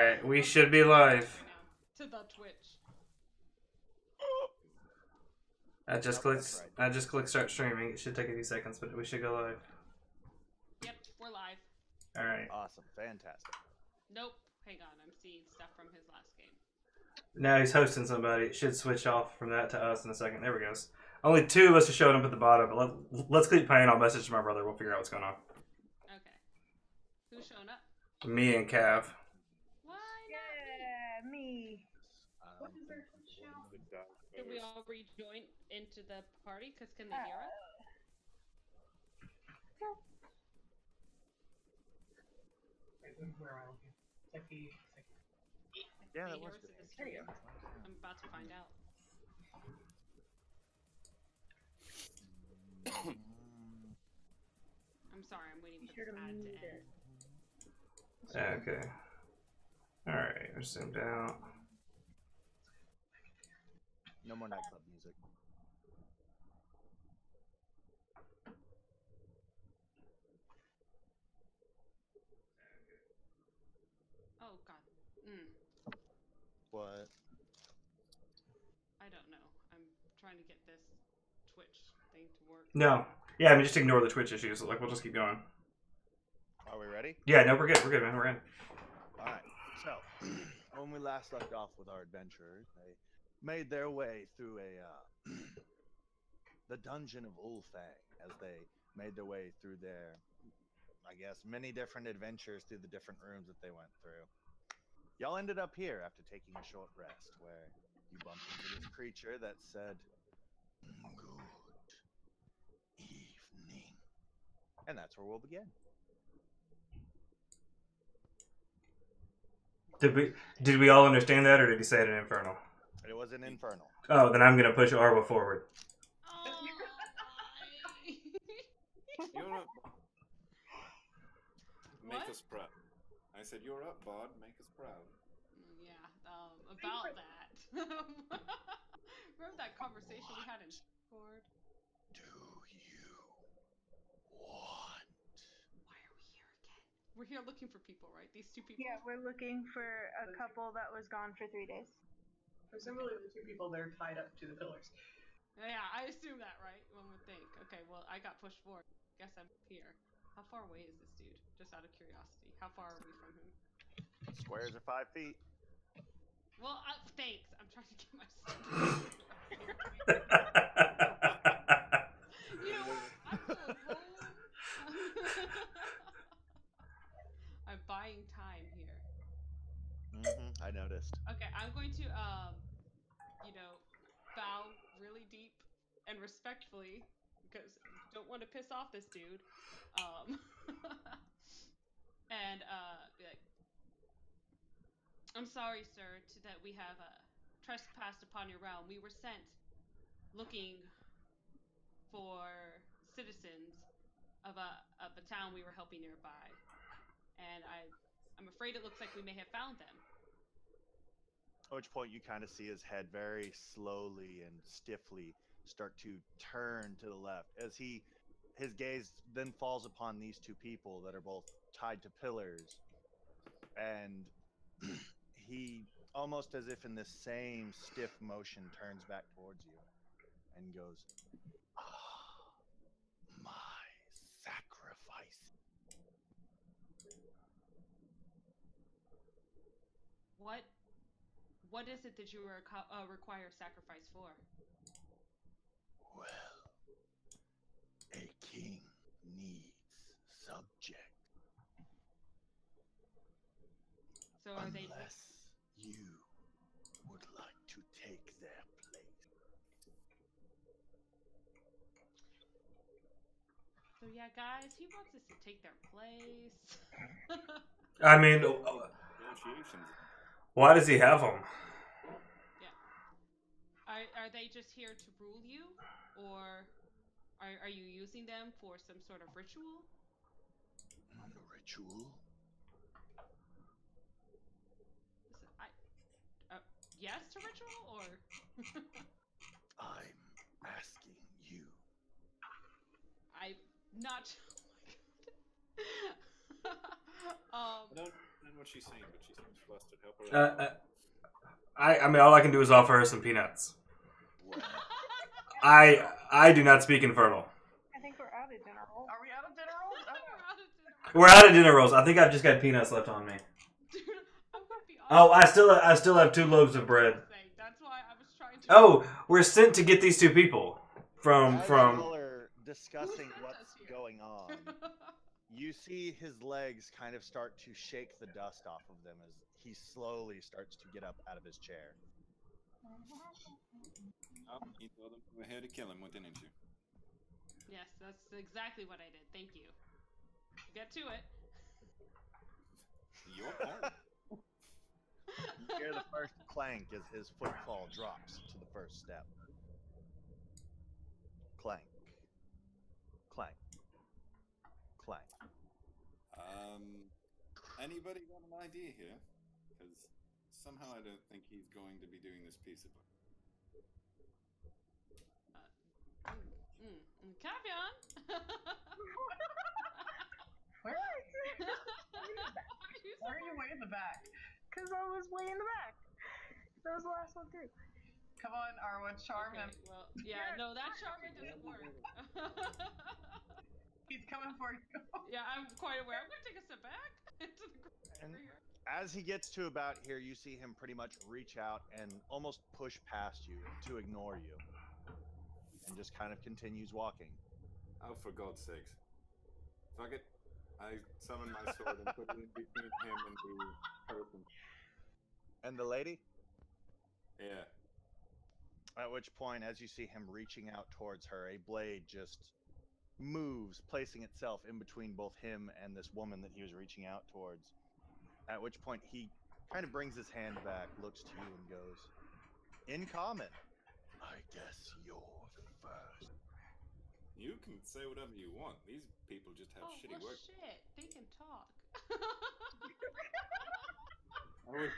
Alright, we should be live. Right now to the Twitch. Nope, that's right. I just clicked start streaming. It should take a few seconds, but we should go live. Yep, we're live. Alright. Awesome. Fantastic. Nope. Hang on, I'm seeing stuff from his last game. Now he's hosting somebody. It should switch off from that to us in a second. There we go. Only two of us are showing up at the bottom, but let's keep playing. I'll message my brother. We'll figure out what's going on. Okay. Who's showing up? Me and Cav. Why Yeah, me. What is our not? Did we all rejoin into the party? Because can they hear us? Yeah, They that hear was us good. in the stream. I'm about to find out. I'm sorry, I'm waiting for this ad to end. Okay. Alright, we're zoomed out. No more nightclub music. Oh god. What? I don't know. I'm trying to get this Twitch thing to work. No. Yeah, I mean, just ignore the Twitch issues. Like, we'll just keep going. Are we ready? Yeah, no, we're good. We're good, man. We're in. Alright. So, when we last left off with our adventurers, they made their way through the dungeon of Ulfang as they made their way through their, I guess, many different adventures through the different rooms that they went through. Y'all ended up here after taking a short rest, where you bumped into this creature that said, "Good evening." And that's where we'll begin. Did we all understand that, or did he say it in Infernal? It was an infernal. Oh, then I'm gonna push Arwa forward. Oh, You're up. Make What? us proud. I said, you're up, Bod. Make us proud. Yeah, about that. Remember that conversation we had in Discord? Do you want? Why are we here again? We're here looking for people, right? These two people? Yeah, we're looking for a couple that was gone for 3 days. Presumably the two people that are tied up to the pillars. Yeah, I assume that, right? One would think. Okay, well, I got pushed forward. Guess I'm here. How far away is this dude? Just out of curiosity. How far are we from him? Squares are 5 feet. Well, thanks. I'm trying to get my stuff. You know what? I'm going home. I'm buying time here. I noticed. Okay, I'm going to, bow really deep and respectfully because don't want to piss off this dude. And be like, I'm sorry, sir, that we have trespassed upon your realm. We were sent looking for citizens of a town we were helping nearby, and I'm afraid it looks like we may have found them. At which point you kind of see his head very slowly and stiffly start to turn to the left as his gaze then falls upon these two people that are both tied to pillars, and he almost as if in this same stiff motion turns back towards you and goes, "Ah, my sacrifice." What is it that you require sacrifice for? Well, a king needs subject. So are they? Unless you would like to take their place. So yeah, guys, he wants us to take their place. I mean, Negotiations. why does he have them? Yeah. Are they just here to rule you, or are you using them for some sort of ritual? Ritual? Yes to ritual, or? I'm asking you. I'm not. I don't understand what what she's saying, but she seems flustered. Help her out. I mean, all I can do is offer her some peanuts. Well, I do not speak infernal. I think we're out of dinner rolls. Are we out of dinner rolls? We're Okay. out of dinner. We're out of dinner rolls. I think I've just got peanuts left on me. Dude, I'm gonna be Oh, honest. I still have 2 loaves of bread. That's why I was trying to. Oh, we're sent to get these 2 people from as from. y'all are discussing sent what's us here? going on, you see his legs kind of start to shake the dust off of them as he slowly starts to get up out of his chair. Oh, you told them we're here to kill him, didn't you? Yes, that's exactly what I did. Thank you. Get to it. Your call. You hear the first clank as his footfall drops to the first step. Clank. Clank. Clank. Anybody got an idea here? Because somehow I don't think he's going to be doing this peaceably. Cavion. Where are you way in the back? Because I was way in the back. That was the last one through. Come on, Arwa, charm Okay, him. well, yeah, no, that charmer doesn't work. He's coming for you. Yeah, I'm quite aware. I'm gonna take a step back into the And over here. as he gets to about here, you see him pretty much reach out and almost push past you to ignore you. And just kind of continues walking. Oh, for God's sakes. Fuck it. I summon my sword and put it in between him and the person. And the lady? Yeah. At which point, as you see him reaching out towards her, a blade just moves, placing itself in between both him and this woman that he was reaching out towards. At which point, he kind of brings his hand back, looks to you, and goes, "In common, I guess you're first." You can say whatever you want. These people just have shitty well, work. shit, they can talk. I would...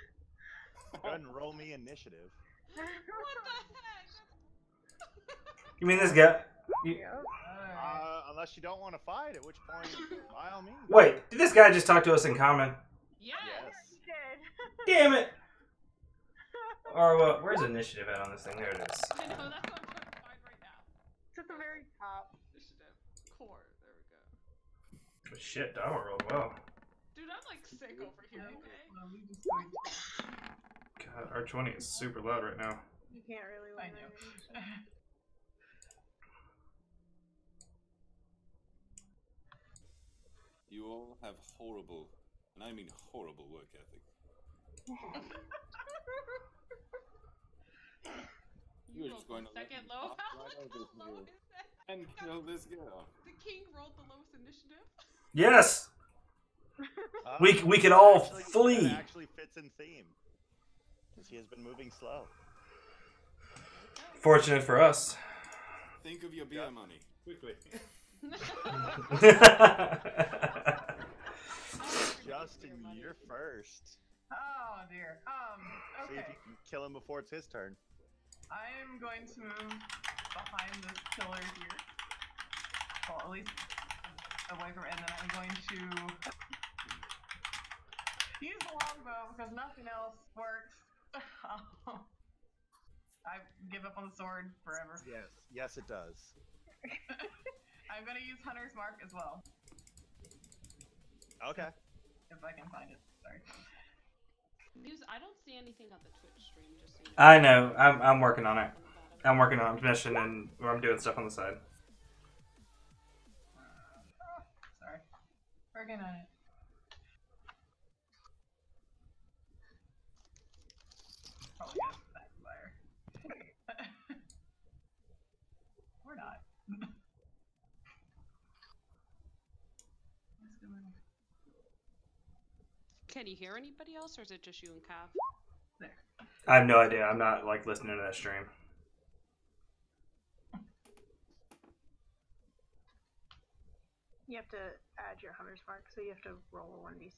Go ahead and roll me initiative. What the heck? You mean this guy? You, Unless you don't want to fight, at which point, by all means. wait, did this guy just talk to us in common? Yes. Yes. Good. Damn it! Or where's initiative at on this thing? There it is. I know, that's what I'm trying to find right now. It's at the very top. Initiative. Core. There we go. Shit, Dama rolled well. Dude, I'm like sick over here, okay? Well, we just God, our 20 is super loud right now. You can't really I win. know. You all have horrible, and I mean horrible work ethic. You You're rolled just going the to let second me low. walk How right was over the here. lowest? And kill this girl. The king rolled the lowest initiative. Yes! Uh, We can all actually, flee. That actually fits in theme. Because he has been moving slow. Fortunate for us. Think of your beer money. Quickly. Justin, you're first. Oh dear. See if Okay. you can kill him before it's his turn. I'm going to move behind this pillar here. Well, at least away from it, and then I'm going to use the longbow because nothing else works. I give up on the sword forever. Yes. Yes, it does. I'm going to use Hunter's Mark as well, Okay. if I can find it. Sorry. Muse, I don't see anything on the Twitch stream, just so you know. I know. I'm working on it. On the bottom. I'm working on mission and I'm doing stuff on the side. Sorry. Working on it. Probably gonna backfire. Or not. Let's go in. Can you hear anybody else, or is it just you and Cav? There. I have no idea. I'm not like listening to that stream. You have to add your hunter's mark, so you have to roll a 1d6.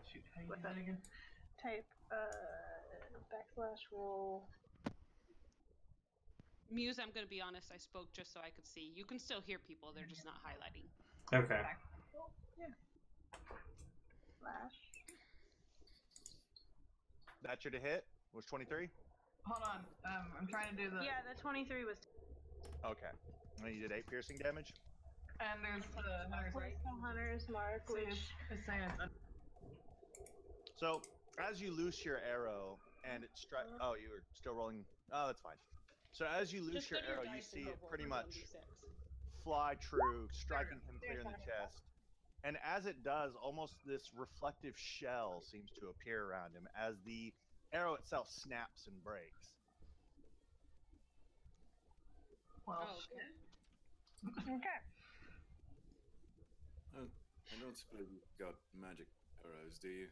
Shoot, how do you What's do that that? again? Type /roll. Muse, I'm gonna be honest, I spoke just so I could see. You can still hear people, they're just not highlighting. Okay. Back roll? Yeah. Slash. That's your to hit? Was 23? Hold on. I'm trying to do the. Yeah, the 23 was. Okay. And you did 8 piercing damage? And there's the hunter's Where's mark. the hunter's mark? So Which. it's saying it's. So, as you loose your arrow and it strikes. Oh, you were still rolling. Oh, that's fine. So, as you loose Just your go to your arrow, you dice and see go it roll pretty for much 1d6. fly true, striking him clear in the chest. And as it does, almost this reflective shell seems to appear around him as the arrow itself snaps and breaks. Well, Oh, okay. Okay. I don't suppose you've got magic arrows, do you?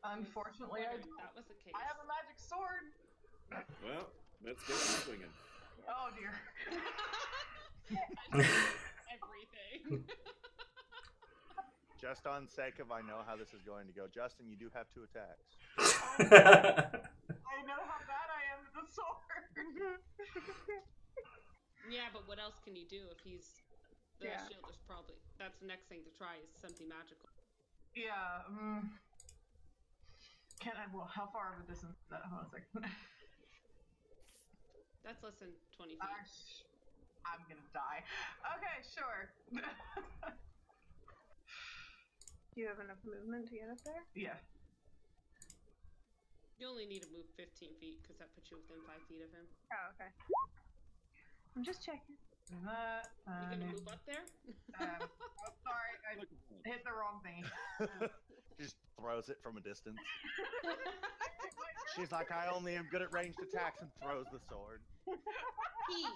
unfortunately, I Wondered do. if that was the case. I have a magic sword. Well, let's get you swinging. Oh dear. Everything. Just on sake of I know how this is going to go, Justin, you do have 2 attacks. I know how bad I am with the sword. Yeah, but what else can you do if he's the Yeah. shield is probably that's the next thing to try is something magical. Yeah. Can I? Well, how far of a distance is that? Hold on a second. That's less than 20 feet. I'm gonna die. Okay, sure. Do you have enough movement to get up there? Yeah. You only need to move 15 feet because that puts you within 5 feet of him. Oh, okay. I'm just checking. That. You gonna move up there? Oh, sorry, I hit the wrong thing. She just throws it from a distance. She's like, I only am good at ranged attacks, and throws the sword. He.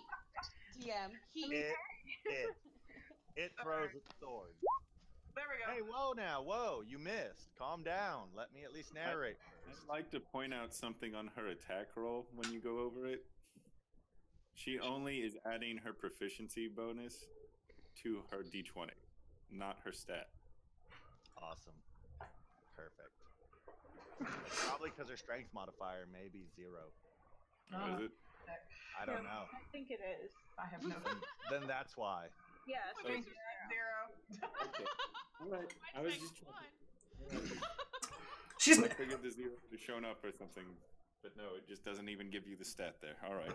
DM. He. It throws its sword. There we go. Hey, whoa now, whoa, you missed. Calm down. Let me at least narrate. I'd like to point out something on her attack roll when you go over it. She only is adding her proficiency bonus to her d20, not her stat. Awesome. Perfect. Probably because her strength modifier may be 0. What is it? I don't know. I think it is. I have no. Then that's why. Yeah. Okay. Zero. Okay. All right. I was just She's I figured the 0 would have shown up or something, but no, it just doesn't even give you the stat there. All right.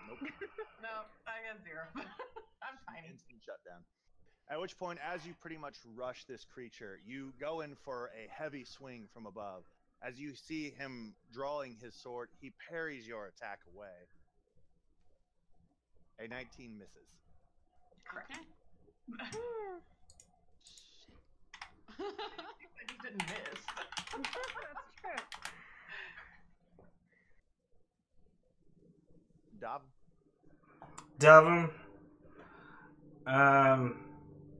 Nope. No, I got 0. I'm tiny. Instant shutdown. At which point, as you pretty much rush this creature, you go in for a heavy swing from above. As you see him drawing his sword, he parries your attack away. A 19 misses. Okay. I just didn't miss. That's true. Dob? Davum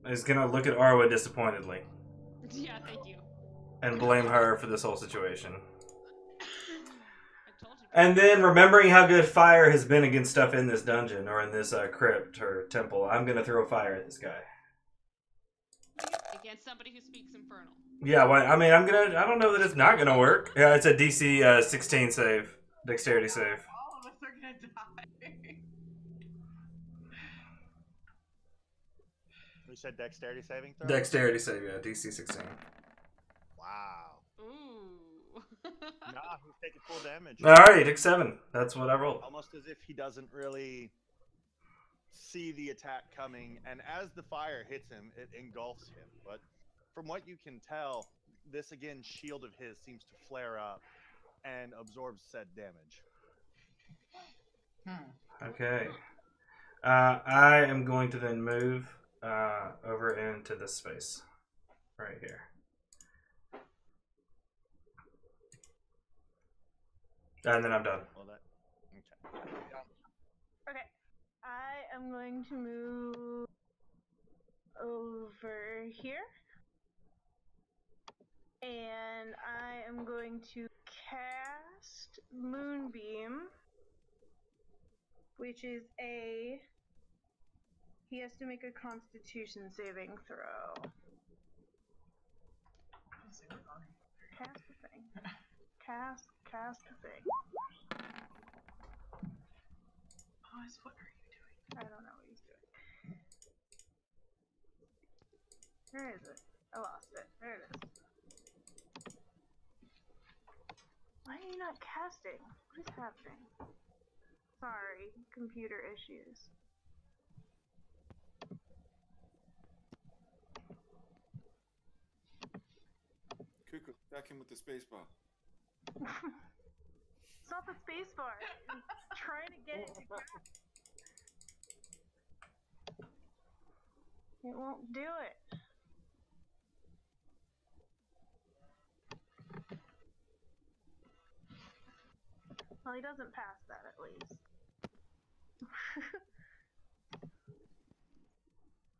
is gonna look at Arwa disappointedly Yeah, thank you. and blame her for this whole situation. I told you. And then, remembering how good fire has been against stuff in this dungeon or in this crypt or temple, I'm gonna throw fire at this guy. Against somebody who speaks Infernal. Yeah, well, I mean, I don't know that it's not gonna work. Yeah, it's a DC 16 save, dexterity save. All of us are gonna die. You said dexterity saving throw? Dexterity save, yeah, DC 16. Wow. Ooh. Nah, he's taking full damage. Alright, he took 7. That's what I rolled. Almost as if he doesn't really see the attack coming, and as the fire hits him, it engulfs him. But from what you can tell, this again shield of his seems to flare up and absorbs said damage. Okay. I am going to then move over into this space. Right here. And then I'm done. Well, that okay. Okay. I am going to move over here. And I am going to cast Moonbeam, which is a... He has to make a Constitution saving throw. Cast the thing. Cast the thing. Pause. What are you doing? I don't know what he's doing. Where is it? I lost it. There it is. not casting? What is happening? Sorry, computer issues. Kuko, attack him with the spacebar. It's not the spacebar. I'm trying to get it to cast. It won't do it. Well, he doesn't pass that at least.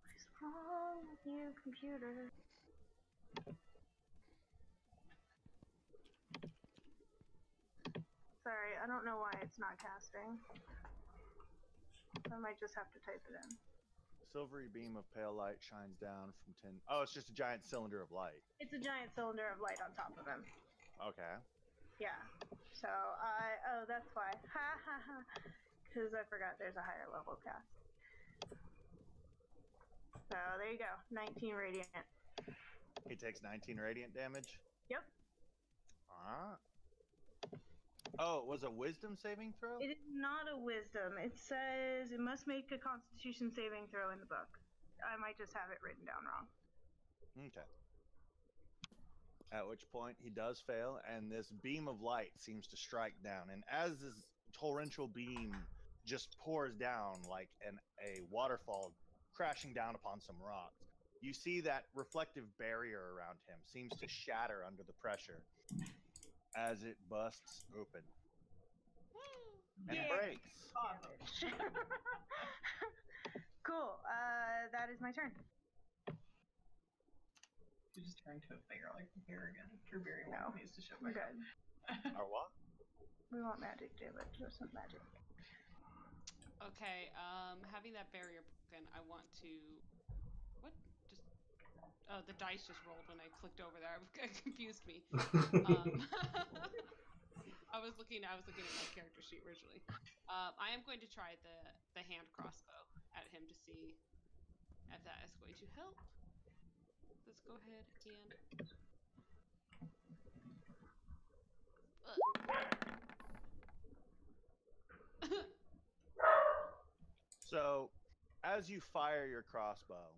What is wrong with you, computer? Sorry, I don't know why it's not casting. I might just have to type it in. Silvery beam of pale light shines down from 10. Oh, it's just a giant cylinder of light. It's a giant cylinder of light on top of him. Okay. Yeah. So oh, that's why. Ha ha ha. Because I forgot there's a higher level cast. So there you go. 19 radiant. He takes 19 radiant damage. Yep. Oh, it was a wisdom saving throw? It is not a wisdom. It says it must make a constitution saving throw in the book. I might just have it written down wrong. Okay. At which point he does fail, and this beam of light seems to strike down. And as this torrential beam just pours down like a waterfall crashing down upon some rocks, you see that reflective barrier around him seems to shatter under the pressure as it busts open. And Yeah. breaks. Cool. That is my turn. You just turned to a figure like Barrigan. True Barry No. needs to show We're back good. Or what? We want magic damage or some magic. Okay, having that barrier broken, I want to. What? Just. Oh, the dice just rolled when I clicked over there. It confused me. I was looking at my character sheet originally. I am going to try the hand crossbow at him to see if that is going to help. Let's go ahead and. So, as you fire your crossbow,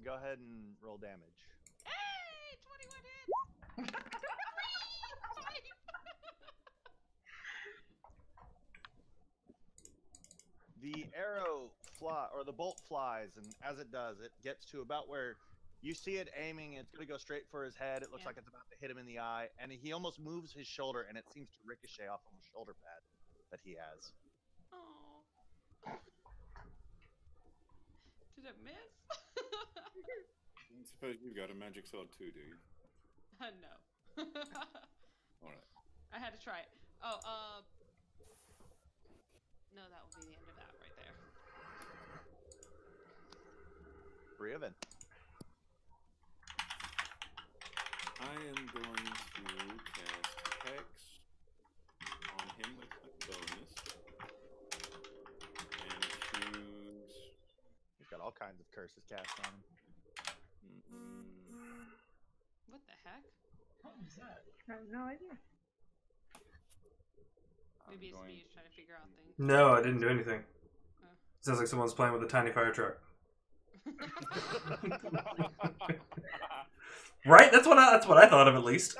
go ahead and roll damage. Hey, 21 hits. The arrow the bolt flies, and as it does, it gets to about where you see it aiming. It's going to go straight for his head. It looks like it's about to hit him in the eye, and he almost moves his shoulder, and it seems to ricochet off of a shoulder pad that he has. Oh. Did it miss? I suppose you've got a magic sword too, do you? No. Alright. I had to try it. Oh, no, that will be the end of that right there. Riven. I am going to cast Hex on him with my bonus. And choose. He's got all kinds of curses cast on him. What the heck? What was that? I have no idea. Maybe it's me who's trying to figure out things. No, I didn't do anything. Sounds like someone's playing with a tiny fire truck. Right? That's what I thought of at least.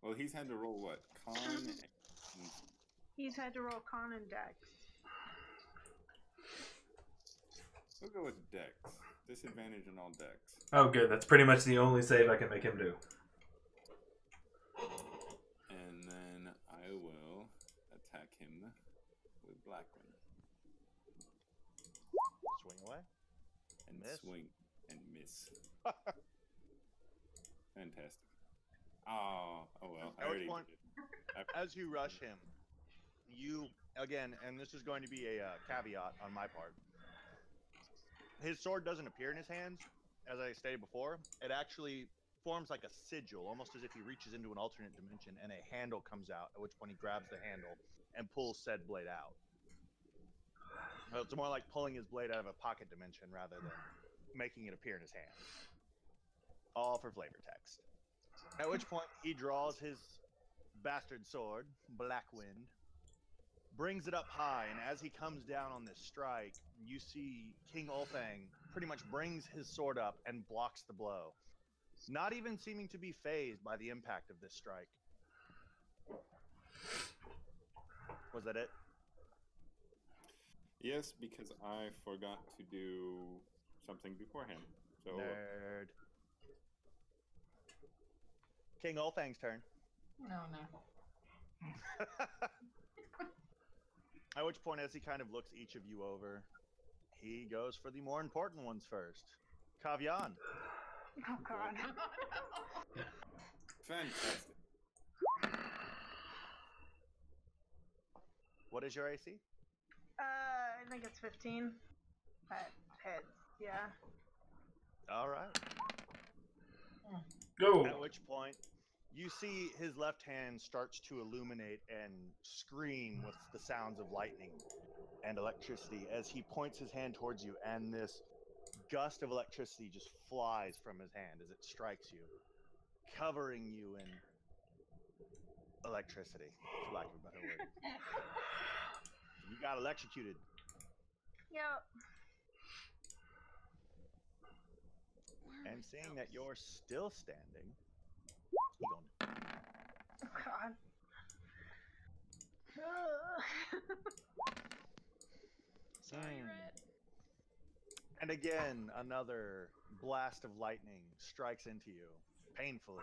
Well, he's had to roll what? Con. He's had to roll con and dex. We'll go with Dex. Disadvantage on all Dex. Oh, good. That's pretty much the only save I can make him do. And then I will attack him with Blackwind. Swing away. And Miss. swing and miss. Fantastic. Oh well. I At which already point, did it. as you rush him, you, again, and this is going to be a caveat on my part, his sword doesn't appear in his hands, as I stated before. It actually forms like a sigil, almost as if he reaches into an alternate dimension, and a handle comes out, at which point he grabs the handle and pulls said blade out. Well, it's more like pulling his blade out of a pocket dimension rather than making it appear in his hand. All for flavor text. At which point he draws his bastard sword, Blackwind, brings it up high, and as he comes down on this strike, you see King Ulfang pretty much brings his sword up and blocks the blow, not even seeming to be phased by the impact of this strike. Was that it? Yes, because I forgot to do something beforehand. So Nerd. King Ulfang's turn. No. At which point, as he kind of looks each of you over, he goes for the more important ones first. Kavyan. Oh god. fantastic. What is your AC? I think it's 15. That hits. Yeah. All right. Go. At which point, you see his left hand starts to illuminate and scream with the sounds of lightning and electricity as he points his hand towards you, and this gust of electricity just flies from his hand as it strikes you, covering you in electricity, for lack of a better word. You got electrocuted. Yep. And seeing that you're still standing, he going, Oh god. Sorry, Red. and again, another blast of lightning strikes into you, painfully.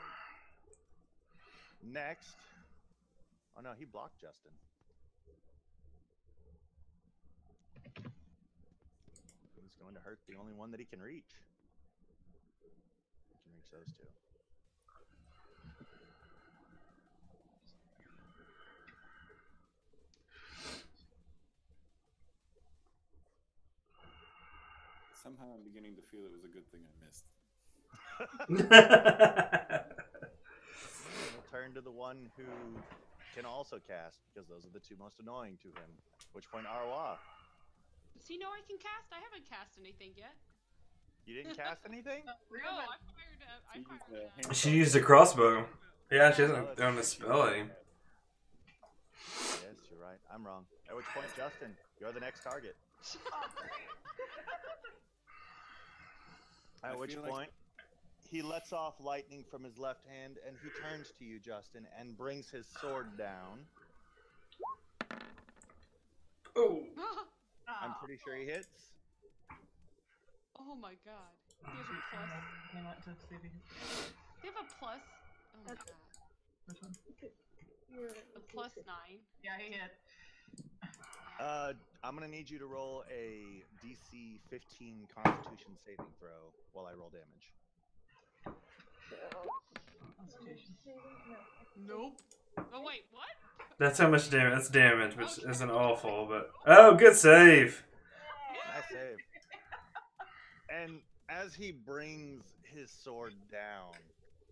Next, oh no, he blocked Justin. He's going to hurt the only one that he can reach. He can reach those two. Somehow I'm beginning to feel it was a good thing I missed. We'll turn to the one who can also cast, because those are the two most annoying to him. Which point, Arwa? Does he know I can cast? I haven't cast anything yet. You didn't cast anything? No, I fired. She used a crossbow. Yeah, she hasn't done a spelling. Yes, you're right. I'm wrong. At which point, Justin, you're the next target. At which point, he lets off lightning from his left hand, and he turns to you, Justin, and brings his sword down. Oh. I'm pretty sure he hits. Oh my god. He has a plus. I want to see if he can. Do you have a plus? Oh my That's- god. Which one? A plus 9. Yeah, he hit. I'm gonna need you to roll a DC 15 Constitution saving throw while I roll damage. Constitution. Nope. Oh wait, what? That's how much damage. That's damage, which isn't awful, but oh, good save. Nice save. And as he brings his sword down,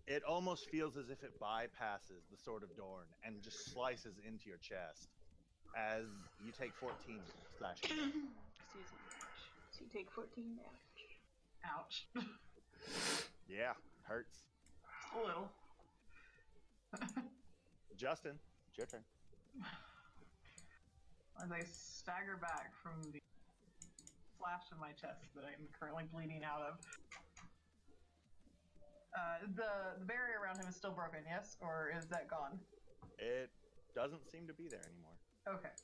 it almost feels as if it bypasses the Sword of Dorn and just slices into your chest as you take 14 slashing. Excuse me. So you take 14 damage. Ouch. Yeah, hurts. A little. Justin, it's your turn. As I stagger back from the slash in my chest that I'm currently bleeding out of. The barrier around him is still broken, yes? Or is that gone? It doesn't seem to be there anymore. Okay.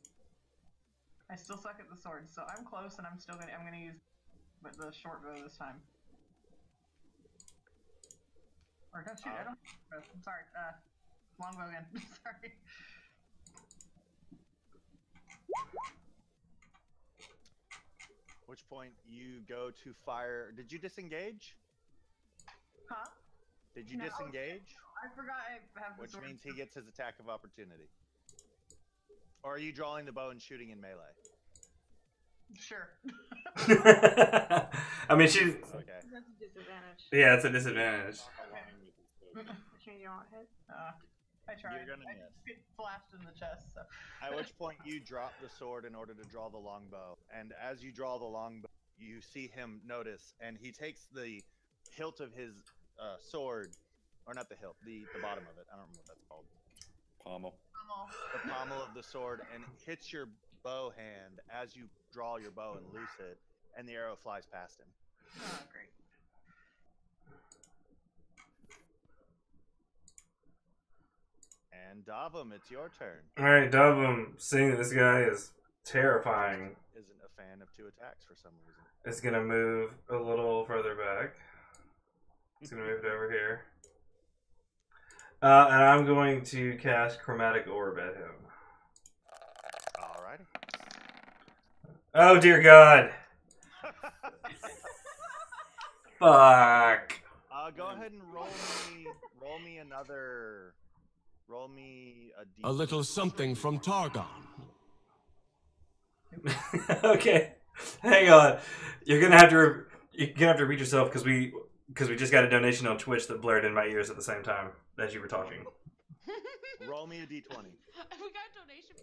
I still suck at the sword, so I'm close, and I'm gonna use the short bow this time. Or no, shoot, I don't. I'm sorry. Longbow again. Sorry. Which point you go to fire. Did you disengage? Huh? Did you No. disengage? I forgot I have the Which sword. means he gets his attack of opportunity. Or are you drawing the bow and shooting in melee? Sure. I mean, she. Okay. That's a disadvantage. Yeah, it's a disadvantage. Which means you don't hit. I tried. You're gonna I miss. just get flashed in the chest. So. At which point you drop the sword in order to draw the longbow. And as you draw the longbow, you see him notice, and he takes the hilt of his sword, or not the hilt, the bottom of it. I don't remember what that's called. Pommel. The pommel of the sword, and hits your bow hand as you draw your bow and loose it, and the arrow flies past him. Oh, great. And Davum, it's your turn. Alright, Davum, seeing that this guy is terrifying, Isn't a fan of 2 attacks for some reason. is gonna move a little further back. It's gonna move it over here. And I'm going to cast Chromatic Orb at him. Alrighty. Oh dear God! Fuck! Go ahead and roll me another. Roll me a D. A little something from Targon. Okay, hang on. You're gonna have to read yourself because we just got a donation on Twitch that blared in my ears at the same time as you were talking. Roll me a D20. We got a donation.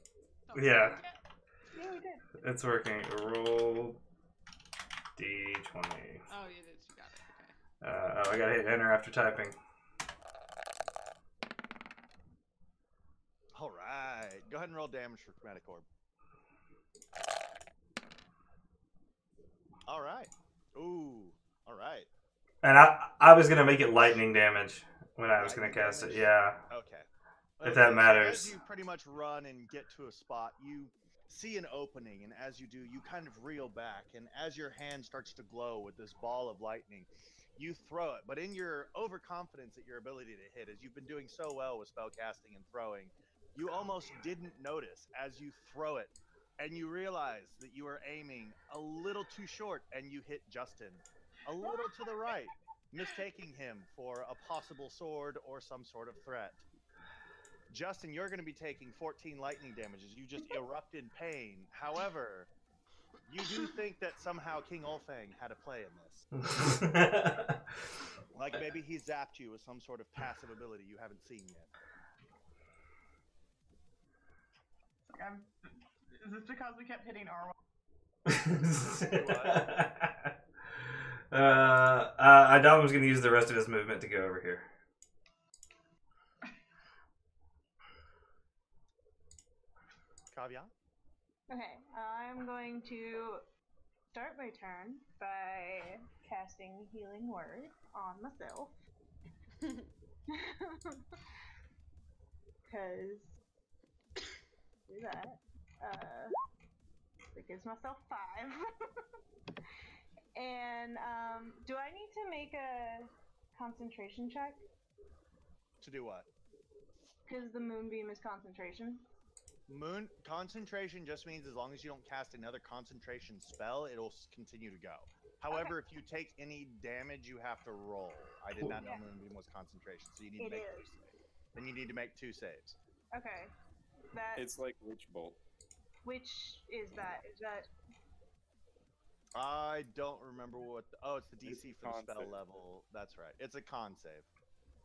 Yeah. Yeah, we did. It's working. Roll D20. Oh, you did. You got it. Okay. I gotta hit enter after typing. All right. Go ahead and roll damage for Chromatic Orb. All right. Ooh. All right. And I was gonna make it lightning damage when I was gonna Lightning cast damage? it. Yeah. Okay. If that so matters. As you pretty much run and get to a spot, you see an opening, and as you do, you kind of reel back, and as your hand starts to glow with this ball of lightning, you throw it. But in your overconfidence at your ability to hit, as you've been doing so well with spellcasting and throwing, you almost didn't notice as you throw it, and you realize that you are aiming a little too short, and you hit Justin a little to the right, mistaking him for a possible sword or some sort of threat. Justin, you're going to be taking 14 lightning damages. You just erupt in pain. However, you do think that somehow King Ulfang had a play in this. Like maybe he zapped you with some sort of passive ability you haven't seen yet. Is this because we kept hitting R1? Adam's gonna use the rest of his movement to go over here. Kavya? Okay, I'm going to start my turn by casting Healing Word on myself. Because do that. That gives myself 5. And do I need to make a concentration check? To do what? Because the moonbeam is concentration. Moon concentration just means as long as you don't cast another concentration spell, it'll continue to go. However, if you take any damage, you have to roll. I did not know Moonbeam was concentration, so you need to make 2 saves. Then you need to make 2 saves. Okay. That. It's like Witch Bolt. Which is that? Is that? I don't remember what. It's the DC It's for the con spell save. level. That's right. It's a con save.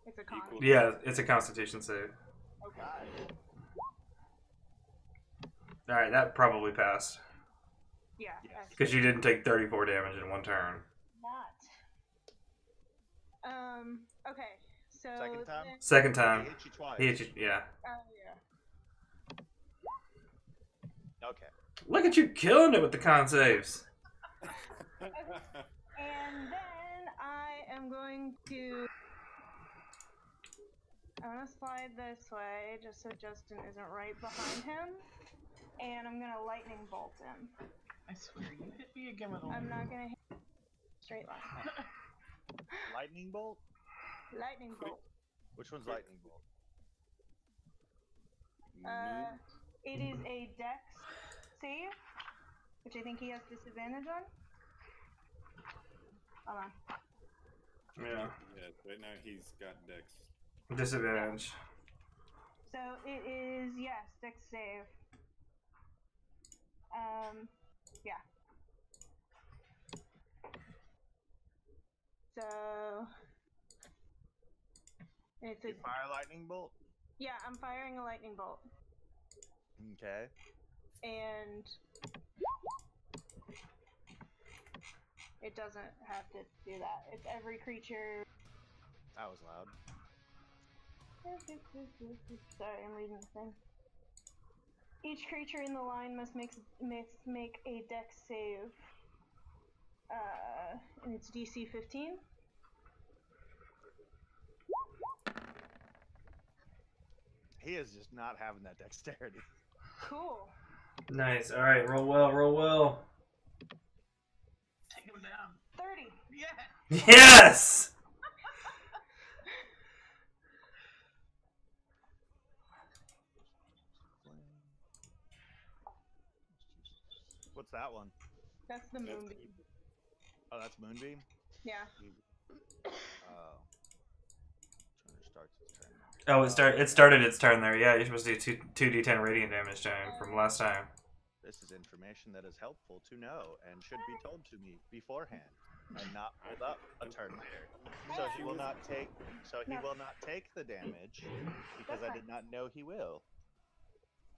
It's a con. Equal- Yeah, it's a Constitution save. Oh god. All right, that probably passed Yeah. Yes. because you didn't take 34 damage in one turn. Not. Okay. So. Second time? then- Second He time, hit you twice. he hit you. Yeah. Oh yeah. Okay. Look at you killing it with the con saves. And then I am going to. I'm gonna slide this way just so Justin isn't right behind him. And I'm gonna lightning bolt him. I swear, you hit me again with a I'm not gonna hit straight line. Lightning bolt? Lightning bolt. Which one's lightning bolt? It is a dex save, which I think he has disadvantage on. Hold on. Yeah. Yeah, right now he's got Dex. Disadvantage. So it is, yes, dex save. Yeah. So it's a You fire lightning bolt? Yeah, I'm firing a lightning bolt. Okay. And it doesn't have to do that. It's every creature. That was loud. Sorry, I'm reading the thing. Each creature in the line must make a dex save. And it's DC 15. He is just not having that dexterity. Cool. Nice. All right, roll well, roll well. Take him down. 30. Yeah. Yes. What's that one? That's the moonbeam. Oh, that's Moonbeam? Yeah. Oh. Turner starts its turn now. Oh, it started its turn there. Yeah, you're supposed to do 2d10 radiant damage to him from last time. This is information that is helpful to know and should be told to me beforehand and not pulled up a turn later. So he will not take the damage because I did not know he will.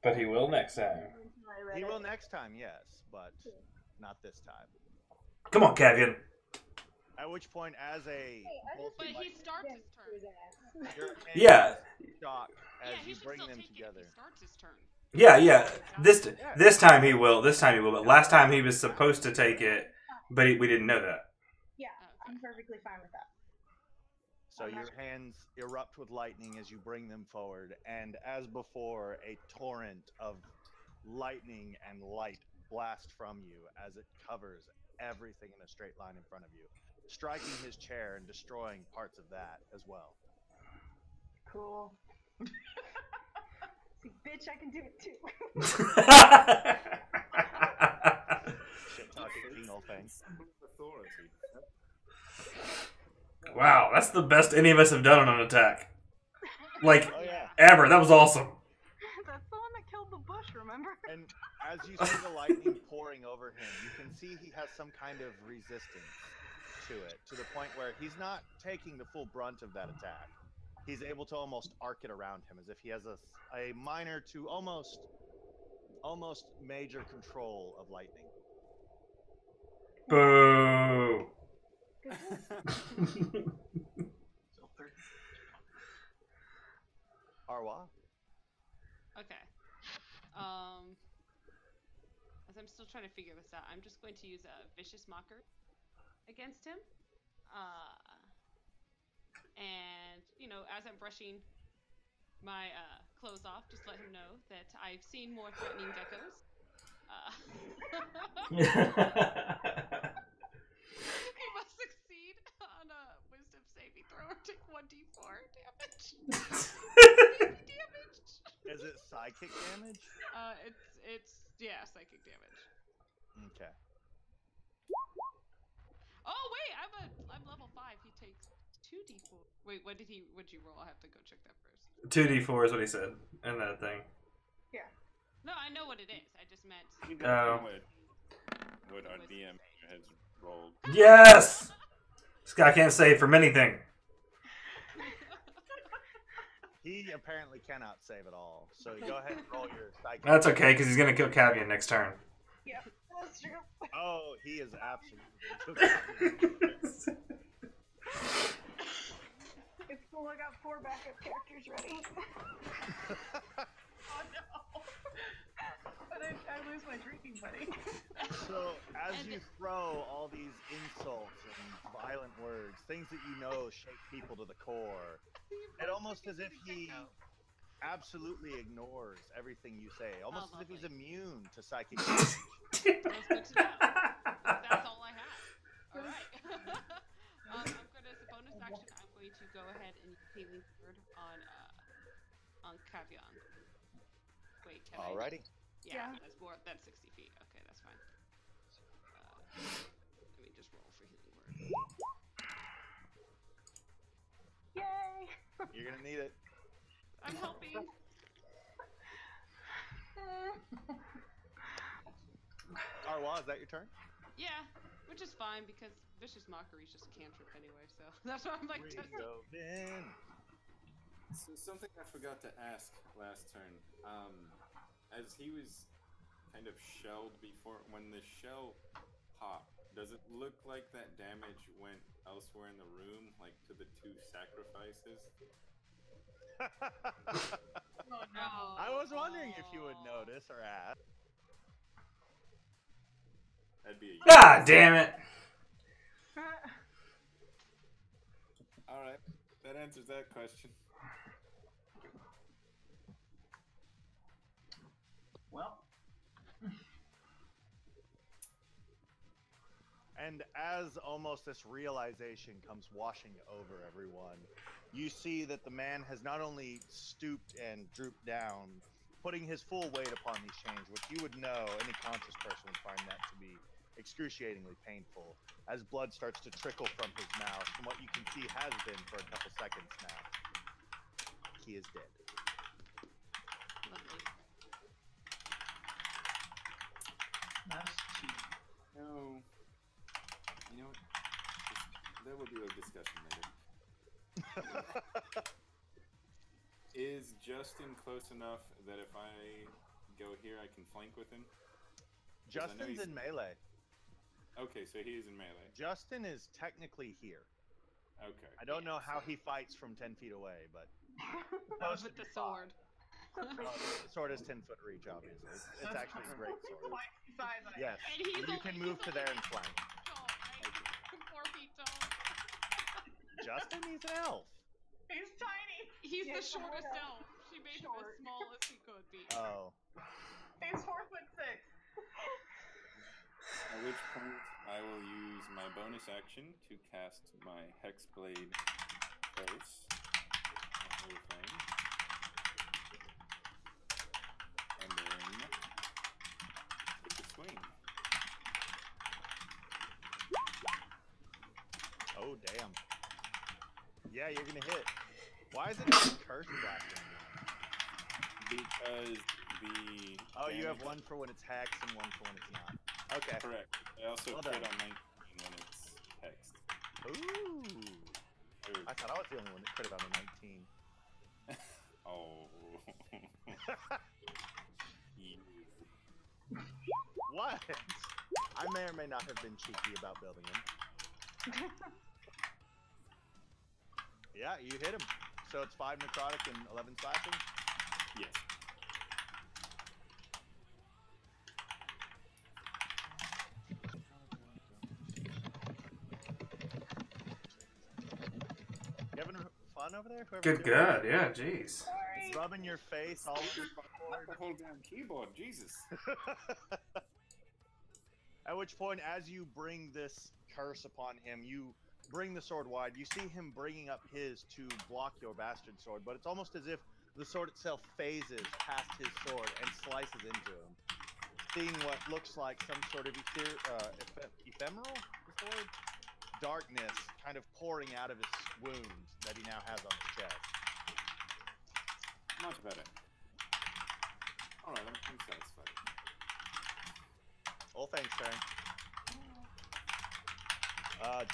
But he will next time. He will next time, yes, but not this time. Come on, Cavian. At which point, as a But he starts his turn. your hand Yeah. is shocked as Yeah, he you should bring still them take it if together. he starts his turn. Yeah. This time he will. This time he will. But last time he was supposed to take it, but we didn't know that. Yeah, I'm perfectly fine with that. So your hands erupt with lightning as you bring them forward, and as before, a torrent of lightning and light blast from you as it covers everything in a straight line in front of you, striking his chair and destroying parts of that as well. Cool. See, bitch, I can do it too. Shit talking Kingle thing. Authority. Wow, that's the best any of us have done on an attack. Like, Oh yeah. ever. That was awesome. That's the one that killed the bush, remember? And as you see the lightning pouring over him, you can see he has some kind of resistance to it, to the point where he's not taking the full brunt of that attack. He's able to almost arc it around him, as if he has a minor to almost major control of lightning. Boo. Arwa? Okay. As I'm still trying to figure this out, I'm just going to use a vicious mockery against him. And as I'm brushing my clothes off, just let him know that I've seen more threatening geckos. He must succeed on a wisdom saving throw or take 1d4 damage. Damage. Is it psychic damage? It's psychic damage. Okay. Oh wait, I'm level 5. He takes 2d4. Wait, would you roll? I have to go check that first. 2d4 is what he said in that thing. Yeah. No, I know what it is. I just meant. Oh. What our DM has rolled. Yes! This guy can't save from anything. He apparently cannot save at all, so go ahead and roll your psychic. That's okay, because he's going to kill Cavian next turn. Yeah, that's true. Oh, he is absolutely. It's cool, I got 4 backup characters ready. Oh no! But I lose my drinking buddy. So, as you throw all these insults and violent words, things that you know shake people to the core, it almost as if he absolutely ignores everything you say, almost as if he's immune to psychic damage. That's good to know. That's all I have. All right. I'm going to, as a bonus action, I'm going to go ahead and use Healing Word on Cavian. Wait, can Alrighty. Yeah, that's more than 60 feet. Okay, that's fine. Let me just roll for Healing Word. Yay! You're gonna need it. I'm helping. Arwa, is that your turn? Yeah, which is fine because Vicious Mockery is just a cantrip anyway, so that's why I'm like. Go, Vin. So something I forgot to ask last turn. As he was kind of shelled before, when the shell popped, does it look like that damage went elsewhere in the room, like to the two sacrifices? Oh no. I was wondering if you would notice or ask. That'd be a God damn it! All right, that answers that question. Well. And as almost this realization comes washing over everyone, you see that the man has not only stooped and drooped down, putting his full weight upon these chains, which you would know any conscious person would find that to be excruciatingly painful, as blood starts to trickle from his mouth, from what you can see has been for a couple seconds now. He is dead. Lovely. That's cheap. No. You know what? There will be a discussion later. Is Justin close enough that if I go here, I can flank with him? Justin's in melee. Okay, so he is in melee. Justin is technically here. Okay. I don't know how he fights from 10 feet away, but With the sword. the sword is 10 foot reach, obviously. It's actually a great sword. Twice the size I Yes, And he's you can move to there and flank. Tall, right? 4 feet tall. Justin, he's an elf. He's tiny. He's the Yes, shortest I elf. know. She made him as small as he could be. Oh. He's 4'6". At which point, I will use my bonus action to cast my Hexblade curse on everything. And then take a swing. Oh, damn. Yeah, you're gonna hit. Why is it not curse blasting? Because the Oh, you have damage- one for when it's hex and one for when it's not. Okay. Correct. I also Well crit done. on 19 when it's hexed. Ooh. Or- I thought I was the only one that critted on a 19. Oh. You. What? I may or may not have been cheeky about building him. Yeah, you hit him. So it's 5 necrotic and 11 slashing? Yes. You having fun over there? Whoever's Good doing God, yeah, jeez. it? Rubbing your face all over Not the whole damn keyboard, Jesus. At which point, as you bring this curse upon him, you bring the sword wide. You see him bringing up his to block your bastard sword, but it's almost as if the sword itself phases past his sword and slices into him. Seeing what looks like some sort of ephemeral is the word? Darkness kind of pouring out of his wound that he now has on his chest. Much better. Alright, I'm satisfied. Well, thanks, Terry.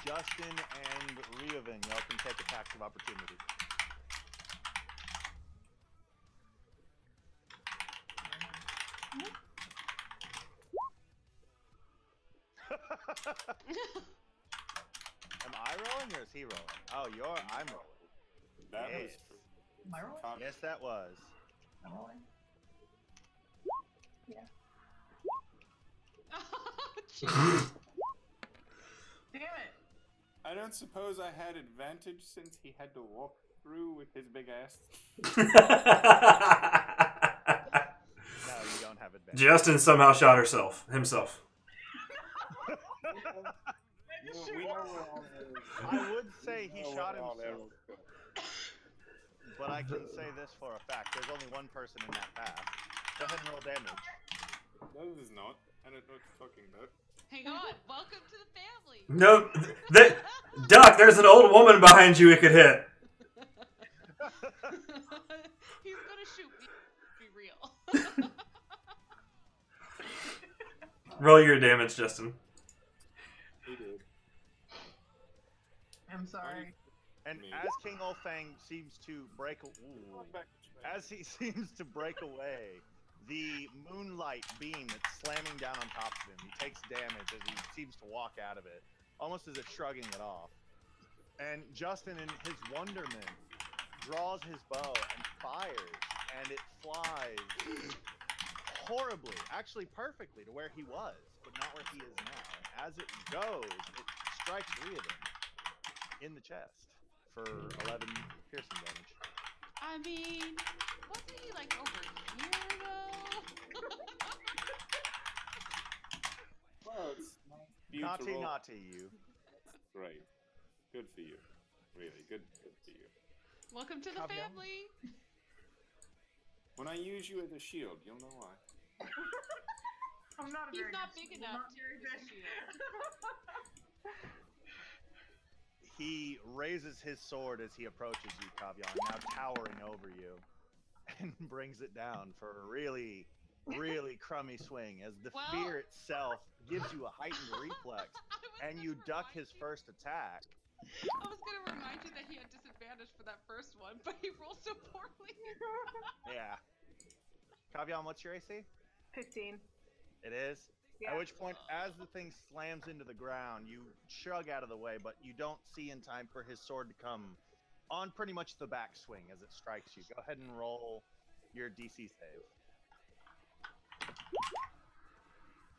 Justin and Riovin, y'all can take attacks of opportunity. Am I rolling or is he rolling? Oh, I'm rolling. That Yes. was Am I rolling? Tom, Yes, that was. I'm rolling. Jeez. Damn it. I don't suppose I had advantage since he had to walk through with his big ass. No, you don't have advantage. Justin somehow shot himself. We know we're all I would say he know shot we're all himself, but I can say this for a fact. There's only one person in that path. Go ahead and roll damage. That is not. I don't know what you're talking about. Hang on. Welcome to the family. No, Doc, there's an old woman behind you it could hit. He's gonna shoot me. Be real. Roll your damage, Justin. He did. I'm sorry. And Me. as King Ulfang seems to break, as he seems to break away, the moonlight beam that's slamming down on top of him, he takes damage as he seems to walk out of it, almost as if shrugging it off. And Justin, in his wonderment, draws his bow and fires, and it flies horribly, actually perfectly, to where he was, but not where he is now. And as it goes, it strikes 3 of them in the chest for 11 piercing damage. I mean, wasn't he like over here though? Well, it's nice Naughty, roll. naughty, you. That's right. Good for you. Really, good for you. Welcome to the Caveat. family. When I use you as a shield, you'll know why. I'm not a He's very not good big shield, enough not to very use a big. shield. He raises his sword as he approaches you, Kavian, now towering over you, and brings it down for a really, really crummy swing as the Well- fear itself gives you a heightened reflex, I was and gonna you duck remind his you- first attack. I was gonna remind you that he had disadvantage for that first one, but he rolled so poorly. Yeah. Kavian, what's your AC? 15. It is? Yeah. At which point, as the thing slams into the ground, you shrug out of the way, but you don't see in time for his sword to come on pretty much the backswing as it strikes you. Go ahead and roll your DC save.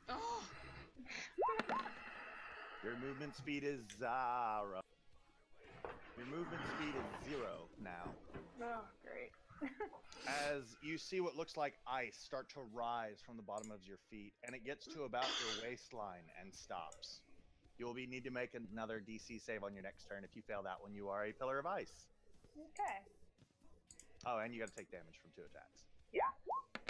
Oh, Your movement speed is 0. Your movement speed is 0 now. Oh, great. As you see what looks like ice start to rise from the bottom of your feet, and it gets to about your waistline and stops. You'll need to make another DC save on your next turn. If you fail that one, you are a pillar of ice. Okay. Oh, and you got to take damage from 2 attacks.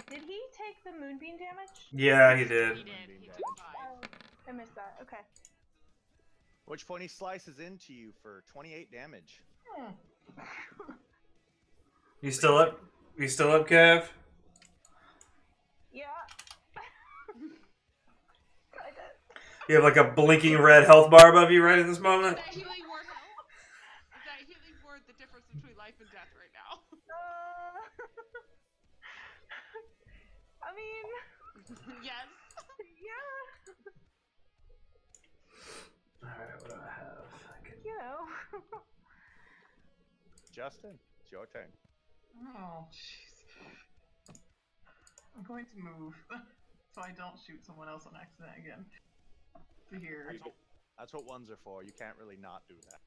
Did he take the moonbeam damage? Yeah, he he did. did. Moonbeam He damage. took 5. Oh, I missed that. Okay. At which point he slices into you for 28 damage. Hmm. You still up? You still up, Kev? Yeah. Kinda. You have like a blinking red health bar above you right in this Is moment. that healing word help? Is that healing word the difference between life and death right now? I mean, Yes. yeah. Alright, what do I have? I can... You know. Justin, it's your turn. Oh, jeez. I'm going to move so I don't shoot someone else on accident again. To here. That's what ones are for. You can't really not do that.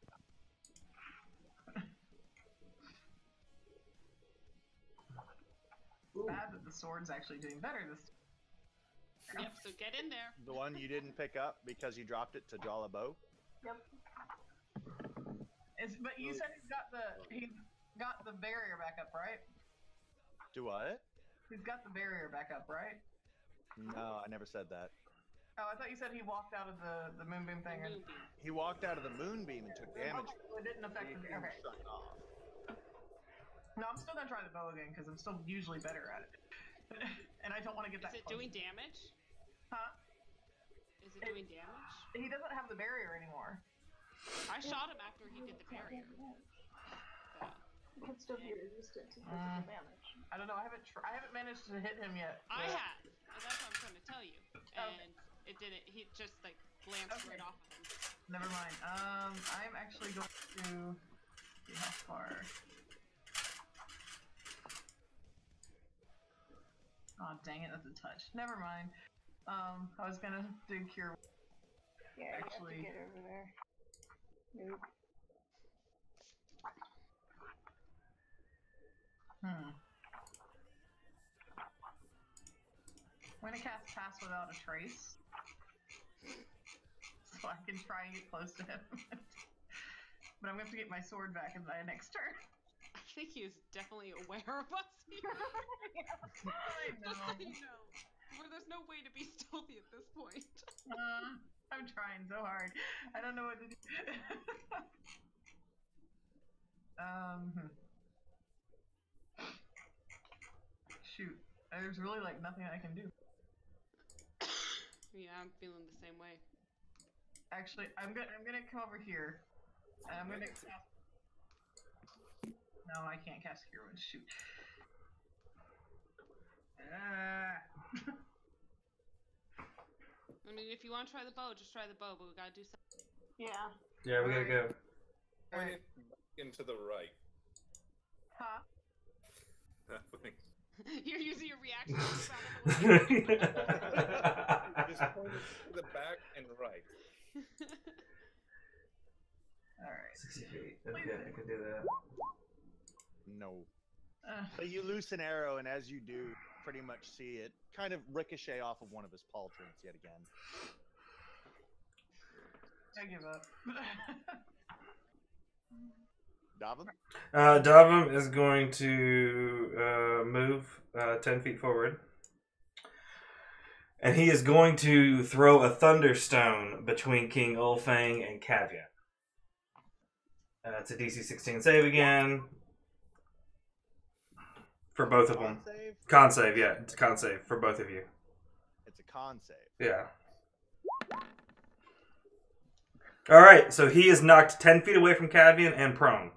Bad that the sword's actually doing better this time. Yep. So get in there. The one you didn't pick up because you dropped it to draw a bow. Yep. But you said he's got the barrier back up, right? Do what? He's got the barrier back up, right? No, I never said that. Oh, I thought you said he walked out of the moonbeam thing. And... Moonbeam. He walked out of the moonbeam and took damage. Okay, so it didn't affect the He okay. shut it off. No, I'm still gonna try the bow again because I'm still usually better at it. And I don't want to get Is that. it close. doing damage? Huh? Is it doing damage? He doesn't have the barrier anymore. I shot him after he did the barrier. So. You can still be resistant to physical damage. I don't know. I haven't managed to hit him yet. I but- had. And that's what I'm trying to tell you. And it didn't. He just like glanced Okay. right off of him. Never mind. I'm actually going to see how far. Oh dang it! That's a touch. Never mind. I was gonna do cure. Yeah, Actually- you have to get over there. Nope. I'm gonna cast Pass Without a Trace, so I can try and get close to him. But I'm gonna have to get my sword back in my next turn. I think he is definitely aware of us here. I Just so know. you know. Where there's no way to be stealthy at this point. I'm trying so hard. I don't know what to do. Shoot. There's really like nothing I can do. Yeah, I'm feeling the same way. Actually, I'm gonna come over here, and I'm gonna cast No, I can't cast Cure Wounds. Shoot. I mean, if you want to try the bow, just try the bow, but we gotta do something. Yeah. Yeah, we gotta go. Point it into the right. Huh? Nothing. You're using your reaction to move out of the way. Just point it to the back and right. Alright. 60 feet. Okay, I can do that. No. But you loose an arrow, and as you do, pretty much see it kind of ricochet off of one of his pauldrons yet again. I give up. Davum? Davum is going to move 10 feet forward. And he is going to throw a Thunderstone between King Ulfang and Cavian. It's a DC 16 save again. For both of them. Save? Con save, yeah. It's a con save for both of you. It's a con save. Yeah. Alright, so he is knocked 10 feet away from Cavian and prone.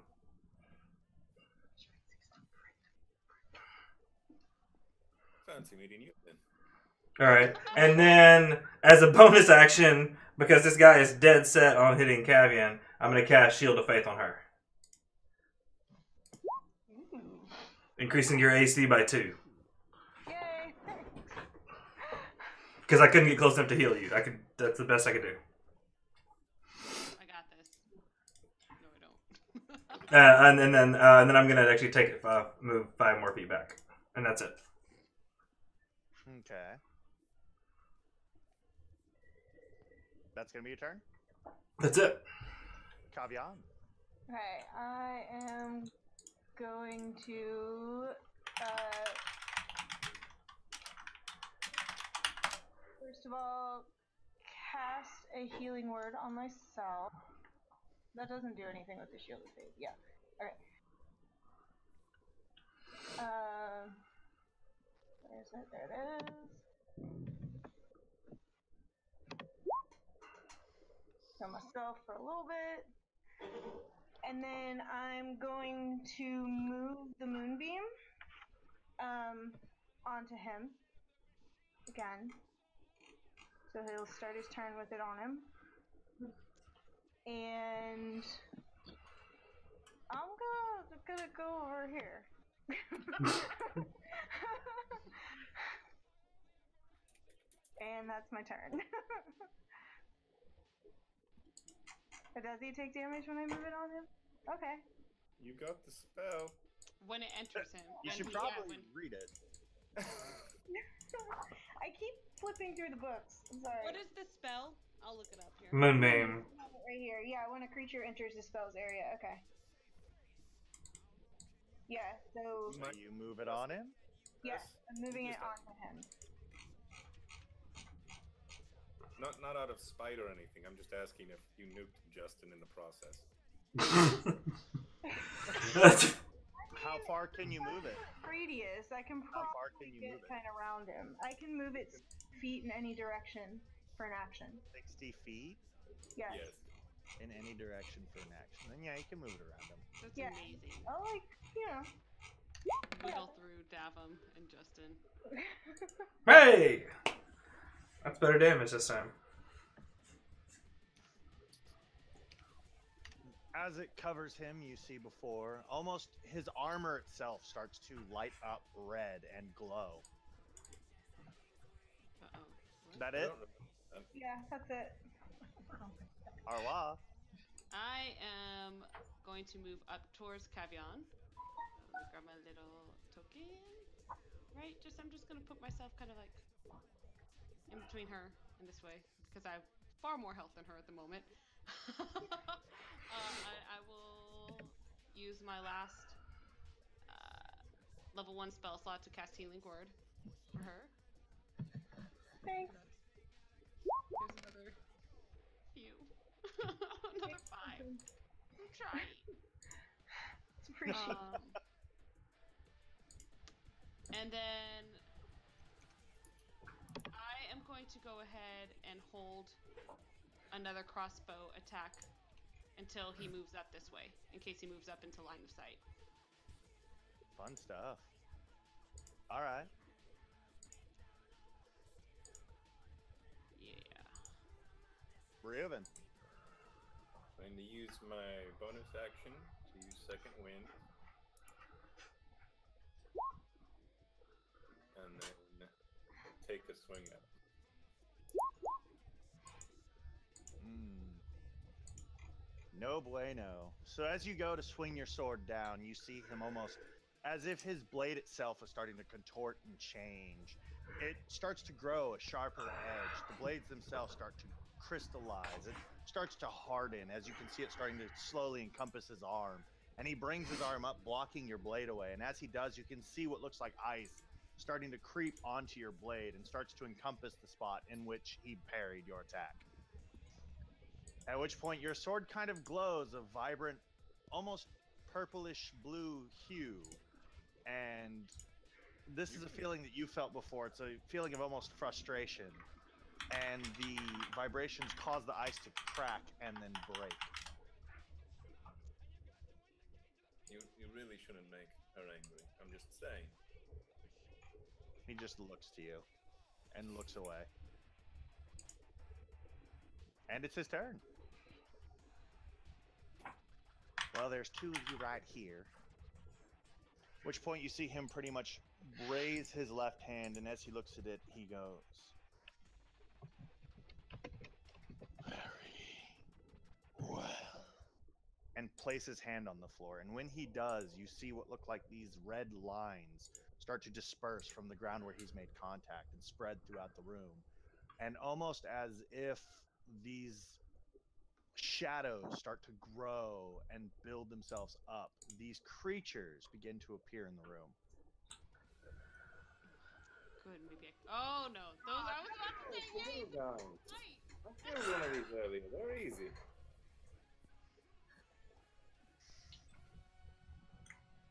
Fancy meeting you then. Alright, and then as a bonus action, because this guy is dead set on hitting Cavian, I'm going to cast Shield of Faith on her. Increasing your AC by 2. Yay! Because I couldn't get close enough to heal you. That's the best I could do. I got this. No, I don't. And then I'm going to actually take it, move 5 more feet back. And that's it. Okay. That's gonna be your turn? That's it. Kavian. Okay, I am going to first of all cast a healing word on myself. That doesn't do anything with the shield of faith. Yeah. Okay. Where is it? There it is. Kill myself for a little bit. And then I'm going to move the moonbeam onto him again. So he'll start his turn with it on him. And I'm gonna go over here. And that's my turn. Does he take damage when I move it on him? Okay. You got the spell. When it enters him. You when should he- probably when- read it. I keep flipping through the books. I'm sorry. What is the spell? I'll look it up here. Moonbeam. Right here. Yeah, when a creature enters the spell's area. Okay. Yeah, so So you move it on him? yeah, I'm moving it onto him. Not out of spite or anything. I'm just asking if you nuked Justin in the process. How far can you move it? Radius. I can How far probably can you get move it? kind of around him. I can move it 6 feet in any direction for an action. 60 feet Yes. Yes. in any direction for an action. Then yeah, you can move it around him. That's Yeah. amazing. Oh, like, you know. Wiggle through Davum and Justin. Hey! That's better damage this time. As it covers him, you see before, almost his armor itself starts to light up red and glow. Uh-oh. Is that it? Yeah, that's it. Arwa. I am going to move up towards Cavian. Let me grab my little token. Right, I'm just gonna put myself kind of like in between her and this way because I have far more health than her at the moment. I will use my last level 1 spell slot to cast Healing Word for her. Thanks. Here's another few. Another 5. I'm trying. It's appreciated. And then I am going to go ahead and hold another crossbow attack until he moves up this way, in case he moves up into line of sight. Fun stuff. All right. Yeah. Reuben. I'm going to use my bonus action to use second wind. And then take a swing at it. No bueno. So as you go to swing your sword down, you see him almost as if his blade itself is starting to contort and change. It starts to grow a sharper edge. The blades themselves start to crystallize. It starts to harden as you can see it starting to slowly encompass his arm. And he brings his arm up, blocking your blade away. And as he does, you can see what looks like ice starting to creep onto your blade and starts to encompass the spot in which he parried your attack. At which point your sword kind of glows a vibrant, almost purplish blue hue. And this is a feeling that you felt before. It's a feeling of almost frustration. And the vibrations cause the ice to crack and then break. You really shouldn't make her angry. I'm just saying. He just looks to you and looks away. And it's his turn. Well, there's two of you right here. Which point you see him pretty much raise his left hand, and as he looks at it, he goes, "Very well." And place his hand on the floor. And when he does, you see what look like these red lines start to disperse from the ground where he's made contact and spread throughout the room. And almost as if these shadows start to grow and build themselves up, these creatures begin to appear in the room. Good, maybe oh no, those I was about to say yay! Right. I killed one of these earlier. They're easy.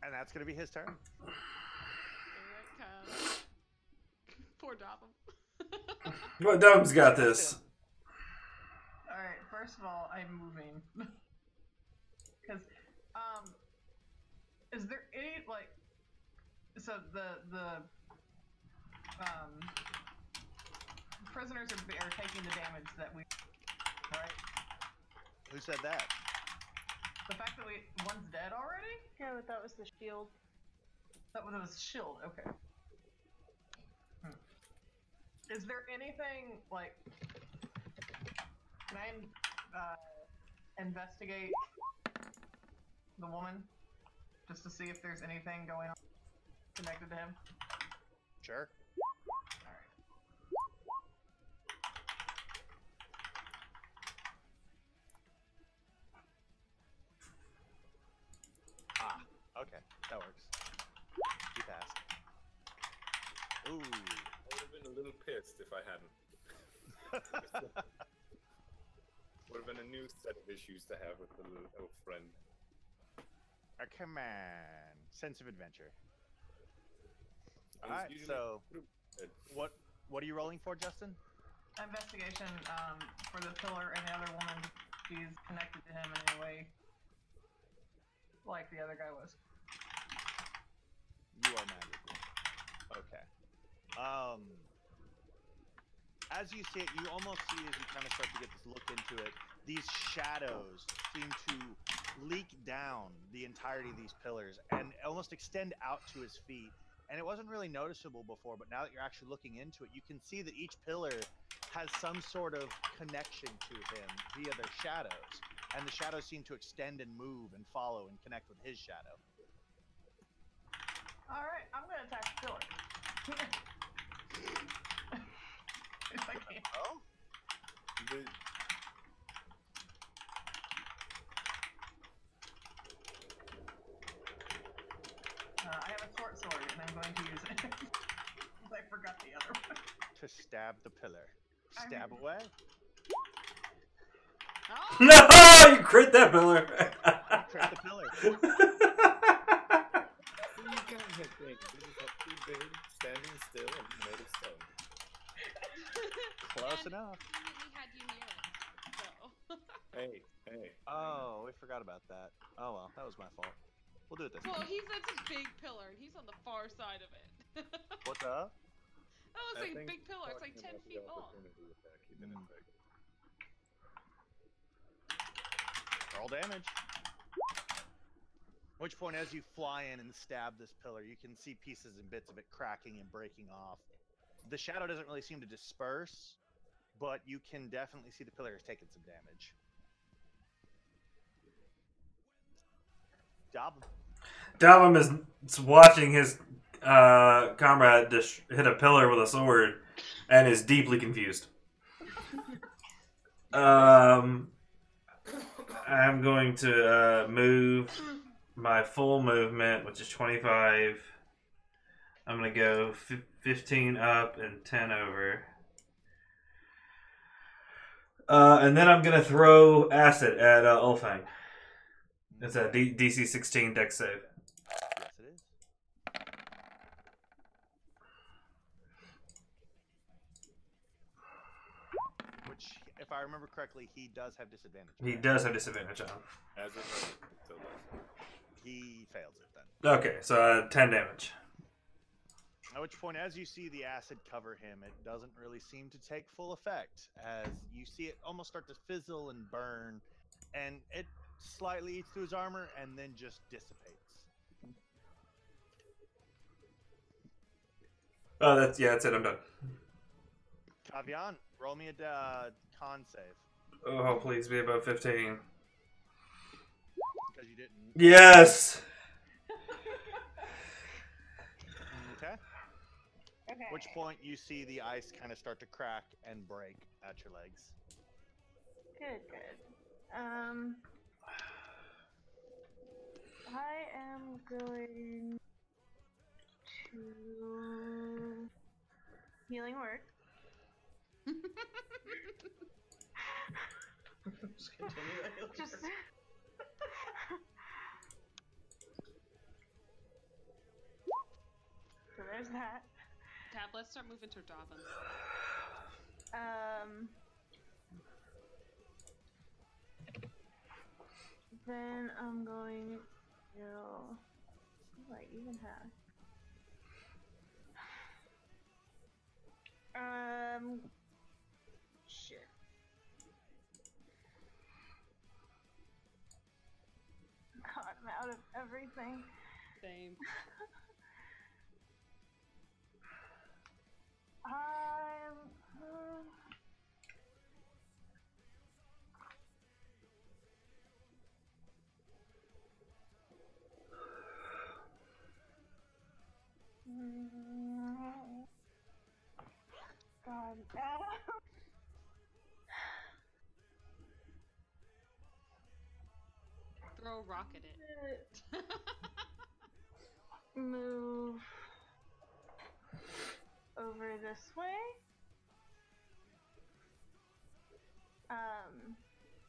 And that's going to be his turn. Here it comes. Poor Dotham. Well, Dom's got this. Alright, first of all, I'm moving. Because, is there any, like, so the prisoners are taking the damage that we, right? Who said that? The fact that one's dead already? Yeah, but that was the shield. That was shield, okay. Is there anything, like, can I investigate the woman just to see if there's anything going on connected to him? Sure. Alright. Okay, that works. He passed. Ooh. I would have been a little pissed if I hadn't. Would have been a new set of issues to have with the little elf friend. Come on. Sense of adventure. I was Alright, usually so good. what are you rolling for, Justin? Investigation for the pillar and the other woman. She's connected to him in any way, like the other guy was. You are magical. Okay. As you see it, you almost see as you kind of start to get this look into it, these shadows seem to leak down the entirety of these pillars and almost extend out to his feet. And it wasn't really noticeable before, but now that you're actually looking into it, you can see that each pillar has some sort of connection to him via their shadows. And the shadows seem to extend and move and follow and connect with his shadow. Alright, I'm gonna attack the pillar. If I can. Oh? I have a short sword and I'm going to use it. Because I forgot the other one. To stab the pillar. Stab away. Oh, No, you crit that pillar. Crit the pillar. You can't hit things. You just have to be big, standing still, and made of stone. Close and enough. We had you near it, so. Hey. Oh, we forgot about that. Oh well, that was my fault. We'll do it this Well, way. that's a big pillar, and he's on the far side of it. What's up? That looks like a think big pillar. It's like talking 10 about the feet long. opportunity attack, he didn't pick. Roll damage. At which point, as you fly in and stab this pillar, you can see pieces and bits of it cracking and breaking off. The shadow doesn't really seem to disperse, but you can definitely see the pillar has taken some damage. Dalvin is watching his comrade just hit a pillar with a sword and is deeply confused. I'm going to move my full movement, which is 25. I'm going to go 15 up and 10 over. And then I'm going to throw acid at Ulfang. It's a DC 16 dex save. Yes, it is. Which, if I remember correctly, he does have disadvantage. He right? does have disadvantage on him. As it still does. He fails it then. Okay, so 10 damage. At which point, as you see the acid cover him, it doesn't really seem to take full effect. As you see it almost start to fizzle and burn, and it slightly eats through his armor and then just dissipates. Oh, that's it. I'm done. Kavian, roll me a con save. Oh, please be above 15. Because you didn't. Yes. Okay. Okay. At which point you see the ice kind of start to crack and break at your legs. Good. I am going to healing word. Just continue that healing Just. word. So there's that. Tab, let's start moving to Dobbin. Then I'm going to. What do I even have? Shit. God, I'm out of everything. Same. I'm. God. Throw a rock at it. Move over this way.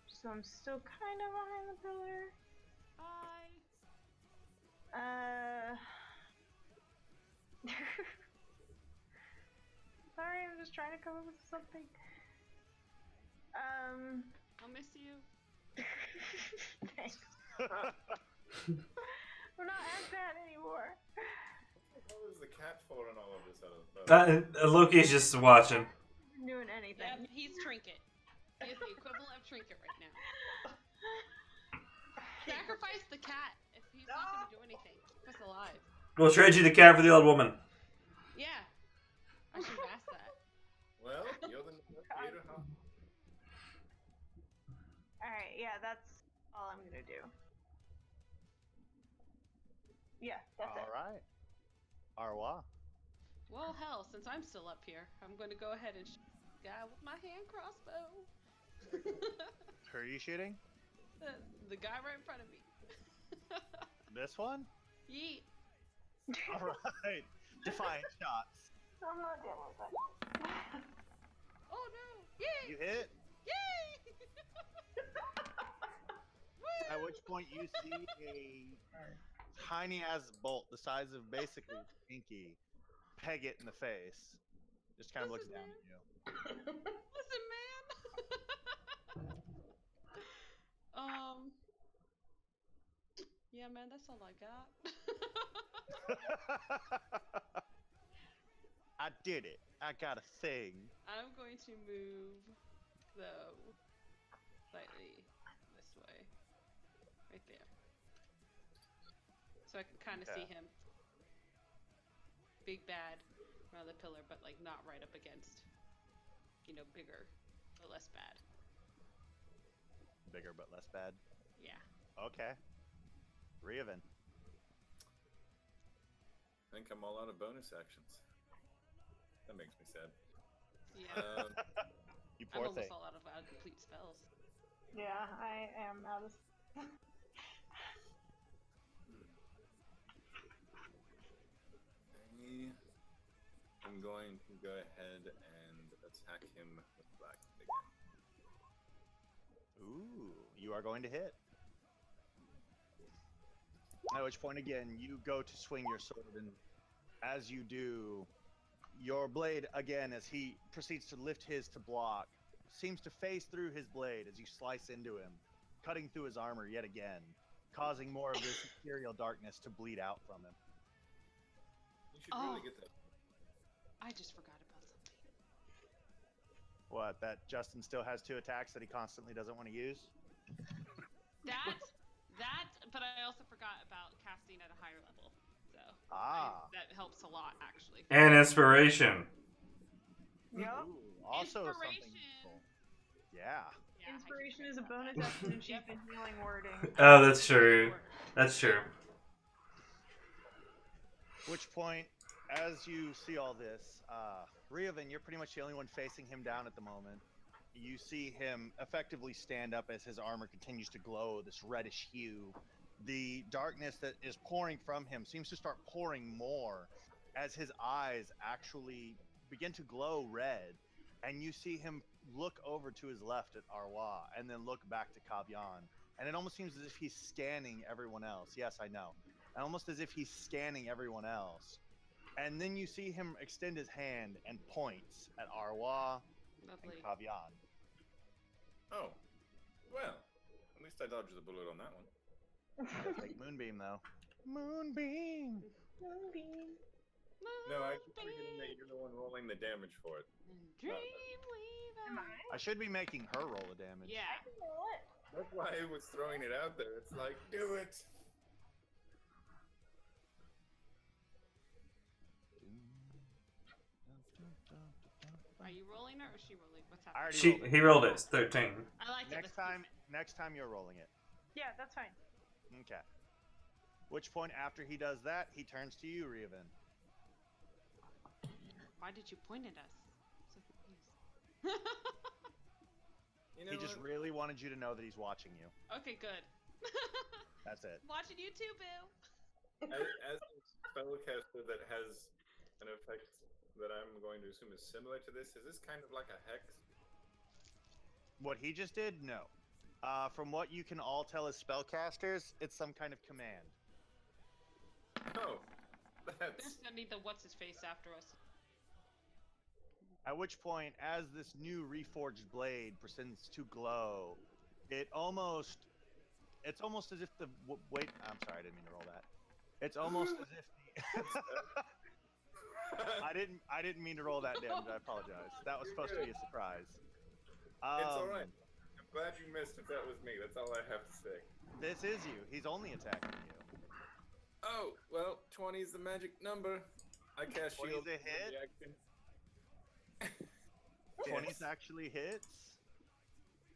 So I'm still kind of behind the pillar. Bye. Sorry, I'm just trying to come up with something. I'll miss you. Thanks. We're not as bad anymore. How is the cat falling all of this out of Loki's just watching. Doing anything. Yep, he's Trinket. He is the equivalent of Trinket right now. Sacrifice the cat if he's not going to do anything. Keep us alive. We'll trade you the cat for the old woman. Yeah. I should have asked that. Well, you're the negotiator, huh? Alright, yeah, that's all I'm gonna do. Yeah, that's it. Alright. Arwa. Well, hell, since I'm still up here, I'm going to go ahead and shoot this guy with my hand crossbow. Who are you shooting? The guy right in front of me. This one? Yeet. Alright. Defiant shots. I'm not dealing with that. Oh no! Yay! You hit. Yay! At which point you see a tiny ass bolt the size of basically pinky peg it in the face. Just kind of looks Listen, down man. at you. Listen, man. Yeah, Yeah, man, that's all I got. I did it. I got a thing. I'm going to move, though, slightly this way. Right there. So I can kind of see him. Big bad around the pillar, but like not right up against, bigger, but less bad. Bigger but less bad. Yeah. Okay. Riven. I think I'm all out of bonus actions. That makes me sad. Yeah. You I'm poor almost thing. all out of complete spells. Yeah, I am out of. I'm going to go ahead and attack him with black again. Ooh, you are going to hit. At which point, again, you go to swing your sword, and as you do, your blade, again, as he proceeds to lift his to block, seems to phase through his blade as you slice into him, cutting through his armor yet again, causing more of this ethereal darkness to bleed out from him. You should really get that. I just forgot about something. What, that Justin still has 2 attacks that he constantly doesn't want to use? That, but I also forgot about casting at a higher level. So that helps a lot, actually. And inspiration. Yep. Ooh, also something Inspiration. useful. Yeah. Inspiration is a bonus action and she's been healing wording. Oh, that's true. That's true. Which point, as you see all this, Riven, you're pretty much the only one facing him down at the moment. You see him effectively stand up as his armor continues to glow this reddish hue. The darkness that is pouring from him seems to start pouring more as his eyes actually begin to glow red. And you see him look over to his left at Arwa and then look back to Kavyan. And it almost seems as if he's scanning everyone else. Yes, I know. And almost as if he's scanning everyone else. And then you see him extend his hand and points at Arwa and Kavyan. Oh, well, at least I dodged the bullet on that one. Take Moonbeam, though. Moonbeam! Moonbeam. No, I keep forgetting that you're the one rolling the damage for it. Dreamweaver. I should be making her roll the damage. Yeah. I can roll it. That's why I was throwing it out there. It's like, do it! Are you rolling it or is she rolling? What's happening? He rolled it. It's 13. I like it. Next time you're rolling it. Yeah, that's fine. Okay. Which point after he does that, he turns to you, Riven. Why did you point at us? So You know He just what? really wanted you to know that he's watching you. Okay, good. That's it. Watching you too, Boo. As a spellcaster that has an effect that I'm going to assume is similar to this, is this kind of like a hex? What he just did? No. From what you can all tell as spellcasters, it's some kind of command. Oh, They're that's... sending the what's-his-face after us. At which point, as this new reforged blade proceeds to glow, it's almost as if the wait. I'm sorry, I didn't mean to roll that. It's almost as if the I didn't mean to roll that damage. I apologize. That was supposed to be a surprise. It's alright. I'm glad you missed if that was me. That's all I have to say. This is you. He's only attacking you. Oh, well, 20 is the magic number. I cast 20's shield. a hit? Reaction. 20s actually hits.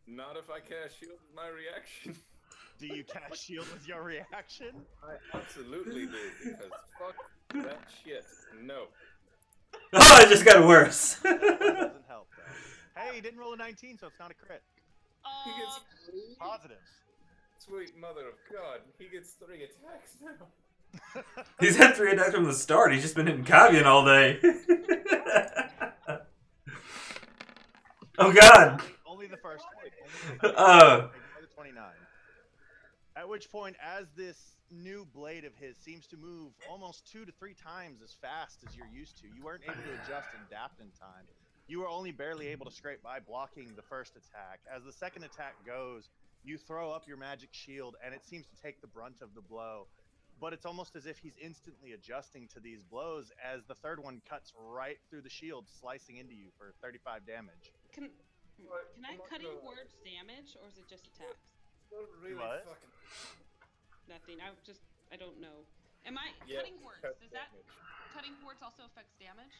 Not if I cast shield as my reaction. Do you cast shield as your reaction? I absolutely do, because fuck that shit. No. Oh, it just got worse. That doesn't help, though. Hey, he didn't roll a 19, so it's not a crit. He gets 3? Positives. Sweet mother of God. He gets 3 attacks now. He's had 3 attacks from the start. He's just been hitting Kavian all day. Oh God. Only the first one. Oh. The 29. At which point, as this new blade of his seems to move almost 2 to 3 times as fast as you're used to, you weren't able to adjust and adapt in time. You were only barely able to scrape by blocking the first attack. As the second attack goes, You throw up your magic shield, and it seems to take the brunt of the blow. But it's almost as if he's instantly adjusting to these blows as the third one cuts right through the shield, slicing into you for 35 damage. Can I cutting words damage, or is it just attacks? Really What? fucking Nothing. I don't know. Am I cutting words? cut Does that damage. cutting words also affects damage?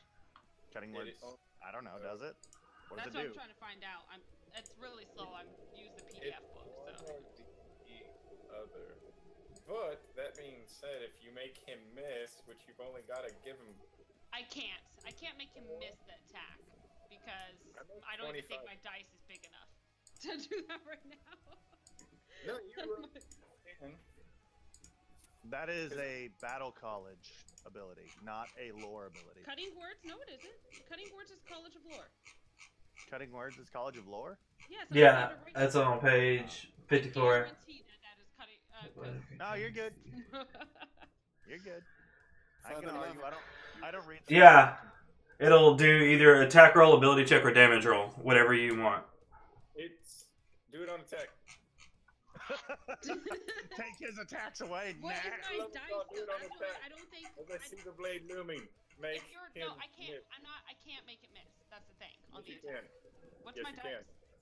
Cutting words. I don't know. Does it? What That's does it do? what I'm trying to find out. It's really slow. I'm using the PDF book, so. The other. But that being said, if you make him miss, which you've only got to give him. I can't make him miss the attack because I don't even think my dice is big enough to do that right now. No, you can. That is a battle college ability, not a lore ability. Cutting words? No, it isn't. Cutting words is College of Lore. Cutting words is College of Lore? Yes. Yeah, that's on page 54. Guaranteed that is cutting. No, you're good. You're good. I can argue. I don't read. Yeah. It'll do either attack roll, ability check, or damage roll. Whatever you want. Do it on attack. Take his attacks away. What is my Let me dice? not do it on That's attack. why I don't think. As I see the blade looming, make If you're, him no, I can't. miss. I can't make it miss. That's the thing. On Yes, the you attack. can. What's Yes, my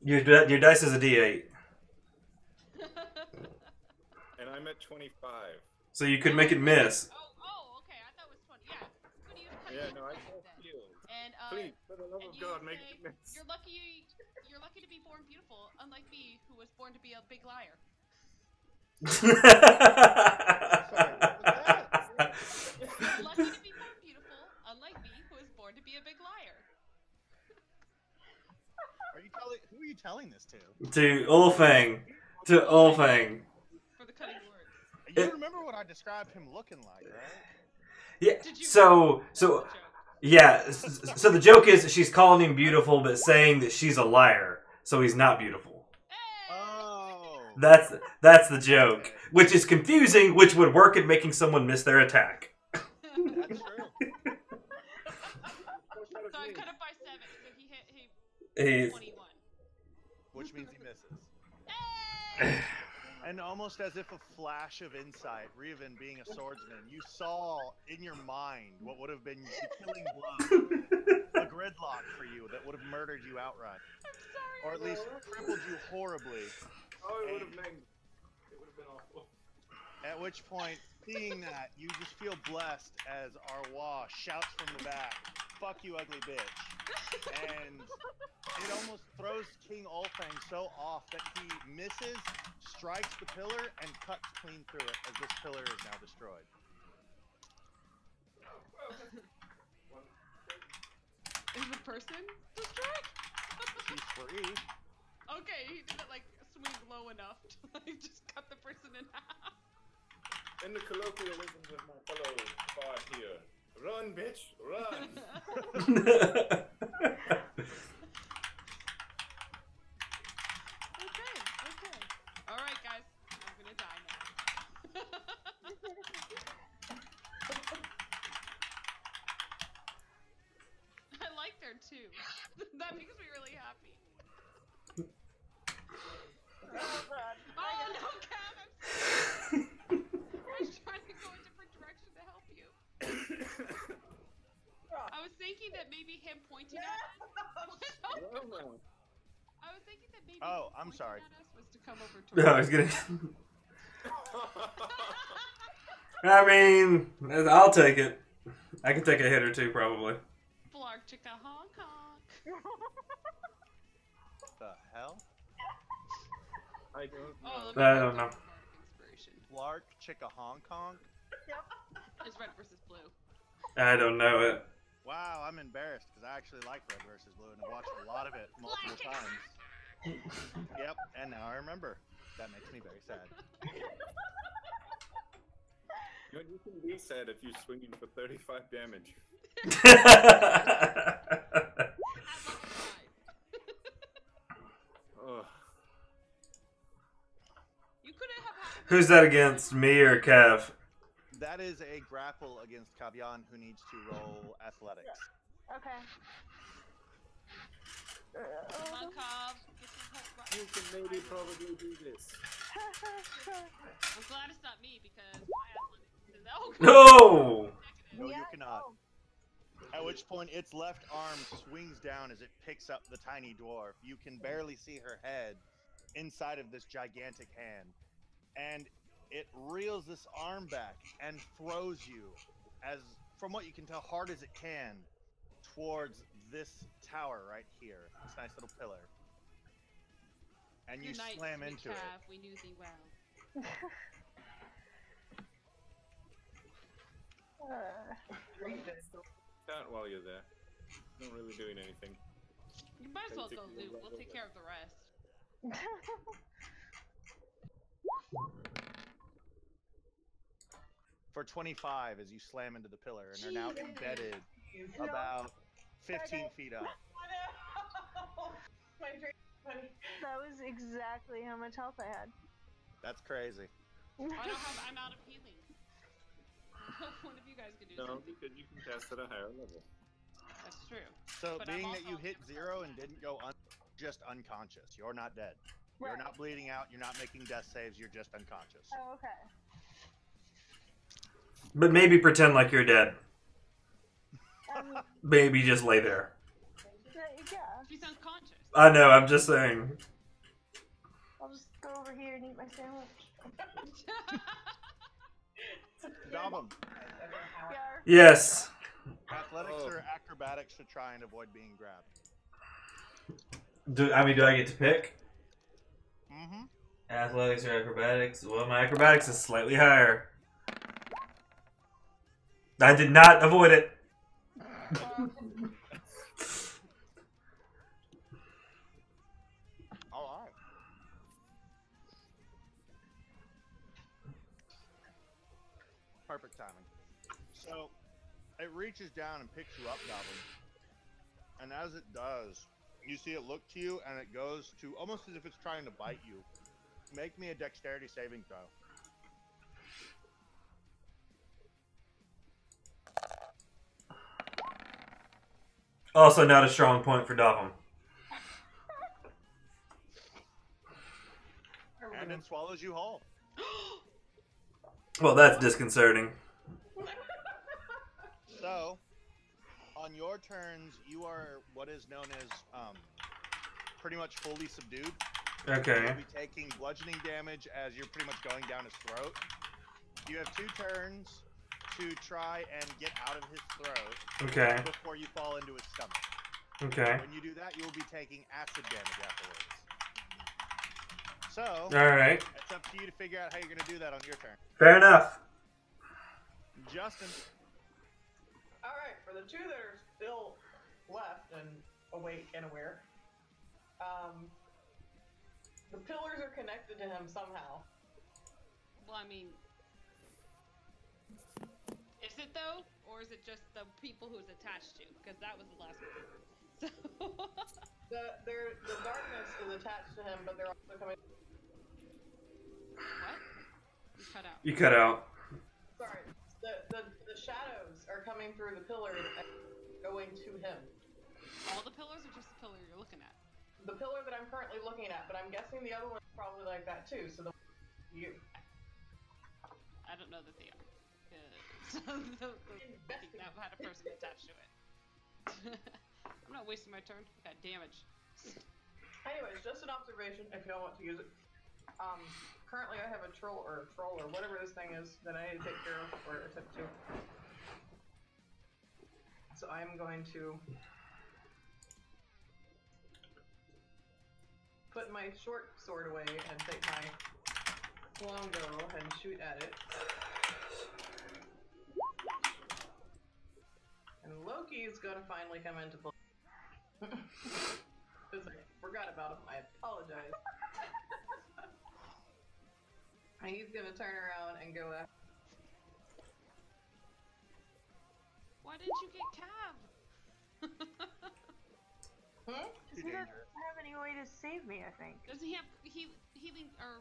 you dice? Your dice is a D8. And I'm at 25. So you could make it miss. Oh, okay. I thought it was 20. Yeah. I'm gonna use cutting Yeah, no, I words can't then. feel. And Please, for the love and of you God, would make say, it miss. You're lucky to be born beautiful, unlike me, who was born to be a big liar. You're lucky to be born beautiful, unlike me, who was born to be a big liar. Who are you telling this to? To Ulfang. To Ulfang. For the cutting words. You remember what I described him looking like, right? Yeah. Did you? So That's the joke. yeah. So the joke is she's calling him beautiful, but saying that she's a liar, so he's not beautiful. Hey! Oh. That's the joke, which is confusing, which would work in making someone miss their attack. That's true. So I cut it by 7, so he He's- 21. Which means he misses. Hey! And almost as if a flash of insight, Revan being a swordsman, you saw in your mind what would have been the killing blow, a gridlock for you that would have murdered you outright. I'm sorry. Or at least crippled you horribly. Oh, it would have been awful. At which point, seeing that, you just feel blessed as Arwa shouts from the back, "Fuck you, ugly bitch." And it almost throws King Ulfang so off that he misses, strikes the pillar, and cuts clean through it as this pillar is now destroyed. Is the person destroyed? She's free. Okay, he didn't like swing low enough to like just cut the person in half. In the colloquialisms of my fellow bard here, run, bitch, run. Okay. Alright, guys. I'm gonna die now. I liked her too. That makes me really happy. Oh god. Oh no, Cam! I'm sorry. I was trying to go a different direction to help you. I was thinking that maybe him pointing at us. Well, I was thinking that maybe Oh, him I'm pointing sorry. at us was to come over to No, I was gonna. I mean, I'll take it. I can take a hit or two, probably. Flark chicka honk honk. What the hell? I don't know. Oh, I don't know. Inspiration. Lark, Chicka Hong Kong? It's red versus blue. I don't know it. Wow, I'm embarrassed because I actually like Red vs. Blue and I've watched a lot of it multiple times. Yep, and now I remember. That makes me very sad. You can be sad if you're swinging for 35 damage. At level 5. Ugh. You couldn't have had Who's that against, me or Kev? That is a grapple against Kavyan who needs to roll athletics. Okay. Come on, Cobb. You can maybe probably do this. I'm glad it's not me because my athletics is No! No, you Yeah, cannot. oh. At which point, its left arm swings down as it picks up the tiny dwarf. You can barely see her head inside of this gigantic hand. And it reels this arm back and throws you, as from what you can tell, hard as it can, towards this tower right here. This nice little pillar. And you Good night, slam sweet into it. calf. We knew thee well. Out while you're there. Not really doing anything. You might as well go Basically, loot. We'll take care of the rest. For 25 as you slam into the pillar and are now embedded about 15 feet up. My dream money. That was exactly how much health I had. That's crazy. I'm out of healing. One of you guys could do No, something. because you can cast at a higher level. That's true. So But being I'm that you also hit never 0 and didn't go just unconscious, you're not dead. You're Right. not bleeding out, you're not making death saves, you're just unconscious. Oh, okay. But maybe pretend like you're dead. Maybe just lay there. Yeah. She's unconscious. I know, I'm just saying. I'll just go over here and eat my sandwich. Goblin, Yeah. Yes. athletics or acrobatics to try and avoid being grabbed. Do I get to pick? Mm-hmm. Athletics or acrobatics? Well, my acrobatics is slightly higher. I did not avoid it. All right. Perfect timing. So, it reaches down and picks you up, Goblin. And as it does, you see it look to you, and it goes to almost as if it's trying to bite you. Make me a dexterity saving throw. Also, not a strong point for Dotham. And it swallows you whole. Well, that's disconcerting. So, on your turns, you are what is known as pretty much fully subdued. Okay. You'll be taking bludgeoning damage as you're pretty much going down his throat. You have 2 turns to try and get out of his throat Okay. before you fall into his stomach. Okay. When you do that, you will be taking acid damage afterwards. So, Alright. it's up to you to figure out how you're going to do that on your turn. Fair enough. Justin. Alright, for the 2 that are still left and awake and aware, the pillars are connected to him somehow. Well, I mean, is it though, or is it just the people who's attached to? Because that was the last one. So The darkness is attached to him, but they're also coming. what? You cut out. You cut out. Sorry, the shadows are coming through the pillars and going to him. All the pillars, or just the pillar you're looking at? The pillar that I'm currently looking at, but I'm guessing the other one's probably like that too. So you. I don't know that they are. That had a person attached to it. I'm not wasting my turn. I got damage. Anyways, just an observation if you don't want to use it. Currently I have a troll or whatever this thing is that I need to take care of or attempt to. So I'm going to put my short sword away and take my longbow and shoot at it. And Loki's gonna finally come into play. Because I forgot about him. I apologize. And he's gonna turn around and go after. Why didn't you get Cav? Because he doesn't have any way to save me, I think. Does he have healing or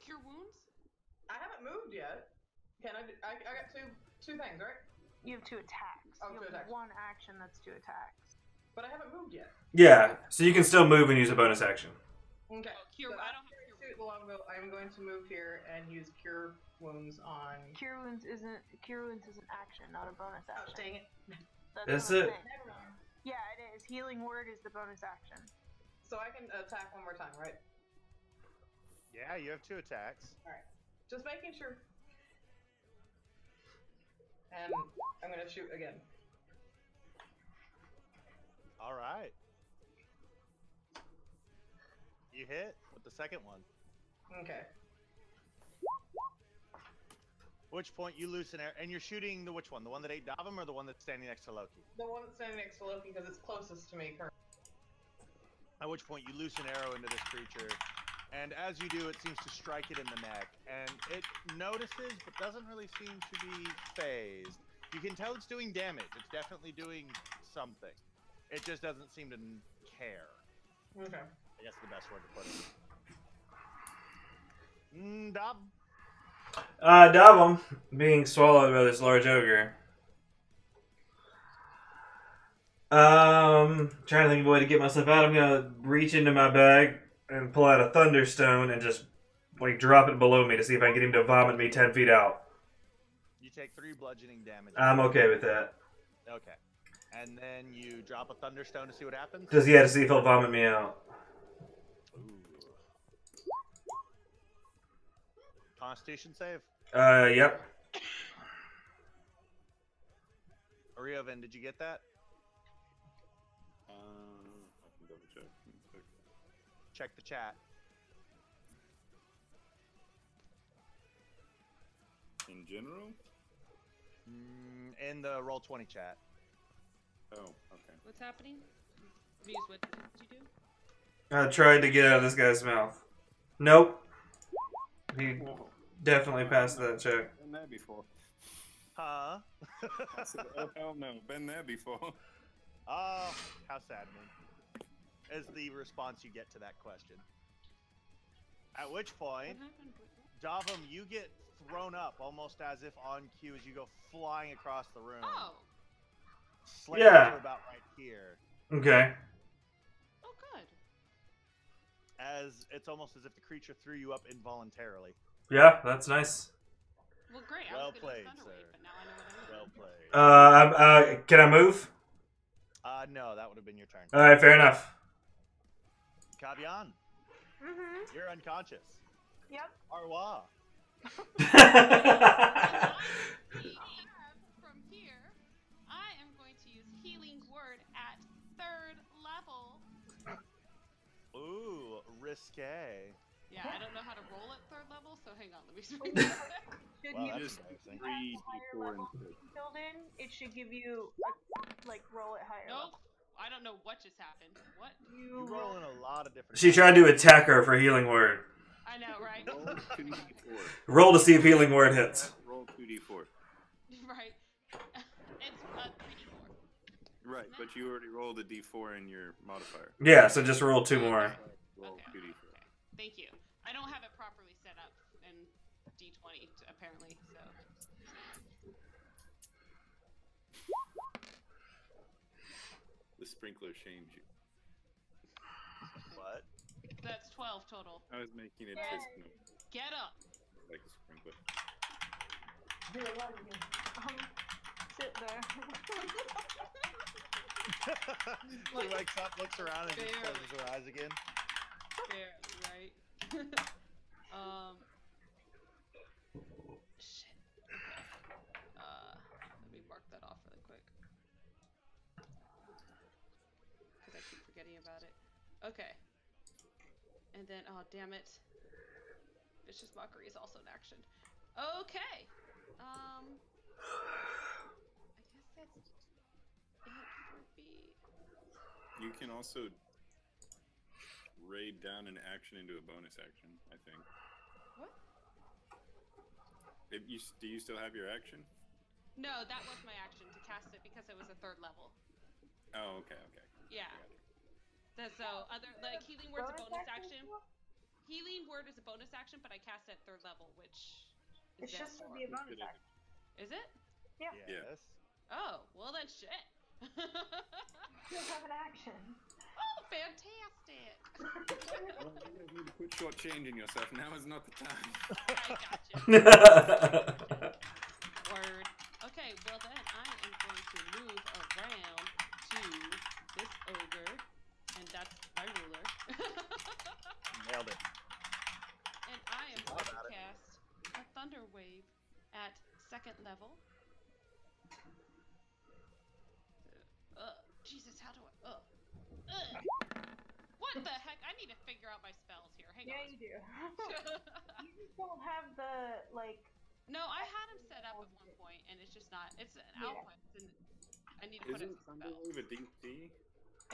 cure wounds? I haven't moved yet. Can I? I got two things, right? You have 2 attacks. Oh, you 2 have attacks. 1 action that's 2 attacks. But I haven't moved yet. Yeah, so you can still move and use a bonus action. Okay. Cure. So I don't after have I shoot the longbow, I'm going to move here and use Cure Wounds on. Cure wounds is an action, not a bonus Oh, action. dang it. Is That's what I'm it? saying. Never mind. Yeah, it is. Healing word is the bonus action. So I can attack one more time, right? Yeah, you have 2 attacks. Alright. Just making sure. And I'm gonna shoot again. All right. You hit with the second one. Okay. Which point you loose an arrow, and you're shooting the which one? The one that ate Davim or the one that's standing next to Loki? The one that's standing next to Loki because it's closest to me currently. At which point you loose an arrow into this creature, and as you do, it seems to strike it in the neck, and it notices but doesn't really seem to be phased. You can tell it's doing damage. It's definitely doing something. It just doesn't seem to care. Okay. I guess the best word to put it. Dab. Davum being swallowed by this large ogre. Trying to think of a way to get myself out. I'm gonna reach into my bag and pull out a thunderstone and just like drop it below me to see if I can get him to vomit me 10 feet out. You take 3 bludgeoning damage. I'm okay with that. Okay. And then you drop a thunderstone to see what happens? Just to see if he'll vomit me out. Ooh. Constitution save? Yep. Arioven, did you get that? I can double check. Check the chat. In general? In the Roll20 chat. Oh, okay. What's happening? Muse, what did you do? I tried to get out of this guy's mouth. Nope. He definitely passed that check. Been there before. Huh? I said, oh hell no, been there before. Oh, how saddening. Is the response you get to that question. At which point, What happened? Davum, you get thrown up almost as if on cue as you go flying across the room. Oh. Slamming Yeah. to about right here. Okay. Oh, good. As it's almost as if the creature threw you up involuntarily. Yeah, that's nice. Well, great. I Well was gonna use played, Thunderwave, sir. but now I know what Well I'm played. Can I move? No, that would have been your turn. Alright, fair enough. Kabian, Mm-hmm. you're unconscious. Yep. Arwa. From here, I am going to use Healing Word at 3rd level. Ooh, risque. Yeah, I don't know how to roll at 3rd level, so hang on, let me read that. Should Wow, you that's Just amazing. 3d4 level instead. filled in? It should give you roll it higher. Nope. I don't know what just happened. What? You roll in a lot of different. She tried to attack her for healing word. I know, right? Roll 2d4. Roll to see if healing word hits. Roll 2d4. Right. It's 3d4. Right, but you already rolled a d4 in your modifier. Yeah, so just roll 2 more. Roll Okay. 2d4. Okay. Thank you. I don't have it properly set up in D20 apparently, so. The sprinkler shamed you. What? That's 12 total. I was making it Yay. just Get up! like a sprinkler. Sit there. She wakes up, looks around, and just Barely. closes her eyes again. Barely, right? Shit. Okay. Let me mark that off really quick. Because I keep forgetting about it. Okay. And then, oh, damn it. Vicious Mockery is also an action. Okay. I guess that's it for B. You can also raid down an action into a bonus action, I think. What? Do you still have your action? No, that was my action to cast it because it was a 3rd level. Oh, okay. Yeah. So other healing word's a bonus action. Healing word is a bonus action, but I cast it at 3rd level, which is It's just to therefore- be a bonus action. Is it? Yeah. Yes. Oh, well then shit. You have an action. Oh, fantastic! Well, you guys need to quit shortchanging yourself. Now is not the time. I gotcha. Word. Okay, well then I am going to move around to this ogre, and that's my ruler. Nailed it. And I am going to cast a thunder wave at 2nd level. Jesus, how do I? What the heck? I need to figure out my spells here. Hang Yeah, on. you do. You just don't have the like. No, I had them set up at one point, and it's just not. It's an Yeah. output, and I need to put it Isn't as a spell. Thunderwave a DC?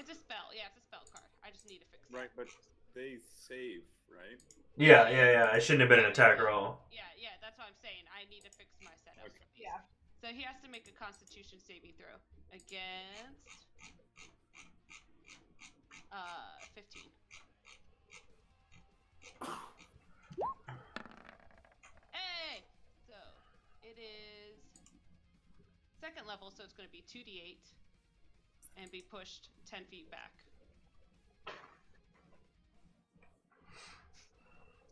It's a spell. Yeah, it's a spell card. I just need to fix Right, that. but they save, right? Yeah. It shouldn't have been an attack roll. Yeah, that's what I'm saying. I need to fix my setup. Okay. Yeah. So he has to make a Constitution saving throw against 15. Hey! So it is 2nd level, so it's going to be 2d8 and be pushed 10 feet back.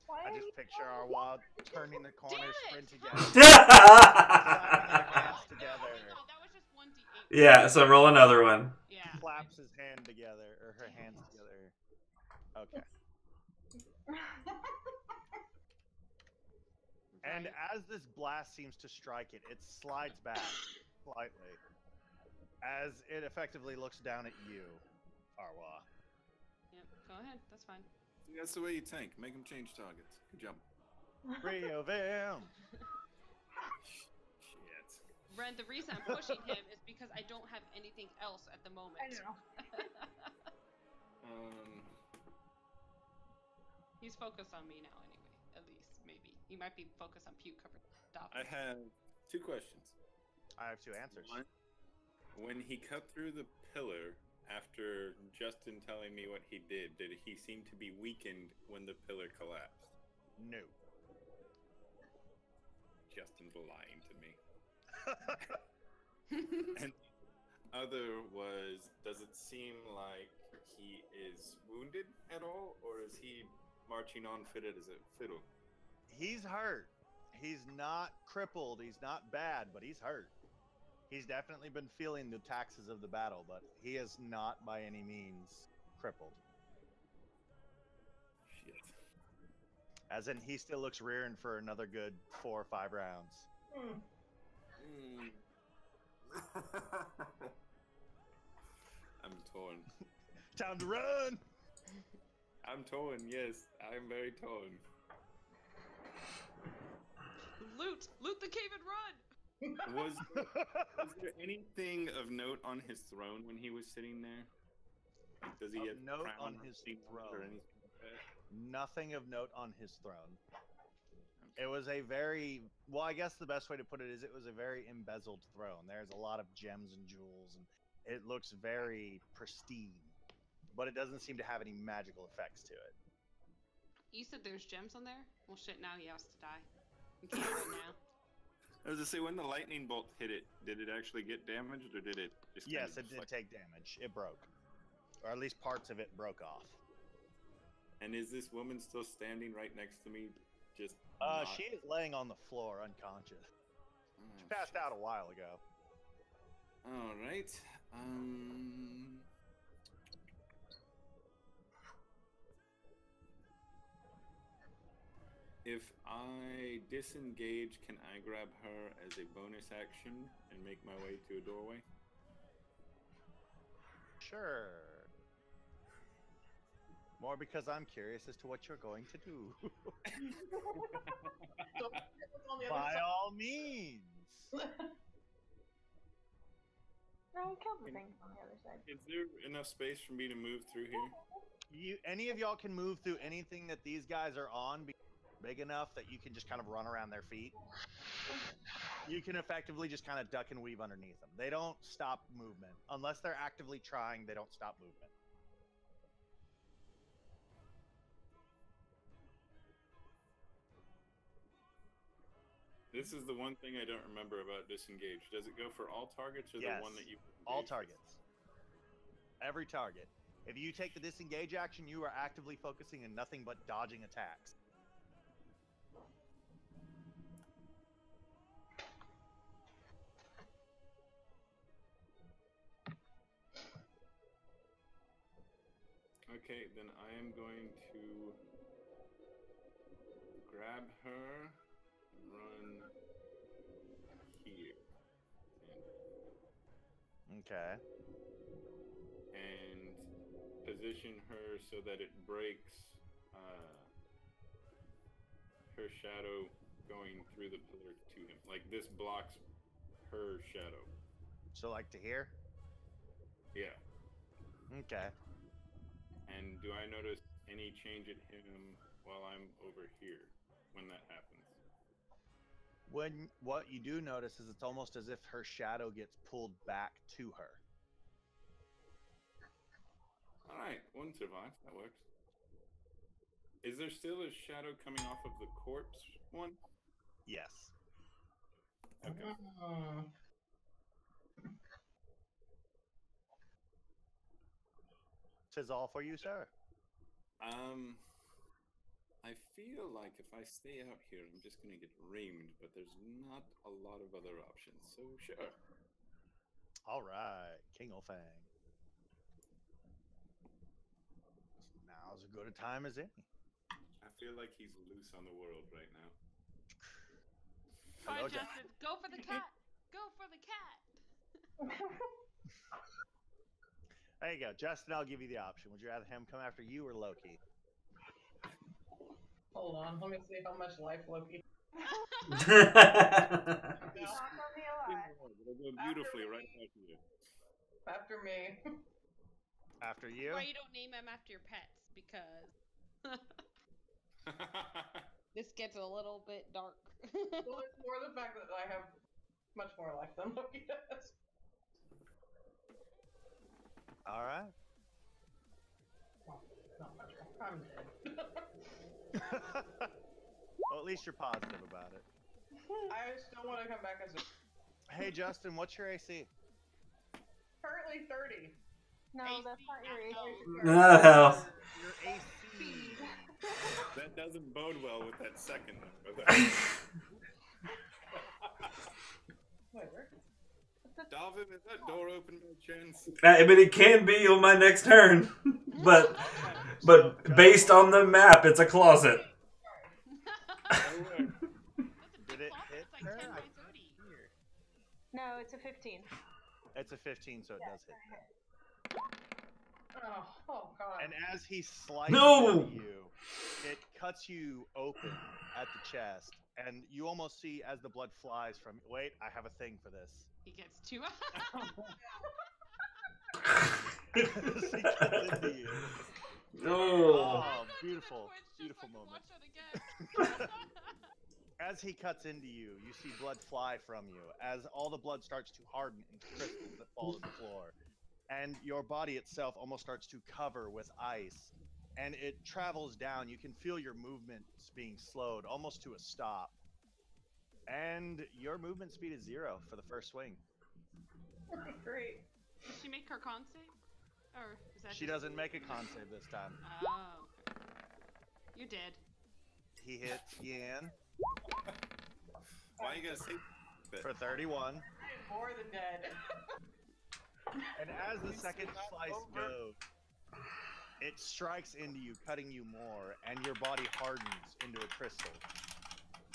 Why I are just you picture our wild turning the corner, Damn it! sprinting down, Yeah. clapping their hands together, No, that was just 1d8. Yeah. So roll another one. Yeah. claps his hand together, or her hands together. Okay. And Right. as this blast seems to strike it, it slides back slightly. As it effectively looks down at you, Arwa. Yep, go ahead. That's fine. See, that's the way you tank. Make them change targets. Good job. 3 of them. Shit. Ren, the reason I'm pushing him is because I don't have anything else at the moment. I know. He's focused on me now anyway, at least, maybe. He might be focused on puke covered stuff. I have 2 questions. I have 2 answers. One, when he cut through the pillar after Justin telling me what he did he seem to be weakened when the pillar collapsed? No. Justin's lying to me. And other was, does it seem like he is wounded at all, or is he marching on fitted as a fiddle? He's hurt. He's not crippled. He's not bad, but he's hurt. He's definitely been feeling the taxes of the battle, but he is not by any means crippled. Shit. As in, he still looks rearing for another good 4 or 5 rounds. I'm torn. Time to run! I'm torn, yes. I'm very torn. Loot the cave and run! Was there anything of note on his throne when he was sitting there? Like, does he Of have note crown on or his seat or throne. anything like that? Nothing of note on his throne. It was a very, well, I guess the best way to put it is it was a very embezzled throne. There's a lot of gems and jewels, and it looks very pristine, but it doesn't seem to have any magical effects to it. You said there's gems on there? Well, shit, now he has to die. He can't right now. I was to say, when the lightning bolt hit it, did it actually get damaged, or did it just kind Yes, of it did deflect? take damage. It broke. Or at least parts of it broke off. And is this woman still standing right next to me? Just She is laying on the floor unconscious. She passed out a while ago. All right. If I disengage, can I grab her as a bonus action and make my way to a doorway? Sure. More because I'm curious as to what you're going to do. So, it's on the other By side. all means. No, kill the thing on the other side. Is there enough space for me to move through here? Any of y'all can move through anything that these guys are on, big enough that you can just kind of run around their feet. You can effectively just kind of duck and weave underneath them. They don't stop movement. Unless they're actively trying, they don't stop movement. This is the one thing I don't remember about disengage. Does it go for all targets or Yes. the one that you All engage? targets. Every target. If you take the disengage action, you are actively focusing on nothing but dodging attacks. Okay, then I am going to grab her, run here, Okay. and position her so that it breaks her shadow going through the pillar to him. Like this blocks her shadow. So like to here? Yeah. Okay. And do I notice any change at him while I'm over here when that happens? When what you do notice is it's almost as if her shadow gets pulled back to her. Alright, one survives. That works. Is there still a shadow coming off of the corpse one? Yes. Okay. Tis all for you, sir. I feel like if I stay out here, I'm just gonna get reamed, but there's not a lot of other options, so sure. All right, King Olfang. Now's as good a time as any. I feel like he's loose on the world right now. Fine, Hello, Jack. Justin. Go for the cat. Go for the cat. There you go. Justin, I'll give you the option. Would you rather him come after you or Loki? Hold on, let me see how much life Loki. Not gonna be alive. It'll go beautifully right back here. After me. After you? Why you don't name him after your pets? Because this gets a little bit dark. Well, it's more the fact that I have much more life than Loki does. All right. Well, not much more. I'm dead. Well, at least you're positive about it. I still want to come back as a Hey, Justin, what's your AC? currently 30. No, that's not your AC. No. Your AC. That doesn't bode well with that second number. Wait, where? Dalvin, is that door open by chance? I mean, it can be on my next turn, but based on the map, it's a closet. That's a Did big it closet. hit It's like her? 10 by I 30. hear. No, it's a 15. It's a 15, so it does hit. Oh god. And as he slices No! into you, it cuts you open at the chest, and you almost see as the blood flies from. Wait, I have a thing for this. He gets 2. As he cuts into you. No. Oh, beautiful, Twitch beautiful just so I can moment. watch that again. As he cuts into you, you see blood fly from you, as all the blood starts to harden into crystals that fall to the floor. And your body itself almost starts to cover with ice. And it travels down. You can feel your movements being slowed almost to a stop. And your movement speed is 0 for the first swing. Great. Does she make her con save? Or is that She just... doesn't make a con save this time. Oh, okay. You're dead. He hits Yan Why you gotta say that? for 31. I am more than dead. And as the second slice goes, it strikes into you, cutting you more, and your body hardens into a crystal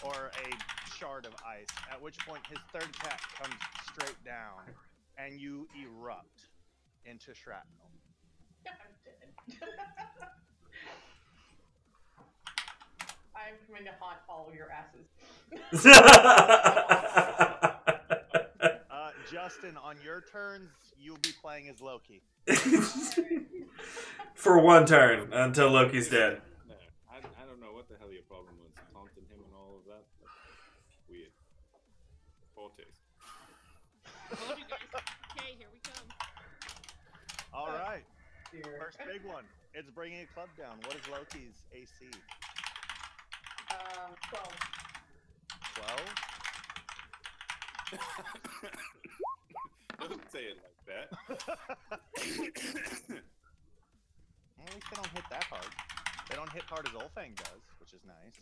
or a shard of ice. At which point, his third attack comes straight down, and you erupt into shrapnel. I'm dead. I'm coming to haunt all of your asses. Justin, on your turns, you'll be playing as Loki. For one turn until Loki's dead. No, I don't know what the hell your problem was. Taunting him and all of that. That's weird. Fortes. Told you guys. Okay, here we come. All right, Dear. first big one. It's bringing a club down. What is Loki's AC? 12. 12? Don't say it like that. At least they don't hit that hard. They don't hit hard as Olfang does, which is nice.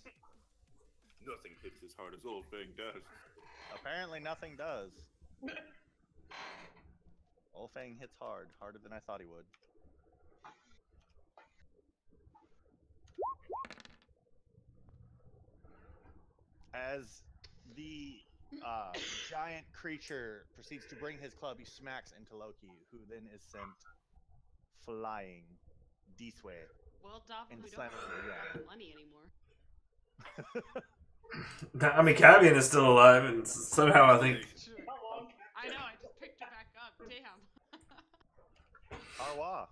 Nothing hits as hard as Olfang does. Apparently nothing does. Olfang hits hard, harder than I thought he would. As the giant creature proceeds to bring his club, he smacks into Loki, who then is sent flying this way. Well, Dom, And we don't slam have it, money anymore. I mean, Cavian is still alive, and somehow I think. I know, I just picked it back up. Damn. Arwa.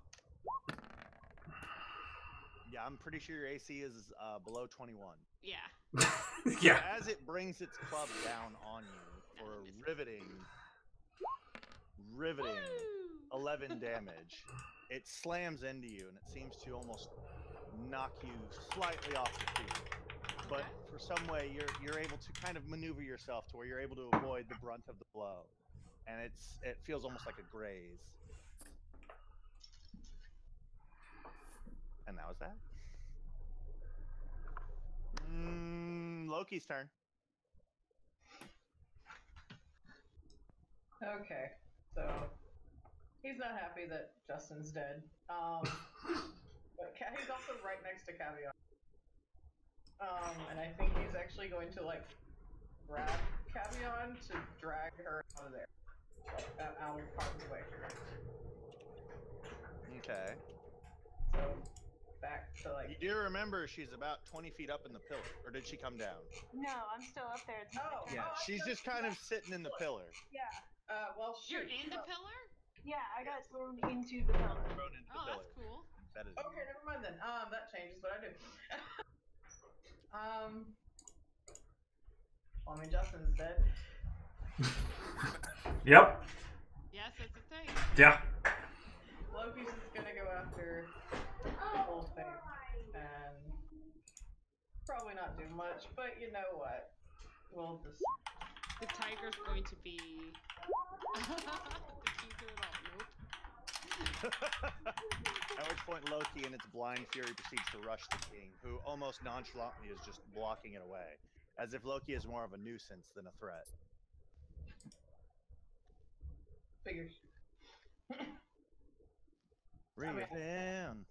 Yeah, I'm pretty sure your AC is below 21. Yeah. Yeah. As it brings its club down on you for a riveting 11 damage, it slams into you and it seems to almost knock you slightly off your feet. But for some way, you're able to kind of maneuver yourself to where you're able to avoid the brunt of the blow, and it feels almost like a graze. And that was that. Loki's turn. Okay, so he's not happy that Justin's dead. But he's also right next to Caviar. And I think he's actually going to like grab Cavion to drag her out of there, out of harm's way. Okay. So back to like. You do remember she's about 20 feet up in the pillar, or did she come down? No, I'm still up there. It's Oh, Yeah, she's just kind of sitting in the pillar. yeah. Well, You're shoot. in the pillar? Yeah, I got thrown into the pillar. Thrown into the Oh, pillar. that's cool. That is. Okay, never mind then. That changes what I do. Well, I mean, Justin's dead. Yep. Yes, that's the thing. Yeah. Loki's just gonna go after the whole thing and probably not do much, but you know what? We'll just. The tiger's going to be. Did you do it all? Nope. At which point Loki in its blind fury proceeds to rush the king, who almost nonchalantly is just blocking it away, as if Loki is more of a nuisance than a threat. Figures. Bring it down.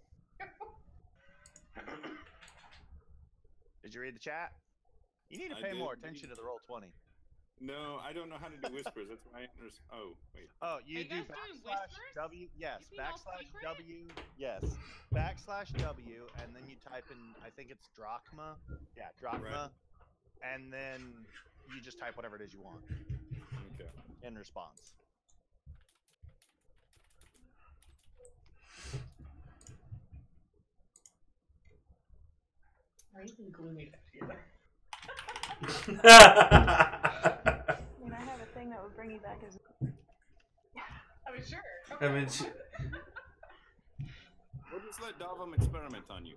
Did you read the chat? You need to I pay more did attention read- to the Roll20. No, I don't know how to do whispers. That's why I understand. Oh, wait. Oh, you Are you do guys doing backslash whispers? W. Yes, You mean all backslash secret? W. Yes, backslash W, and then you type in. I think it's drachma. Yeah, drachma, Right. and then you just type whatever it is you want Okay. in response. Are you being gloomy together? I mean, I have a thing that would bring you back as. I mean, sure. I mean, she... We'll just let Davam experiment on you.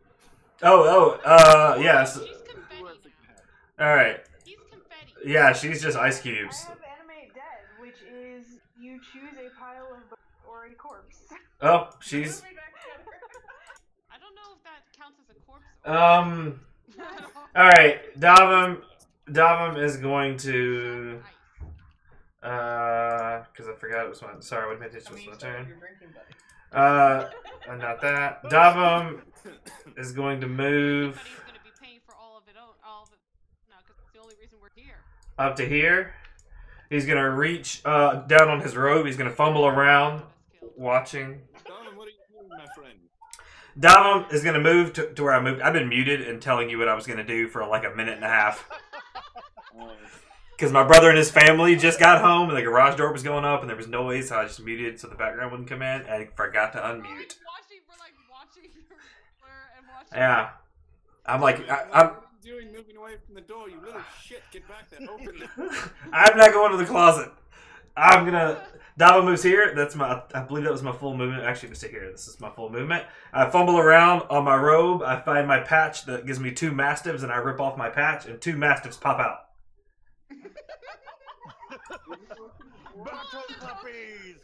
yes. She's confetti Who else now. can have? All right. He's confetti. Yeah, she's just ice I cubes. have animate dead, which is you choose a pile of bones or a corpse. Oh, she's Put me back together. I don't know if that counts as a corpse. All right, Davam is going to because I forgot it was my. Sorry, I would make this I was mean, you my started turn. your drinking buddy. Not that. Davam is going to move Confetti's going to be paying for all of it. All of it. No, because it's the only reason we're here. up to here. He's gonna reach down on his robe. He's gonna fumble around, watching. Davam, what are you doing, my friend? Davam is gonna move to where I moved. I've been muted and telling you what I was gonna do for like a minute and a half. Because my brother and his family just got home and the garage door was going up and there was noise, so I just muted so the background wouldn't come in and I forgot to unmute. We're like watching and watching. Yeah. I'm like, What I'm are you doing moving away from the door? You little shit. Get back there. Open it. I'm not going to the closet. I'm gonna. Dava moves here. That's my. I believe that was my full movement. Actually, just here. This is my full movement. I fumble around on my robe. I find my patch that gives me 2 mastiffs, and I rip off my patch, and 2 mastiffs pop out. Battle puppies!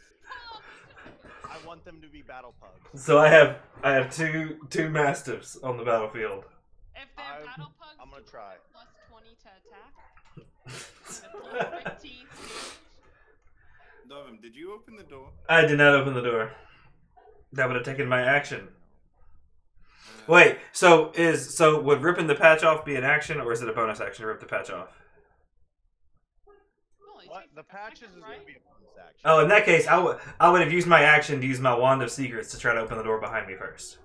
I want them to be battle pugs. So I have two mastiffs on the battlefield. If they're battle pugs, I'm gonna try. plus 20 to attack. 15. Dovin, did you open the door? I did not open the door. That would have taken my action. Wait, so would ripping the patch off be an action, or is it a bonus action to rip the patch off? What? The patches is gonna be a bonus action. Oh, in that case, I would have used my action to use my Wand of Secrets to try to open the door behind me first.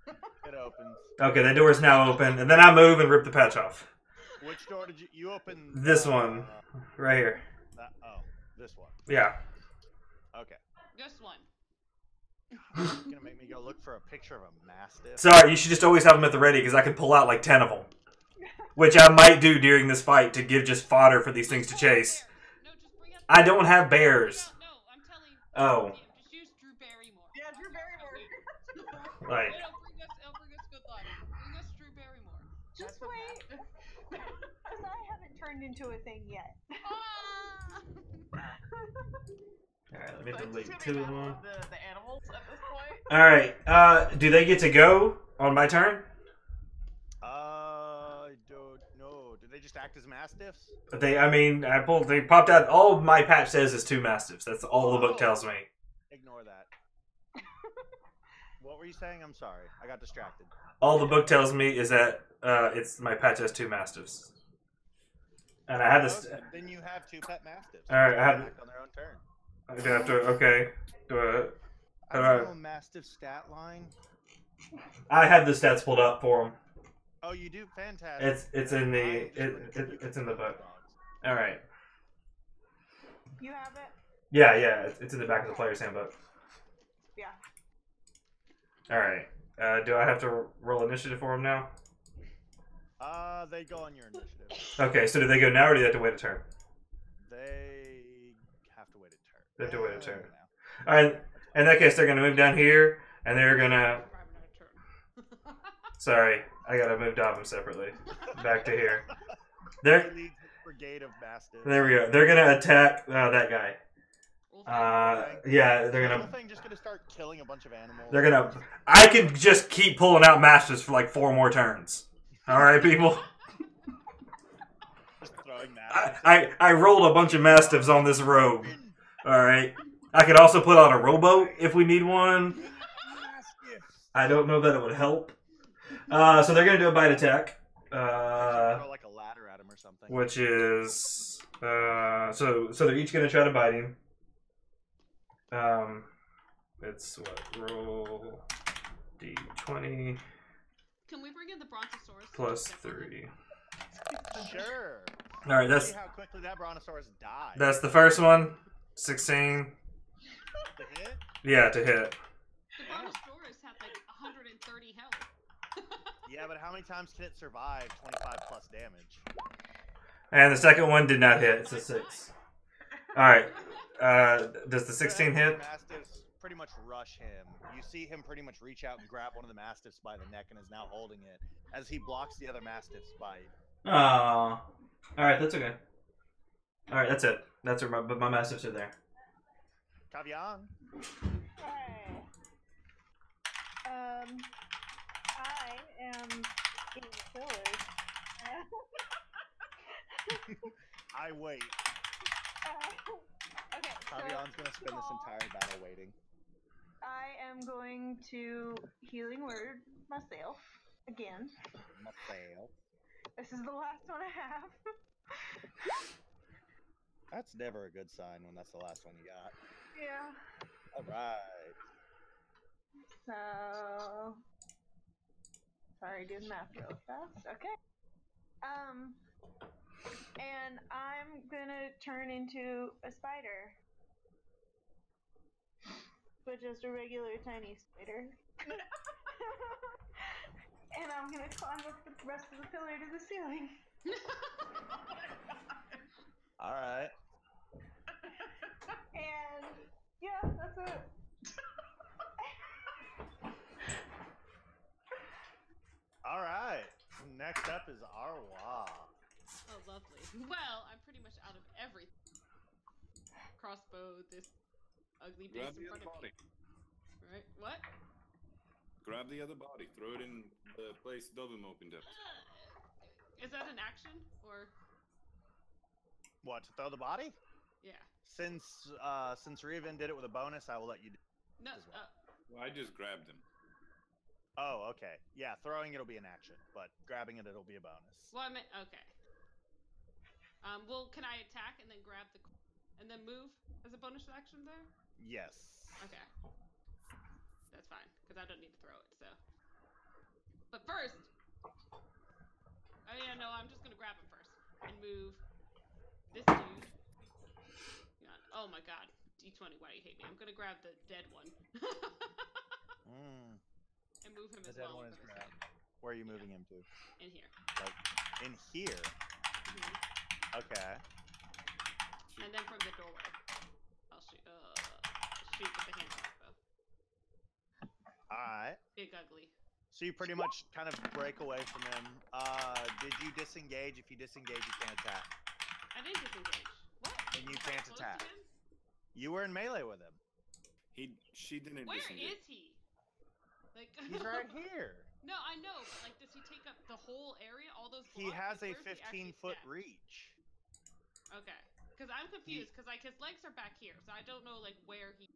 It opens. Okay, the door is now open, and then I move and rip the patch off. Which door did you open? This one, right here. This one. Yeah. Okay. This one. It's gonna make me go look for a picture of a mastiff. Sorry, you should just always have them at the ready, because I can pull out like 10 of them. Which I might do during this fight to give just fodder for these things to chase. No, just bring up I don't have bears. No, I'm telling you. Oh. Just use Drew Barrymore. Yeah, Drew Barrymore. Right. It'll bring us good luck. Bring us Drew Barrymore. Just wait. Because I haven't turned into a thing yet. Alright, let me So it's delete just 2 gonna of be them. battle of the animals at this point. Alright, do they get to go on my turn? I don't know. Do they just act as mastiffs? They popped out, all my patch says is 2 mastiffs. That's all the book tells me. Ignore that. What were you saying? I'm sorry. I got distracted. All the book tells me is that it's my patch has 2 mastiffs. And I have this. Okay, then you have 2 pet mastiffs. Alright, They I have. act on their own turn. I do have to. Okay. Do I don't know mastiff stat line. I have the stats pulled up for them. Oh, you do? Fantastic. It's in the I'm just gonna it's in the book. dogs. All right. You have it? Yeah, it's in the back of the player's handbook. Yeah. All right. Do I have to roll initiative for them now? They go on your initiative. Okay. So do they go now, or do they have to wait a turn? They have to wait a turn. They have to wait a turn. Now. All right. In that case, they're gonna move down here, and they're gonna. Sorry, I gotta move Davin separately. Back to here. They're. He leads a brigade of mastiffs. There we go. They're gonna attack that guy. Yeah, they're The gonna. whole thing just gonna start killing a bunch of animals. They're gonna. I can just keep pulling out masters for like 4 more turns. All right, people. Just throwing mastiffs. I rolled a bunch of mastiffs on this rogue. All right. I could also put on a rowboat if we need one. Mastiffs. I don't know that it would help. So they're gonna do a bite attack. Throw like a ladder at him or something. Which is so they're each gonna try to bite him. It's what, roll d20 Can we bring in the Brontosaurus? plus 3. Sure. All right, See how quickly that brontosaurus died. that's the first one. 16. The hit. Yeah, to hit. The Brontosaurus had like 130 health. Yeah, but how many times can it survive 25 plus damage? And the second one did not hit. It's a 6. All right. Does the 16 hit? Mastiffs pretty much rush him. You see him pretty much reach out and grab one of the mastiffs by the neck and is now holding it as he blocks the other mastiff's bite. Oh. All right, that's okay. All right, that's it. That's where my mastiffs are there. Kavian. Hey. I am getting killers. I wait. Okay, so Kavian's gonna spend this entire battle waiting. I am going to healing word myself again. Myself. This is the last one I have. That's never a good sign when that's the last one you got. Yeah. Alright. So, sorry, do the math real fast. Okay. And I'm gonna turn into a spider, but just a regular tiny spider. And I'm gonna climb up the rest of the pillar to the ceiling. Alright. And yeah, that's it. Alright. Next up is Arwa. Oh, lovely. Well, I'm pretty much out of everything. crossbow this ugly Grab beast in the other front of body. me. Right? What? Grab the other body. Throw it in the place Dovim opened up. Is that an action or? What, to throw the body? Yeah. Since Revan did it with a bonus, I will let you do No. as well. Well, I just grabbed him. Oh, okay. Yeah, throwing it'll be an action, but grabbing it'll be a bonus. Well, I meant okay. Well, can I attack and then grab the and then move as a bonus action there? Yes. Okay. That's fine because I don't need to throw it. So. But first. Oh yeah, no, I'm just gonna grab him first and move this dude. Oh my God, D20, why do you hate me? I'm gonna grab the dead one. And move him The as dead well. one is grabbed. Where are you moving him to? In here. Like, in here? Okay. And then from the doorway, I'll shoot. Shoot with the hand crossbow. Alright. Big ugly. So you pretty much kind of break away from him. Did you disengage? If you disengage, you can't attack. I didn't disengage. What? And you Was I can't close to attack. him? You were in melee with him. She didn't Where disengage. is he? Like He's right here. No, I know, but like, does he take up the whole area? All those blocks? He has a Like, where's he actually 15-foot stacked? reach. Okay, because I'm confused because like his legs are back here, so I don't know like where he.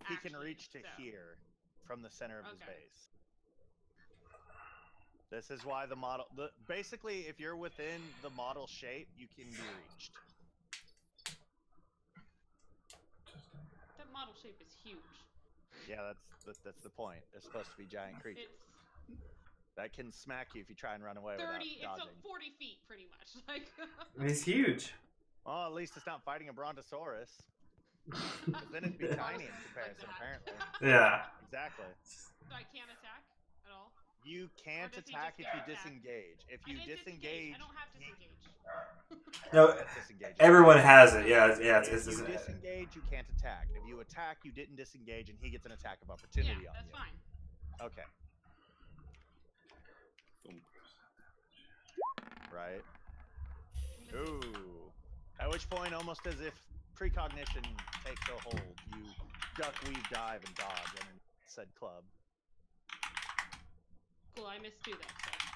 He can actually reach is, to so. here from the center of his Okay. base. This is why the model. Basically, if you're within the model shape, you can be reached. That model shape is huge. Yeah, that's the point. They're supposed to be giant creatures that can smack you if you try and run away 30. without It's dodging. 40 feet, pretty much. Like. He's huge. Well, at least it's not fighting a Brontosaurus. 'Cause then it'd be tiny in comparison, that. apparently. Yeah. Exactly. So I can't attack at all. You can't does he attack just if you get attacked? disengage. If I you didn't disengage, I don't have disengage. No, that's disengage. everyone has it. Yeah, yeah. If It's you disengage, you can't attack. If you attack, you didn't disengage, and he gets an attack of opportunity Yeah, on that's you. fine. Okay. Right. Ooh. At which point, almost as if precognition takes a hold, you duck, weave, dive, and dodge underneath said club. Cool, I missed two then.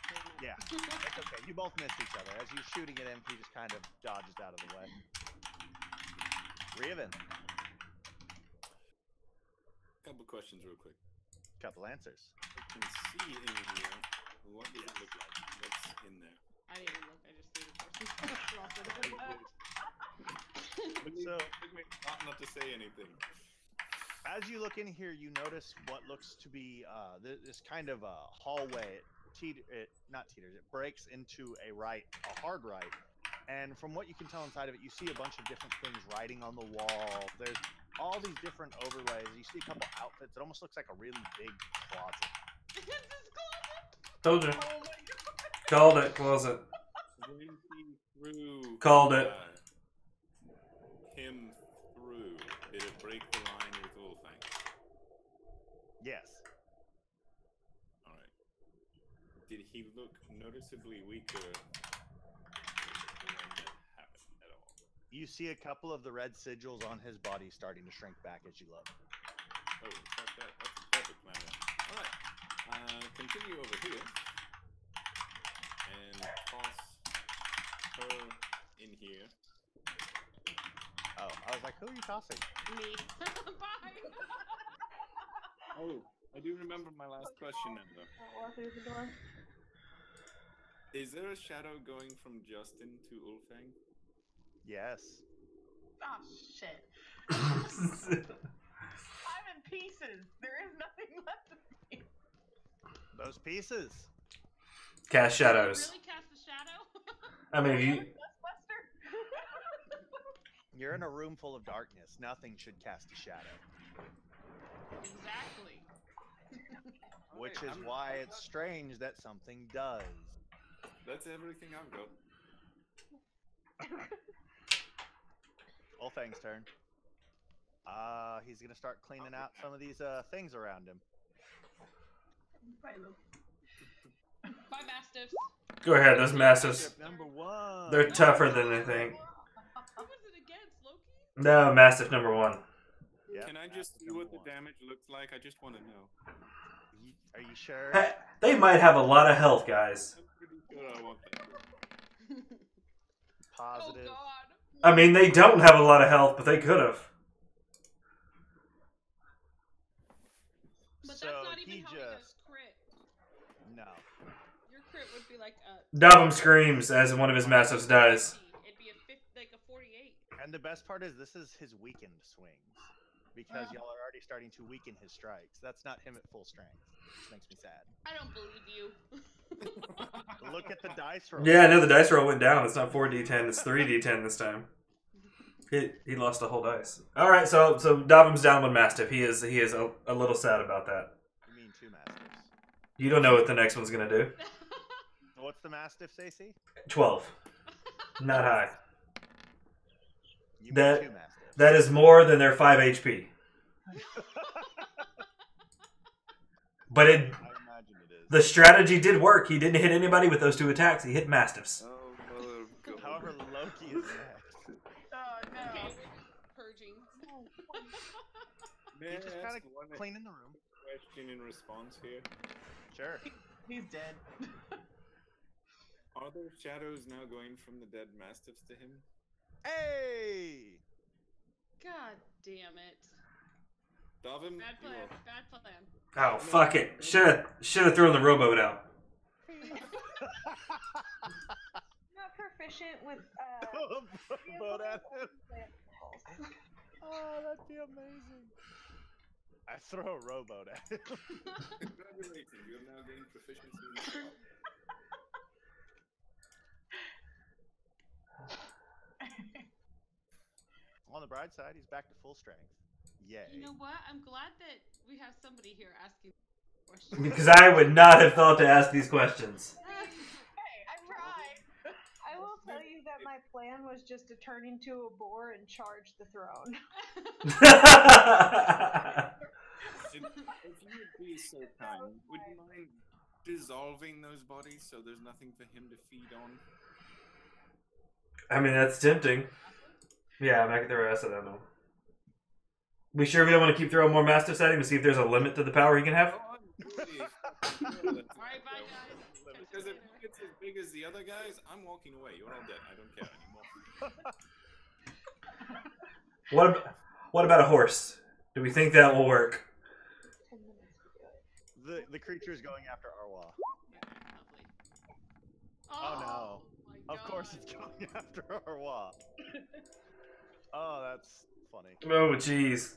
So Yeah, that's okay. You both missed each other. As you're shooting at him, he just kind of dodges out of the way. Revan, Couple questions real quick. couple answers. I can see in here. What does it look like? What's in there? I didn't even look, I just threw the person. So, Not to say anything. as you look in here, you notice what looks to be this kind of a hallway. It breaks into a hard right. And from what you can tell inside of it, you see a bunch of different things writing on the wall. There's all these different overlays. You see a couple outfits. It almost looks like a really big closet. This closet! Told you. Oh my god! Called it. Closet. Through. Called it. Him through. Did it break the line with Wolfang? Yes. Alright. Did he look noticeably weaker when that happened at all? You see a couple of the red sigils on his body starting to shrink back as you look. Oh, fuck that. That's a perfect plan. Alright. Continue over here. And toss her in here. Oh, I was like, who are you tossing? Me. Bye! Oh, I do remember my last question now, though. Walk through the door. Is there a shadow going from Justin to Ulfang? Yes. Oh shit. I'm in pieces. There is nothing left of me. Those pieces. Cast shadows. Really cast a shadow? I mean, if you. Ghostbuster? You're in a room full of darkness. Nothing should cast a shadow. Exactly. Which Okay, is why it's strange that something does. That's everything I've got. Ulfang's turn. He's gonna start cleaning out some of these things around him. Bye, Mastiffs. Go ahead. Those mastiffs. Ship number 1. They're tougher than they think. Who was it against, Loki? No, Mastiff number 1. Yeah, Can I just see number what the one. damage looks like? I just want to know. Are you sure? They might have a lot of health, guys. I'm pretty sure I want that. Positive. Oh God. I mean, they don't have a lot of health, but they could have. But So that's not even he how he just does crit. no. Your crit would be like a. Dovum screams as one of his Mastiffs dies. It'd be like a 48. And the best part is this is his weakened swings because y'all are already starting to weaken his strikes. That's not him at full strength. Which makes me sad. I don't believe you. Look at the dice roll. Yeah, no, the dice roll went down. It's not 4d10, it's 3d10 this time. He lost a whole dice. All right, so Dovum's down 1 Mastiff. He is a little sad about that. You mean 2 mastiffs? You don't know what the next one's gonna do. What's the mastiff, Stacey? 12. Not high. You mean That- 2 mastiffs. That is more than their 5 HP. But I imagine it is. the strategy did work. He didn't hit anybody with those 2 attacks. He hit Mastiffs. Oh, mother of God. However, Loki is next. Oh no. Okay, we're just purging. May I He's just kind ask of one cleaning the room. question in response here? Sure. He's dead. Are there shadows now going from the dead mastiffs to him? Hey! God damn it. Dovum, Bad you plan. are- Bad plan. Oh, fuck it. Should have thrown the rowboat out. Not proficient with Vote at him. Oh, that'd be amazing. I throw a rowboat at him. Congratulations, you have now gained proficiency in spell. On the bright side, he's back to full strength. Yay. You know what? I'm glad that we have somebody here asking questions. Because I would not have thought to ask these questions. Hey, I tried. I will tell you that my plan was just to turn into a boar and charge the throne. If you would be so kind, would you mind dissolving those bodies so there's nothing for him to feed on? I mean, that's tempting. Yeah, I'm not gonna throw acid at him. We sure we don't want to keep throwing more Mastiffs at him and see if there's a limit to the power he can have? Oh, I'm really Alright, Alright, bye guys. Because if he gets as big as the other guys, I'm walking away. You're all dead. I don't care anymore. What about a horse? Do we think that will work? 10 minutes to do it. The creature is going after Arwa. Lovely. Oh, no. My Of course it's God. going after Arwa. Oh, that's funny. Oh, jeez.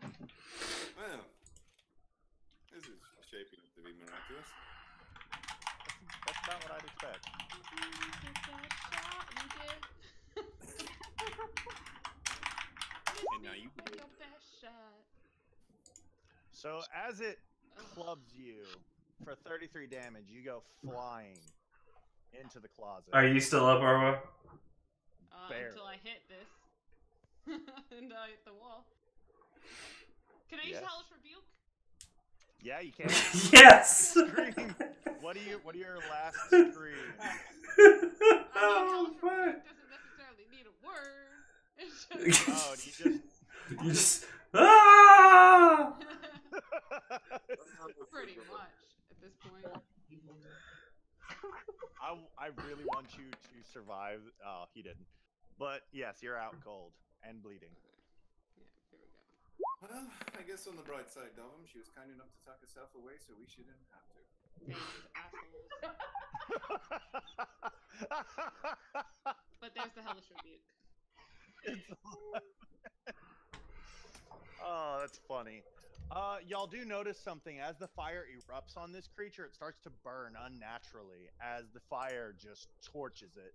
Well, this is shaping up to be miraculous. That's about what I'd expect. And now you Take your best shot. So as it clubs you for 33 damage, you go flying into the closet. Are you still up, Arwa? Until I hit this. And I hit the wall. Can I use Yes. Hellish Rebuke? Yeah, you can. Yes! Scream. What are your last screams? Oh, Hellish fuck. Rebuke doesn't necessarily need a word. It's just... Oh, do you just You just. Ah! Pretty much at this point. I really want you to survive. Oh, he didn't. But yes, you're out cold and bleeding. Yeah, here we go. Well, I guess on the bright side, Dovum, she was kind enough to tuck herself away, so we shouldn't have to. Thanks, assholes. But there's the Hellish Rebuke. Oh, that's funny. Y'all do notice something. As the fire erupts on this creature, it starts to burn unnaturally as the fire just torches it.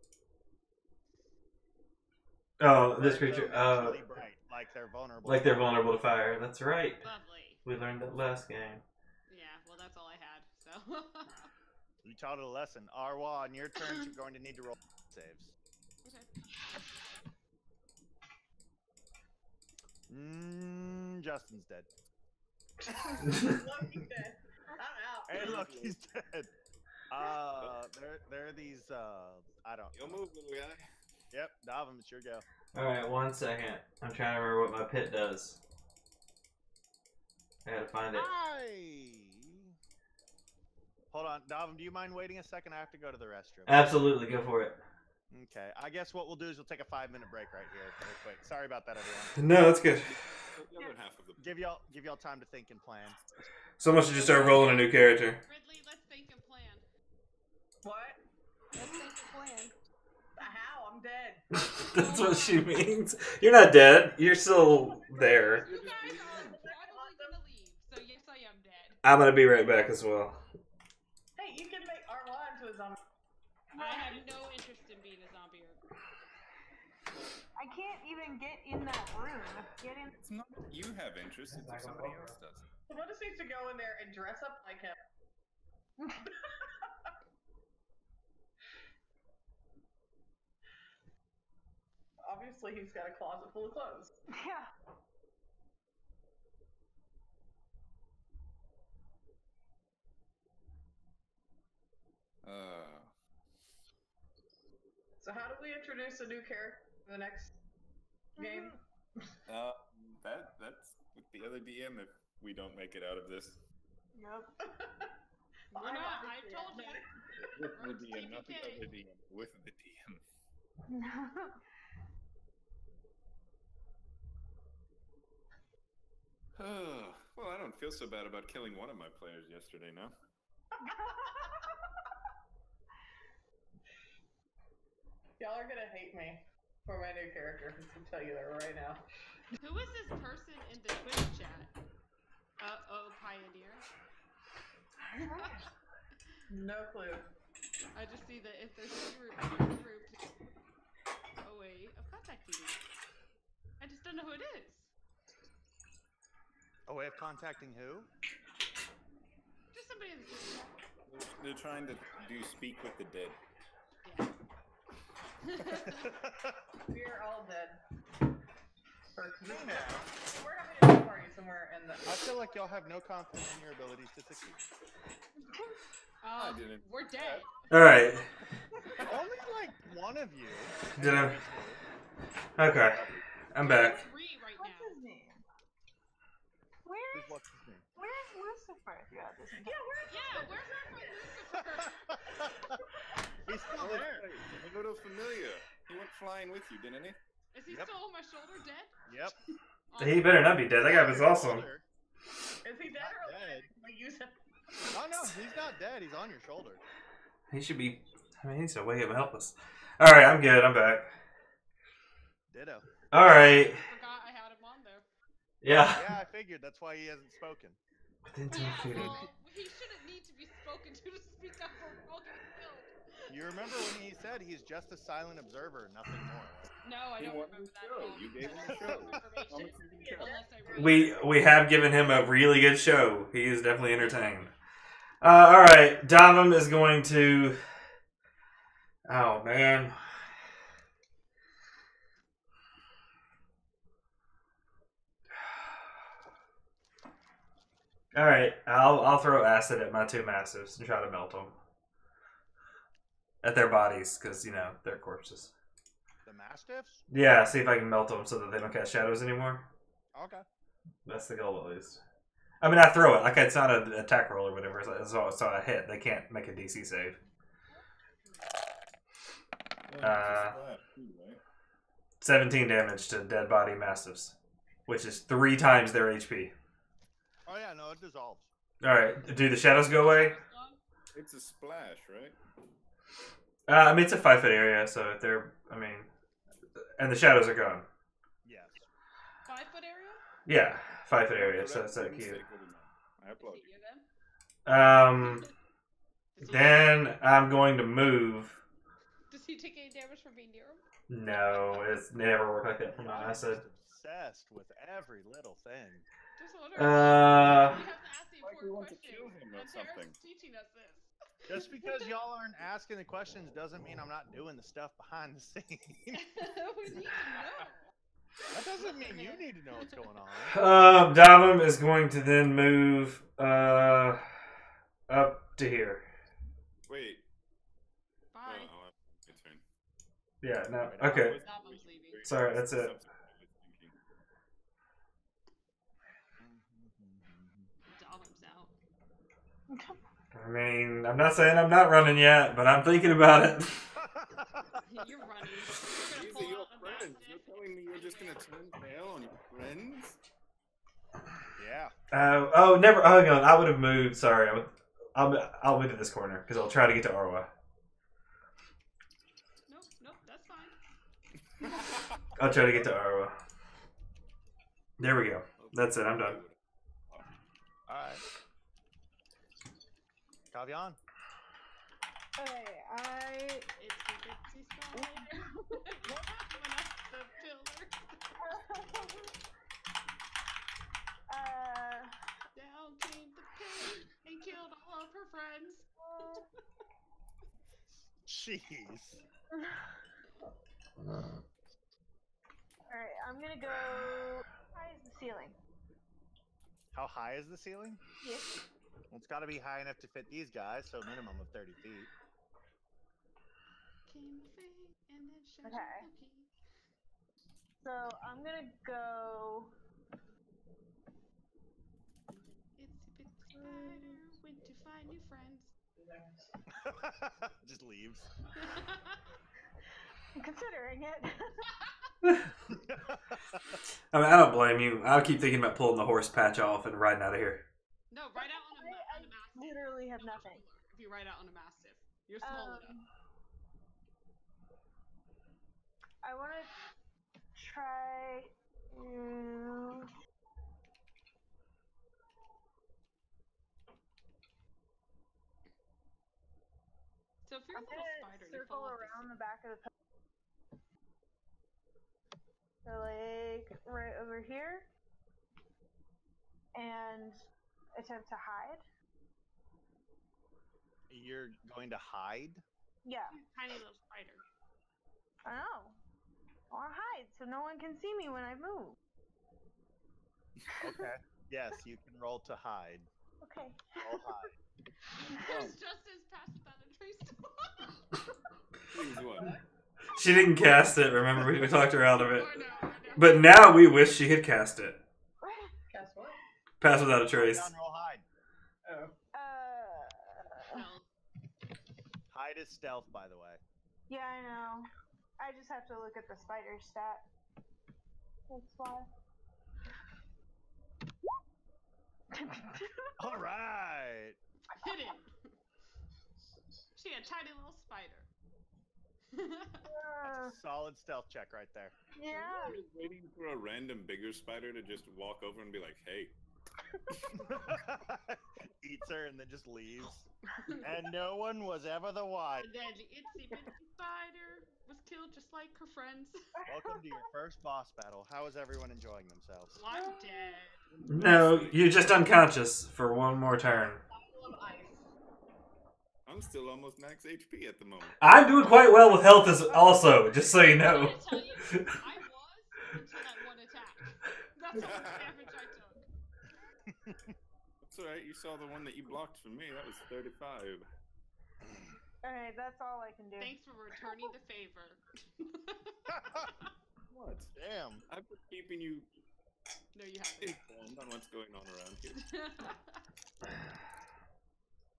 Oh, this Burns creature. unnaturally bright, like they're vulnerable. Like they're vulnerable to fire. That's right. Lovely. We learned that last game. Yeah, well, that's all I had, so. You taught it a lesson. Arwa, on your turn, you're going to need to roll saves. Okay. Justin's dead. Loki's dead. I'm out. Hey, look, he's dead. There are these. I don't. You'll move, little guy. Yep, Davim, it's your go. Alright, 1 second. I'm trying to remember what my pit does. I gotta find it. Hold on, Davim, do you mind waiting a second? I have to go to the restroom. Absolutely, go for it. Okay, I guess what we'll do is we'll take a 5-minute break right here, real quick. Sorry about that, everyone. No, that's good. The other half of the Give y'all time to think and plan. Someone should just start rolling a new character. Ridley, let's think and plan. What? Let's think and plan. How? I'm dead. That's what she means. You're not dead. You're still there. You guys are probably gonna leave, so yes, I am dead. I'm gonna be right back as well. Hey, you can make Arlan into a zombie. I have no interest in being a zombie or I can't even get in that room. Get in. It's not that you have interest, it's if somebody else does. Someone just needs to go in there and dress up like him. Obviously, he's got a closet full of clothes. Yeah. So how do we introduce a new character in the next game? That's with the other DM if we don't make it out of this. Yep. We're not. I told you. With the Or DM, not the TPK. other DM. With the DM. Well, I don't feel so bad about killing one of my players yesterday, no? Y'all are gonna hate me for my new character. I can tell you that right now. Who is this person in the Twitch chat? Pioneer. No clue. I just see that if there's a group. Oh wait, of contacting me. I just don't know who it is. A way of contacting who? Just somebody in the Twitch chat. They're trying to do speak with the dead. Yeah. We are all dead. For now. We're having a party somewhere in the. I feel like y'all have no confidence in your abilities to succeed. I didn't. We're dead. Alright. Only like one of you. Did I? Okay. I'm back. There's 3 right What's now. his name? What's his name? Where's Lucifer throughout this entire Where's our friend Lucifer? He's still there. A little familiar. He went flying with you, didn't he? Is he Yep. still on my shoulder, dead? Yep. He better not be dead. That guy was awesome. Is he dead or alive? Dead. We use him. Oh no, he's not dead. He's on your shoulder. He should be. I mean, he's a way to help us. Alright, I'm good. I'm back. Ditto. Alright. Forgot I had him on there. Yeah. Yeah, I figured. That's why he hasn't spoken. Within 10 Yeah, feet. well, he shouldn't need to be spoken to speak up or we'll get killed. You remember when he said he's just a silent observer, nothing more. Right? No, I He don't wanted remember the that show. at all. You gave him the That's show. new information. Unless I read. We have given him a really good show. He is definitely entertained. Alright. Davim is going to. Oh, man. Alright. I'll throw acid at my 2 massives and try to melt them. At their bodies, because, you know, they're corpses. The Mastiffs? Yeah, see if I can melt them so that they don't cast shadows anymore. Okay. That's the goal, at least. I mean, I throw it. Like, it's not an attack roll or whatever. So I hit. They can't make a DC save. 17 damage to dead body mastiffs, which is 3 times their HP. Oh yeah, no, it dissolves. Alright, do the shadows go away? It's a splash, right? I mean, it's a 5-foot area, so if they're, I mean, and the shadows are gone. Yes. 5-foot area? Yeah, 5-foot area, so Correct. it's that Mistake, cute. little man. I applaud Is it you. you then? Does he- Then I'm going to move. Does he take any damage from being near him? No, it's never worked like that for my I'm just acid. obsessed with every little thing. Just wondering. Uh, We have to ask the Like we important want to question. kill him or And something. Tara's teaching us this. Just because y'all aren't asking the questions doesn't mean I'm not doing the stuff behind the scenes. We need to know. That doesn't mean you need to know what's going on. Davim is going to then move up to here. Wait. Bye. Oh, my turn. Yeah, no. Right now, Okay. was Nava's leaving. Sorry, that's it. something I was thinking. Dollar's out. I mean, I'm not saying I'm not running yet, but I'm thinking about it. You're running. You're These gonna are pull your out a friends. mastiff. You're telling me you're just gonna turn tail on your friends? Yeah. Oh, never. Oh, hang on. I would have moved. Sorry. I'll move to this corner because I'll try to get to Arwa. Nope, that's fine. I'll try to get to Arwa. There we go. That's it. I'm done. Alright. Kavian. Okay, Itsy bitsy spider. Went up the pillar. Down came the pig and killed all of her friends. Jeez. Alright, I'm gonna go. How high is the ceiling? How high is the ceiling? Yes. Well, it's got to be high enough to fit these guys, so minimum of 30 feet. Came the pig and then shot Okay. Loki. So I'm gonna go. Itsy bitsy spider went to find new friends. Just leaves. I'm considering it. I mean, I don't blame you. I'll keep thinking about pulling the horse patch off and riding out of here. No, ride out on a mastiff. Literally have nothing. If you ride out on a mastiff, you're small enough. I want to try to. So if you're I'm a little gonna spider, you circle fall off around the back of the. So like right over here, and attempt to hide. You're going to hide? Yeah, tiny little spider. I know. I want to hide so no one can see me when I move. Okay. Yes, you can roll to hide. Okay. Roll hide. There's Justice passed without a trace. Please what? She didn't cast it. Remember, we talked her out of it. I know. But now we wish she had cast it. Guess what? Pass without a trace. Down, roll hide. Oh. No. Hide is stealth, by the way. Yeah, I know. I just have to look at the spider stat. That's why. All right. Hidden. She a tiny little spider. Solid stealth check right there. Yeah. I'm just waiting for a random bigger spider to just walk over and be like, hey. Eats her and then just leaves. And no one was ever the wise. And then the itsy bitsy spider was killed just like her friends. Welcome to your first boss battle. How is everyone enjoying themselves? Well, I'm dead. No, you're just unconscious for one more turn. Full of ice. I'm still almost max HP at the moment. I'm doing quite well with health as also, just so you I'm know. gonna tell you, I was until that one attack. That's all the damage I took. That's alright, you saw the one that you blocked from me. That was 35. Alright, that's all I can do. Thanks for returning the favor. What? Damn. I've been keeping you No, you haven't. informed on what's going on around here.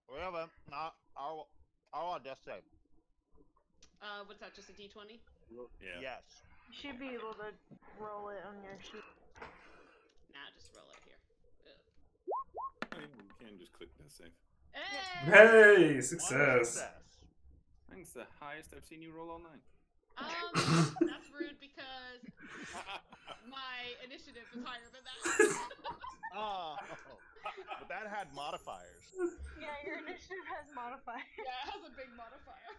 Well then, I'll just say. What's that? Just a D20? Yeah. Yes. You should be able to roll it on your sheet. Nah, just roll it here. Oh, yeah, you can just click that save. Hey! Hey, One success. I think it's the highest I've seen you roll all night. That's rude because my initiative is higher than that. Oh, but that had modifiers. Yeah, your initiative has modifiers. Yeah, it has a big modifier.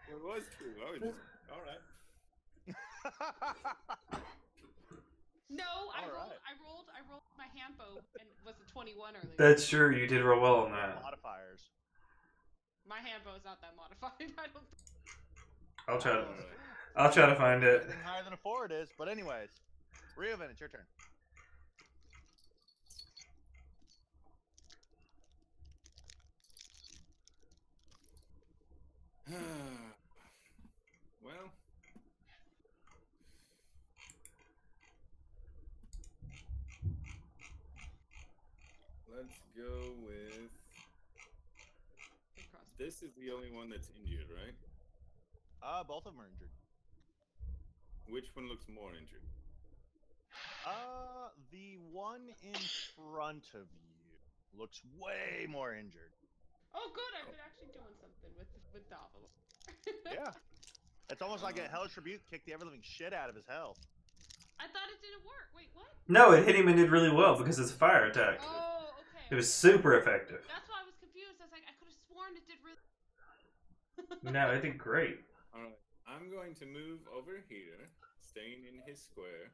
It was true. I was just, alright. No, I Alright. rolled my hand bow and was a 21 earlier. That's true, you did roll well on that. Modifiers. My hand bow is not that modified. I don't. I'll try to find it. Anything higher than a 4 it is. But anyways, Reuven, it's your turn. Well, let's go with. The crossbow. This is the only one that's injured, right? Both of them are injured. Which one looks more injured? The one in front of you looks way more injured. Oh, good! I've been actually doing something with the envelope. Yeah. It's almost like a Hellish Rebuke kicked the ever-living shit out of his health. I thought it didn't work. Wait, what? No, it hit him and did really well because it's a fire attack. Oh, okay. It was okay. super effective. That's why I was confused. I was like, I could have sworn it did really. No, it did great. Alright, I'm going to move over here, staying in his square.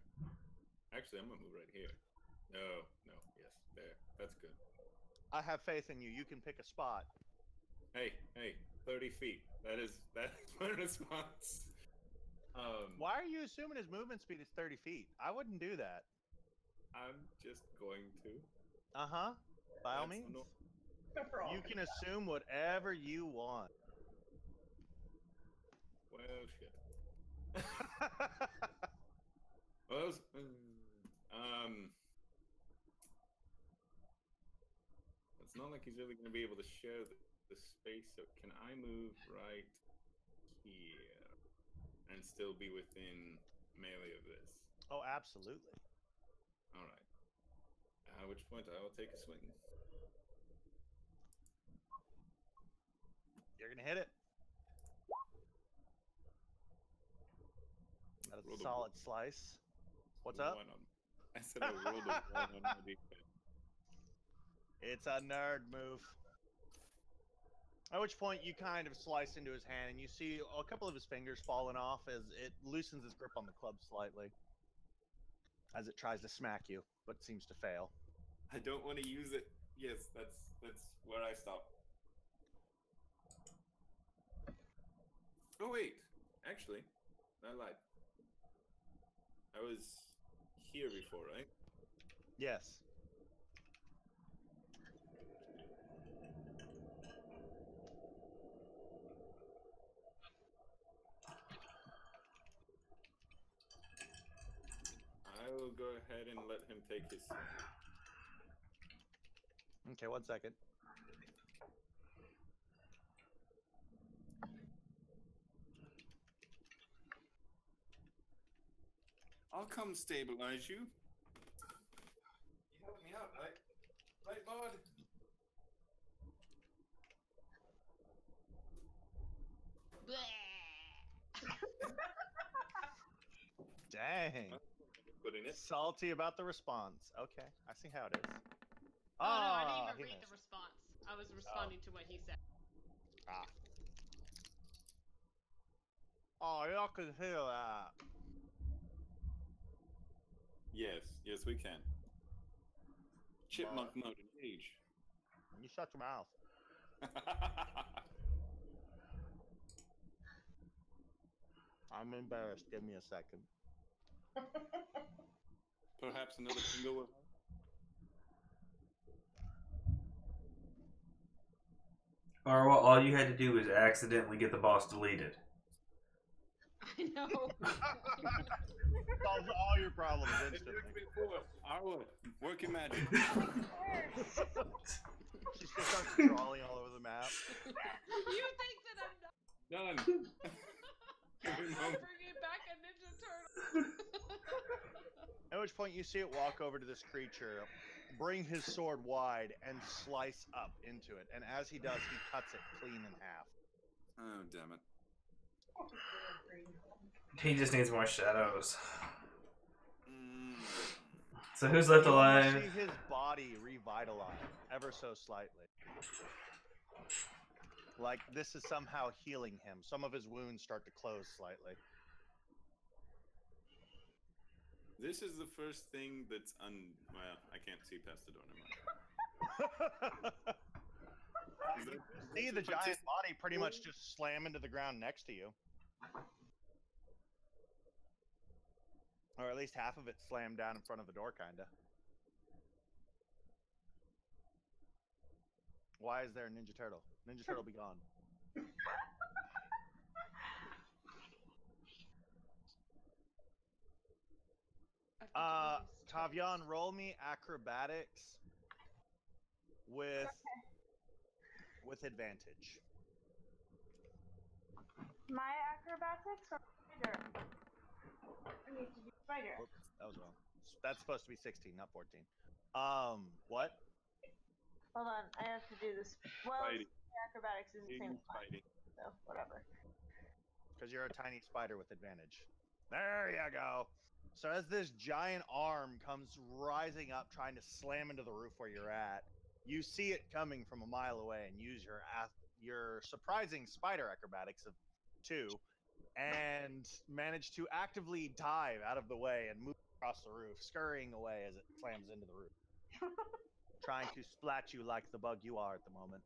Actually, I'm gonna move right here. No, yes, there. That's good. I have faith in you. You can pick a spot. Hey, 30 feet. That is my response. Why are you assuming his movement speed is 30 feet? I wouldn't do that. I'm just going to. Uh-huh. By all That's means. no- We're all You gonna can die. assume whatever you want. Well, shit. Well, it's not like he's really going to be able to share the space. So can I move right here and still be within melee of this? Oh, absolutely. All right. At which point I will take a swing. You're gonna hit it. That is Rolled a a solid slice. What's up? I said I rolled a 1 on my defense. It's a nerd move. At which point you kind of slice into his hand and you see a couple of his fingers falling off as it loosens his grip on the club slightly. As it tries to smack you, but seems to fail. I don't want to use it. Yes, that's where I stop. Oh wait, actually, I lied. I was here before, right? Yes. I will go ahead and let him take his swing. Okay, 1 second. I'll come stabilize you. You help me out, right? Right, bud? Dang. Put in it. Salty about the response. Okay, I see how it is. Oh, no, I didn't Ah, even he read the missed. response. I was responding to what he said. Ah. Oh, y'all can hear that. Yes, we can. Chipmunk mode engage. You shut your mouth. I'm embarrassed. Give me a second. Perhaps another finger will help. Or well, all you had to do was accidentally get the boss deleted. I know. Solves all your problems It instantly. worked before. Arlo, working magic. She just starts crawling all over the map. You think that I'm not Done. Every moment. bringing back a Ninja Turtle? At which point you see it walk over to this creature, bring his sword wide, and slice up into it. And as he does, he cuts it clean in half. Oh, damn it. He just needs more shadows. Mm. So who's left You alive? see his body revitalize ever so slightly. Like this is somehow healing him. Some of his wounds start to close slightly. This is the first thing that's well, I can't see past the door, never mind. See the giant body pretty much just slam into the ground next to you. Or at least half of it slammed down in front of the door, kinda. Why is there a Ninja Turtle? Ninja Turtle be gone. Tavian, roll me acrobatics with advantage. My acrobatics or spider? I need to do spider. Whoops, that was wrong. That's supposed to be 16, not 14. What? Hold on, I have to do this. Well, Fighting. acrobatics is the same He's as mine, fighting. so whatever. Because you're a tiny spider with advantage. There you go. So as this giant arm comes rising up, trying to slam into the roof where you're at, you see it coming from a mile away and use your surprising spider acrobatics of 2 and manage to actively dive out of the way and move across the roof, scurrying away as it slams into the roof. Trying to splat you like the bug you are at the moment.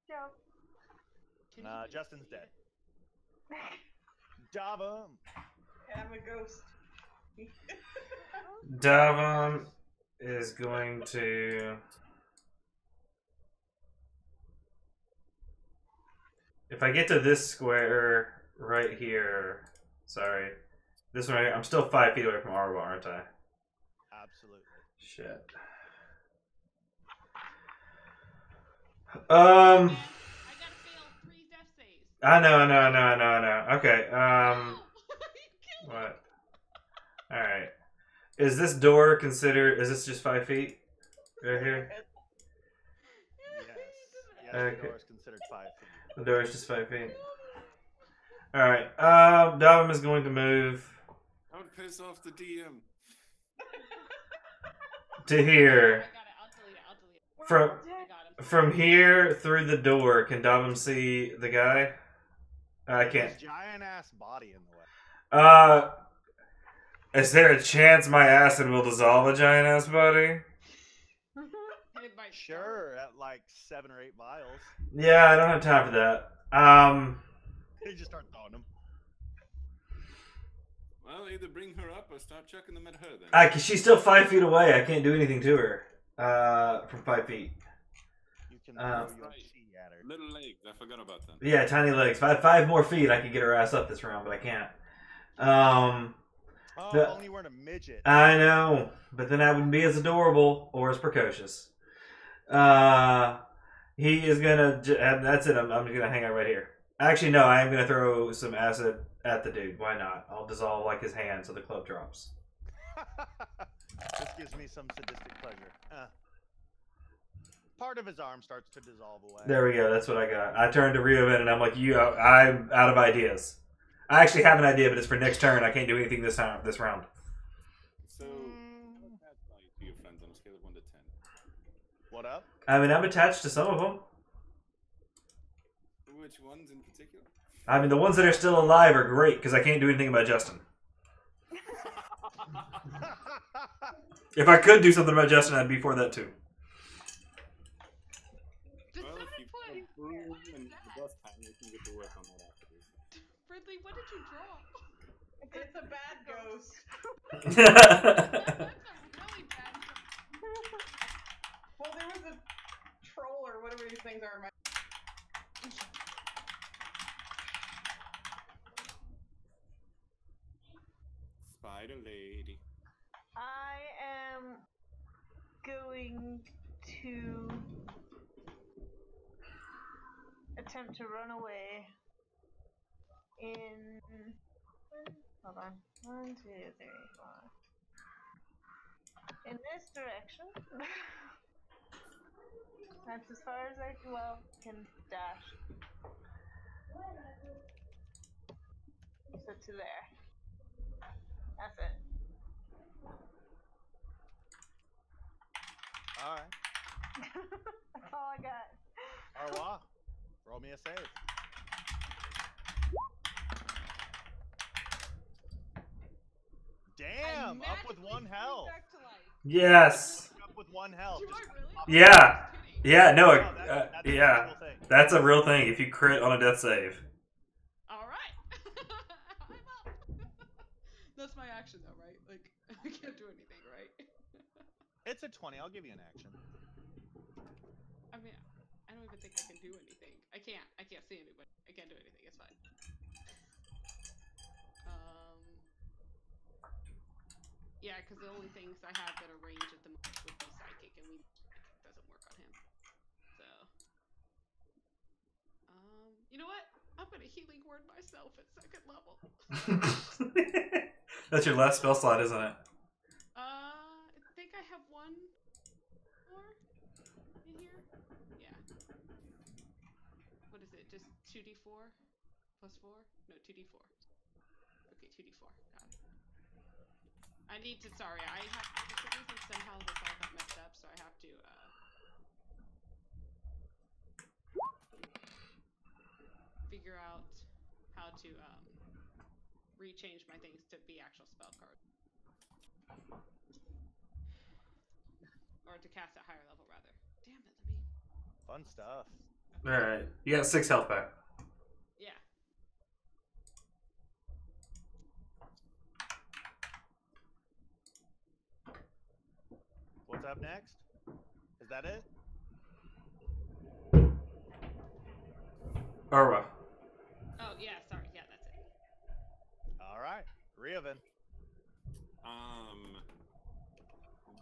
Joke. Justin's dead. Davam. I'm a ghost. Davon is going to. If I get to this square right here, sorry, this one right here, I'm still 5 feet away from Arwa, aren't I? Absolutely. Shit. I gotta fail 3 death saves. I know. Okay. No! You killed me. What? All right. Is this door considered? Is this just 5 feet right here? Yes. Yes, Okay. the door is considered 5 feet. The door is just 5 feet. All right. Davam is going to move Don't piss off the DM. to here. I got it. I'll delete it. From I got him. from here through the door, can Davam see the guy? I can't. There's giant ass body in the way. Is there a chance my acid will dissolve a giant ass body? It might Sure, at like 7 or 8 vials. Yeah, I don't have time for that. They just start throwing them. Well, either bring her up or start chucking them at her then. She's still 5 feet away. I can't do anything to her. From 5 feet. You can throw your Right. chi at her. Little legs, I forgot about them. Yeah, tiny legs. Five more feet, I could get her ass up this round, but I can't. Oh, The- if only you weren't a midget. I know, but then I wouldn't be as adorable or as precocious. He is gonna. That's it. I'm just gonna hang out right here. Actually, no. I am gonna throw some acid at the dude. Why not? I'll dissolve like his hand so the club drops. This gives me some sadistic pleasure. Part of his arm starts to dissolve away. There we go. That's what I got. I turned to Riovan and I'm like, I'm out of ideas. I actually have an idea, but it's for next turn. I can't do anything this round. So, what's that value to your friends on a scale of 1 to 10? What up? I mean, I'm attached to some of them. Which ones in particular? I mean, the ones that are still alive are great because I can't do anything about Justin. If I could do something about Justin, I'd be for that too. Did Well, if someone you put put a broom and the dust time, you can get to work on that afterwards. Ridley, what did you draw? It's a bad ghost. That's a really bad. Well, there was a troll or whatever these things are in my. Spider lady. I am going to attempt to run away in. Hold on. 1, 2, 3, 4. In this direction. That's as far as I can dash. So to there. That's it. Alright. That's all I got. Arwa, roll me a save. Damn! I Up with magically 1 flew health! back to life. Yes. Up with 1 health. Do I Just- really? Yeah. I was kidding. Yeah. No. No, that's an Yeah. actual thing. That's a real thing. If you crit on a death save. All right. I'm up. That's my action, though, right? Like, I can't do anything, right? It's a 20. I'll give you an action. I mean, I don't even think I can do anything. I can't see anybody. I can't do anything. It's fine. Yeah, because the only things I have that are range at the moment would be psychic, and psychic doesn't work on him. So, you know what? I'm gonna healing word myself at 2nd level. That's your last spell slot, isn't it? I think I have one more in here. Yeah. What is it? Just 2d4 plus 4? No, 2d4. Okay, 2d4. Got it. I need to. Sorry, I have for some reason somehow this all got messed up, so I have to figure out how to rechange my things to be actual spell cards. Or to cast at higher level, rather. Damn it, let me. Fun stuff. Alright. You got 6 health back. Yeah. What's up next? Is that it? Arwa. Oh, yeah, sorry. Yeah, that's it. All right, Riven.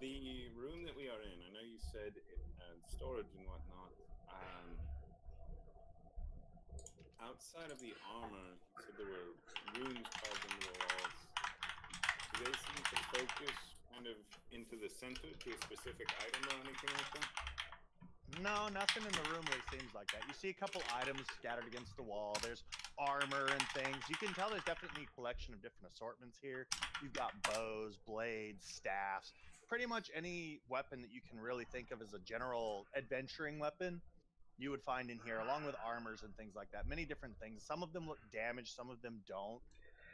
The room that we are in, I know you said it had storage and whatnot. Outside of the armor, you said there were runes carved into the walls. Do they seem to focus kind of into the center to a specific item or anything like that? No, nothing in the room really seems like that. You see a couple items scattered against the wall. There's armor and things. You can tell there's definitely a collection of different assortments here. You've got bows, blades, staffs, pretty much any weapon that you can really think of as a general adventuring weapon, you would find in here, along with armors and things like that. Many different things. Some of them look damaged, some of them don't.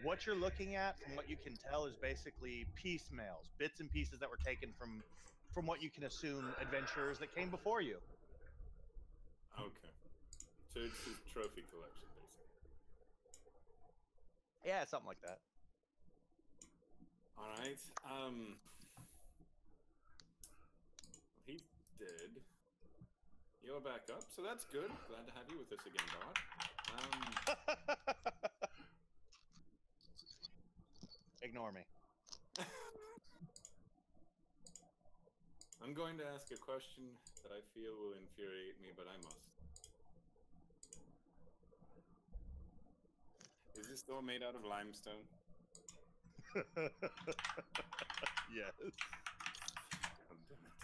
What you're looking at, from what you can tell, is basically piecemeals, bits and pieces that were taken from what you can assume adventurers that came before you. Okay. So it's his trophy collection, basically. Yeah, something like that. All right. He's dead. You're back up, so that's good. Glad to have you with us again, Bard. Ignore me. I'm going to ask a question that I feel will infuriate me, but I must. Is this door made out of limestone? Yes. God damn it.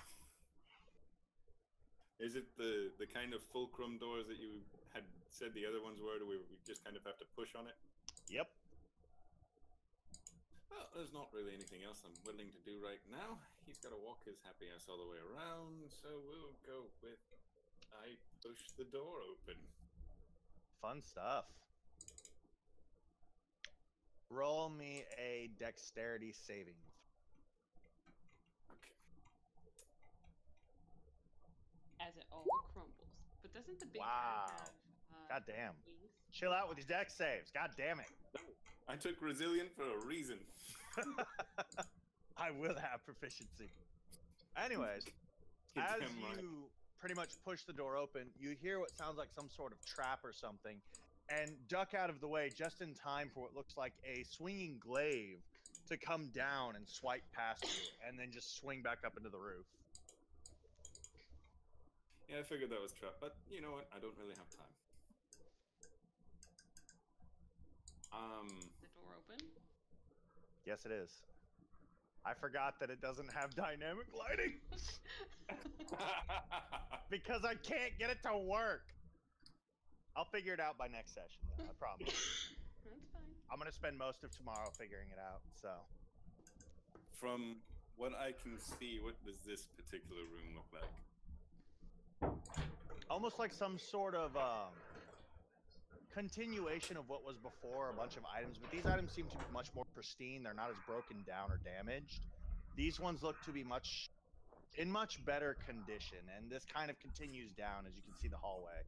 Is it the kind of fulcrum doors that you had said the other ones were, we just kind of have to push on it? Yep. Well, there's not really anything else I'm willing to do right now. He's got to walk his happy ass all the way around, so we'll go with I push the door open. Fun stuff. Roll me a dexterity saving. Okay. As it all crumbles. But doesn't the big Wow. guy have God damn. wings? Chill out with these dex saves. God damn it. I took resilient for a reason. I will have proficiency. Anyways, You're as damn right. you pretty much push the door open, you hear what sounds like some sort of trap or something, and duck out of the way just in time for what looks like a swinging glaive to come down and swipe past you, and then just swing back up into the roof. Yeah, I figured that was trap, but you know what? I don't really have time. The door open? Yes, it is. I forgot that it doesn't have dynamic lighting because I can't get it to work. I'll figure it out by next session, though, I promise. That's fine. I'm going to spend most of tomorrow figuring it out, so. From what I can see, what does this particular room look like? Almost like some sort of continuation of what was before, a bunch of items, but these items seem to be much more pristine. They're not as broken down or damaged. These ones look to be in much better condition, and this kind of continues down as you can see the hallway.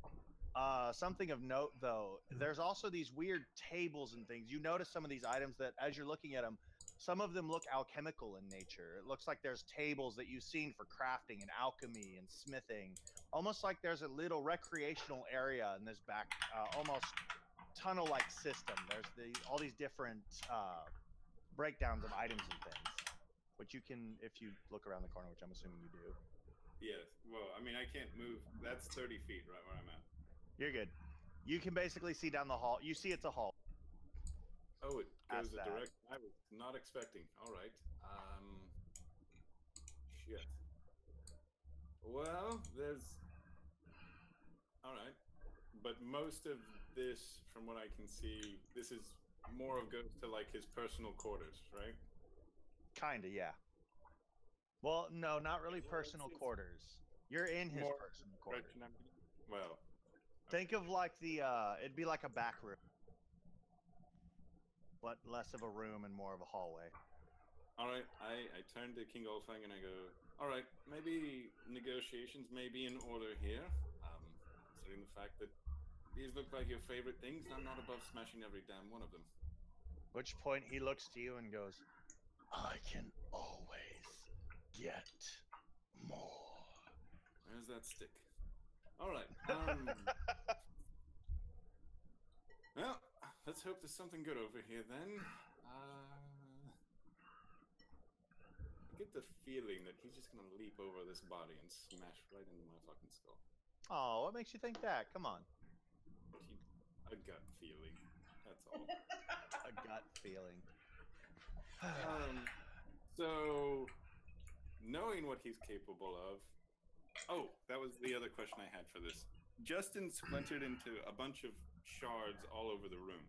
Something of note, though, there's also these weird tables and things. You notice some of these items that, as you're looking at them, some of them look alchemical in nature. It looks like there's tables that you've seen for crafting and alchemy and smithing. Almost like there's a little recreational area in this back, almost tunnel-like system. There's all these different breakdowns of items and things. which you can if you look around the corner, which I'm assuming you do. Yes. Well, I mean, I can't move. That's 30 feet right where I'm at. You're good. You can basically see down the hall. You see it's a hall. Oh, it goes Past a that. direction I was not expecting. All right. Shit. Well, there's. All right. But most of this, from what I can see, this is more of goes to like his personal quarters, right? Kinda, yeah. Well, no, not really Well, personal it's quarters. You're in his more personal quarters. direction I'm. Well, Think of like the it'd be like a back room, but less of a room and more of a hallway. all right. I turn to King Olfang and I go, all right, maybe negotiations may be in order here. Considering the fact that these look like your favorite things, I'm not above smashing every damn one of them. Which point he looks to you and goes, "I can always get more." Where's that stick? All right. Well, let's hope there's something good over here then. I get the feeling that he's just gonna leap over this body and smash right into my fucking skull. Oh, what makes you think that? Come on. A gut feeling. That's all. A gut feeling. So, knowing what he's capable of. Oh, that was the other question I had for this. Justin splintered into a bunch of shards all over the room.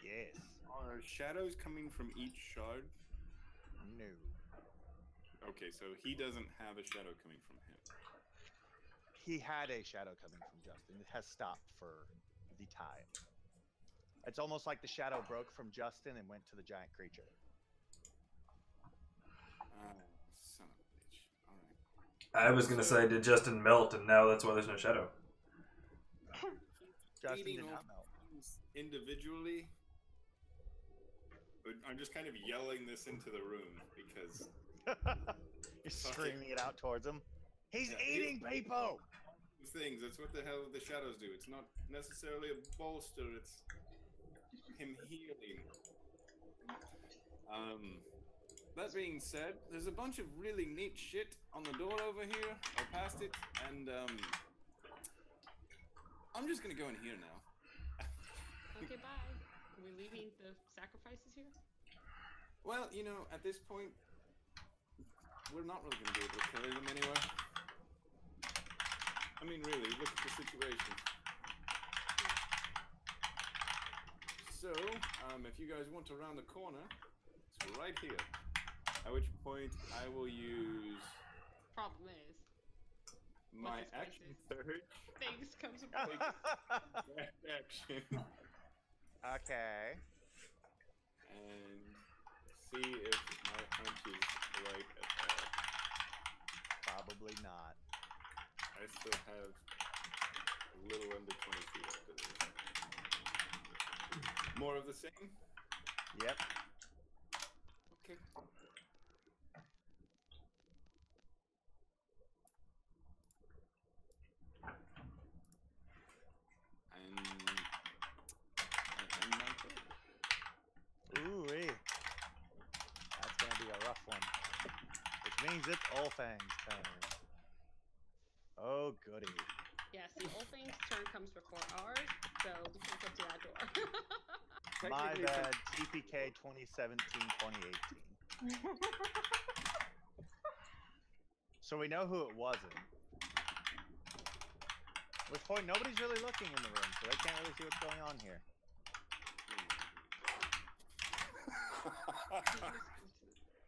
Yes. Are shadows coming from each shard? No. Okay, so he doesn't have a shadow coming from him. He had a shadow coming from Justin. It has stopped for the time. It's almost like the shadow broke from Justin and went to the giant creature. Son of a bitch. All right. I was gonna say, did Justin melt, and now that's why there's no shadow. Justin Eating did all not melt. things individually. But I'm just kind of yelling this into the room because You're screaming it out towards him. He's Yeah, eating people! things. That's what the hell the shadows do. It's not necessarily a bolster. It's him healing. That being said, there's a bunch of really neat shit on the door over here, or past it, and I'm just gonna go in here now. Okay, bye. Are we leaving the sacrifices here? Well, you know, at this point, we're not really gonna be able to carry them anywhere. I mean, really, look at the situation. So, if you guys want to round the corner, it's right here. At which point, I will use Problem is, my What's his action faces? surge. things comes with Action. Okay. And see if my hunch is right at all. Probably not. I still have a little under 20 feet after this. More of the same? Yep. Okay. And my turn. Ooh-wee. That's gonna be a rough one. Which means it's Olfang's turn. Oh, goody. Yeah, see, Old Thing's turn comes before ours, so we can put that door. My Technically, bad. TPK 2017-2018. So we know who it wasn't. At which point, nobody's really looking in the room, so they can't really see what's going on here.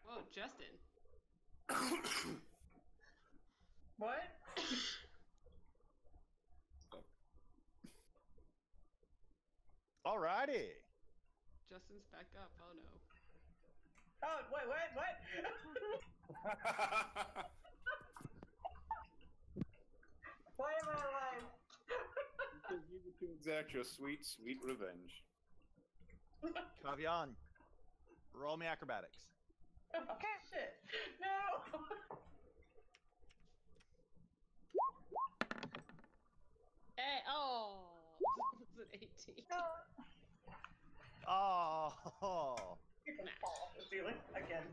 Whoa, Justin. What? Alrighty. Justin's back up. Oh no. Oh, wait, what? Why am I alive? Because you get to exact your sweet, sweet revenge. Kavian, roll me acrobatics. Okay. Shit. No. Hey, oh. It's an 18. No. Oh. You're gonna fall off the ceiling again.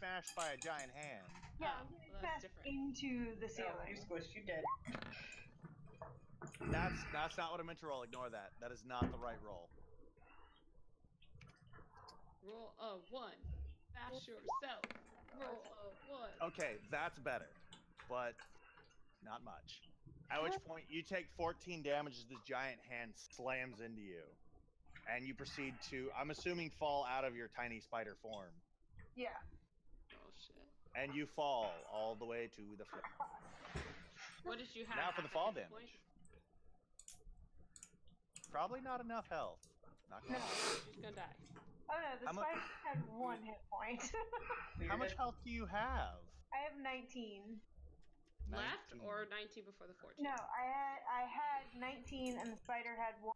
smashed by a giant hand. Yeah, Oh, I'm getting well, that's smashed different. into the You ceiling. squished, you dead. That's not what I meant to roll. Ignore that. That is not the right roll. Roll a 1. Bash yourself. Roll a 1. Okay, that's better, but not much. At which point, you take 14 damage as this giant hand slams into you, and you proceed to, I'm assuming, fall out of your tiny spider form, Yeah. Oh shit. and you fall all the way to the floor. What did you have? Now for the Half a fall hit damage. point? Probably not enough health. Not gonna No. lie. She's gonna die. Oh no, the How mu- spider had 1 hit point. How much health do you have? I have 19. Left 19. or 19 before the 14? No, I had 19 and the spider had 1.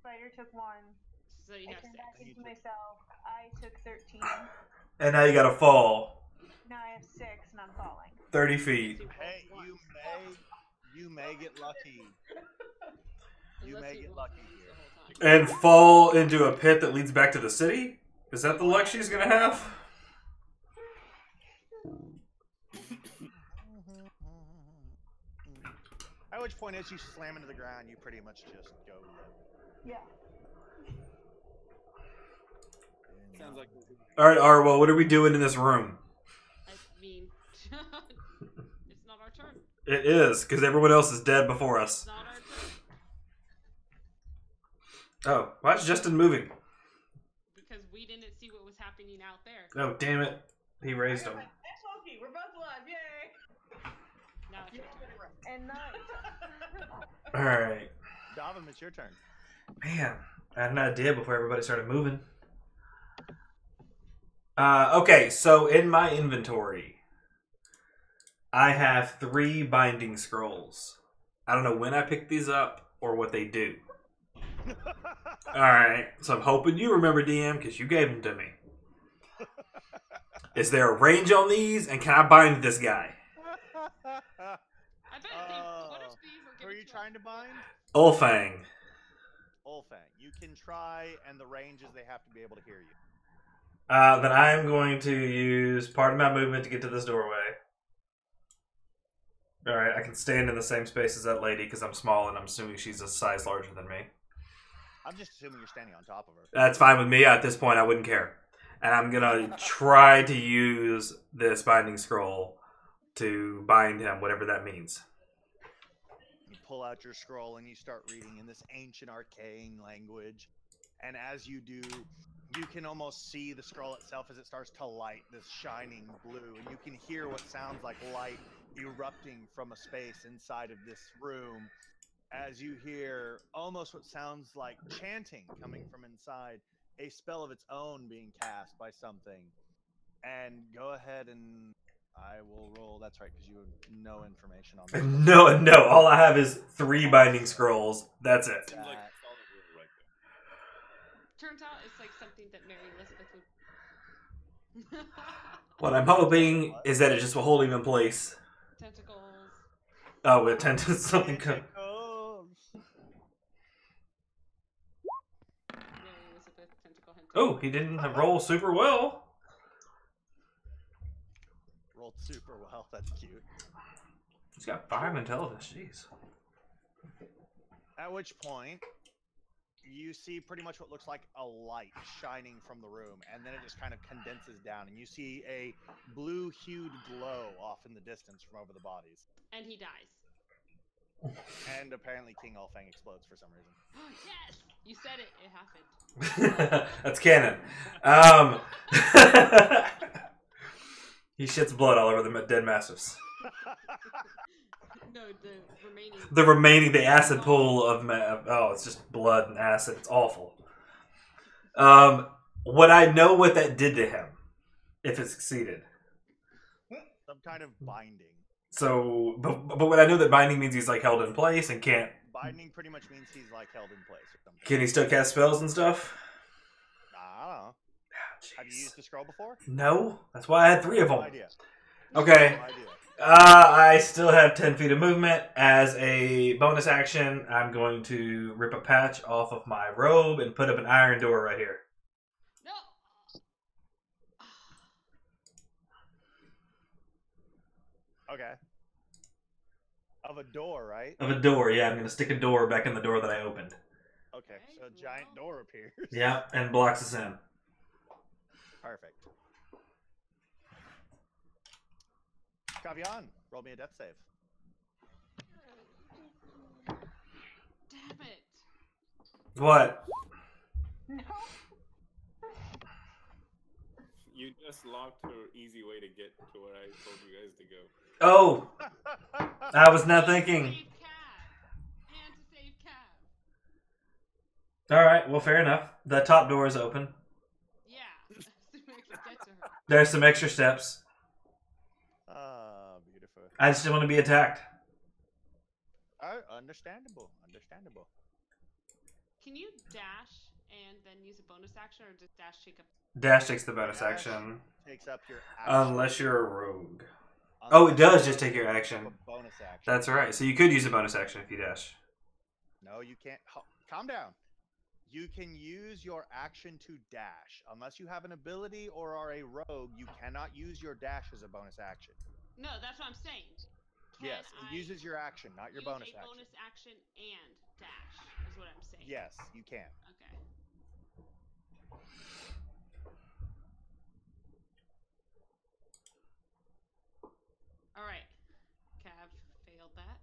Spider took 1. So you I have turned 6. back And you into took- myself. I took 13. And now you got to fall Now I have 6 and I'm falling. 30 feet. Hey, you may get lucky. You Unless may he get rolls lucky ones here. the whole time. And fall into a pit that leads back to the city? Is that the luck she's gonna have? At which point, as you slam into the ground, you pretty much just go limp. Yeah. Sounds like Alright, Arwell, what are we doing in this room? I mean, it's not our turn. It is, because everyone else is dead before It's us. not our turn. Oh, why is Justin moving? Because we didn't see what was happening out there. Oh, damn it. He raised him. That's Loki. We're both alive. Yay! Now it's your turn. And nice. Alright. Davin, it's your turn. Man, I had an idea before everybody started moving. Okay, so in my inventory, I have 3 binding scrolls. I don't know when I picked these up or what they do. Alright, so I'm hoping you remember, DM, because you gave them to me. Is there a range on these, and can I bind this guy? I bet what if these were Who are given you to trying us to bind? Ulfang. Ulfang. You can try, and the range is they have to be able to hear you. Then I am going to use part of my movement to get to this doorway. Alright, I can stand in the same space as that lady because I'm small and I'm assuming she's a size larger than me. I'm just assuming you're standing on top of her. That's fine with me. At this point, I wouldn't care. And I'm going to try to use this binding scroll to bind him, whatever that means. You pull out your scroll and you start reading in this ancient arcane language. And as you do, you can almost see the scroll itself as it starts to light this shining blue. And you can hear what sounds like light erupting from a space inside of this room. As you hear almost what sounds like chanting coming from inside, a spell of its own being cast by something. And go ahead and I will roll. That's right, because you have no information on this. No. All I have is 3 binding scrolls. That's it. seems like That- a solid rule right there. Turns out it's like something that Mary Elizabeth would. What I'm hoping is that it just will hold him in place. Tentacles. Oh, with something. Tentacles. Mary Elizabeth tentacle hunter. Oh, he didn't roll super well. Rolled super well. That's cute. He's got 5 intelligence. Jeez. At which point, you see pretty much what looks like a light shining from the room, and then it just kind of condenses down, and you see a blue-hued glow off in the distance from over the bodies. And he dies. And apparently King Ulfang explodes for some reason. Yes! You said it. It happened. That's canon. He shits blood all over the dead masters. No, The remaining, the acid pool of oh, it's just blood and acid. It's awful. Would I know what that did to him if it succeeded? Some kind of binding. So, but would I know that binding means he's like held in place and can't? Binding pretty much means he's like held in place or something. Can he still cast spells and stuff? I don't know. Have you Jeez. used the scroll before? No, that's why I had 3 of No them. idea. Okay. No idea. I still have 10 feet of movement. As a bonus action, I'm going to rip a patch off of my robe and put up an iron door right here. No! Okay. Of a door, right? Of a door, yeah. I'm gonna stick a door back in the door that I opened. Okay, Okay, so a giant well. door appears. Yeah, and blocks us in. Perfect. Kavian, roll me a death save. Damn it. What? No. You just locked her easy way to get to where I told you guys to go. Oh, I was not thinking. To save Cav. And to save Cav. All right, well, fair enough. The top door is open. Yeah. So we can get to her. There's some extra steps. Ah, beautiful. I just want to be attacked. Understandable. Understandable. Can you dash and then use a bonus action, or does dash take up? Dash takes the bonus Dash action. Takes up your action. Unless you're a rogue. Oh, it does just take your Unless action. you have a bonus action. That's right. So you could use a bonus action if you dash. No, you can't. Calm down. You can use your action to dash. Unless you have an ability or are a rogue, you cannot use your dash as a bonus action. No, that's what I'm saying. Yes, it uses your action, not your bonus action. Bonus action and dash is what I'm saying. Yes, you can. Okay. All right. Cav failed that.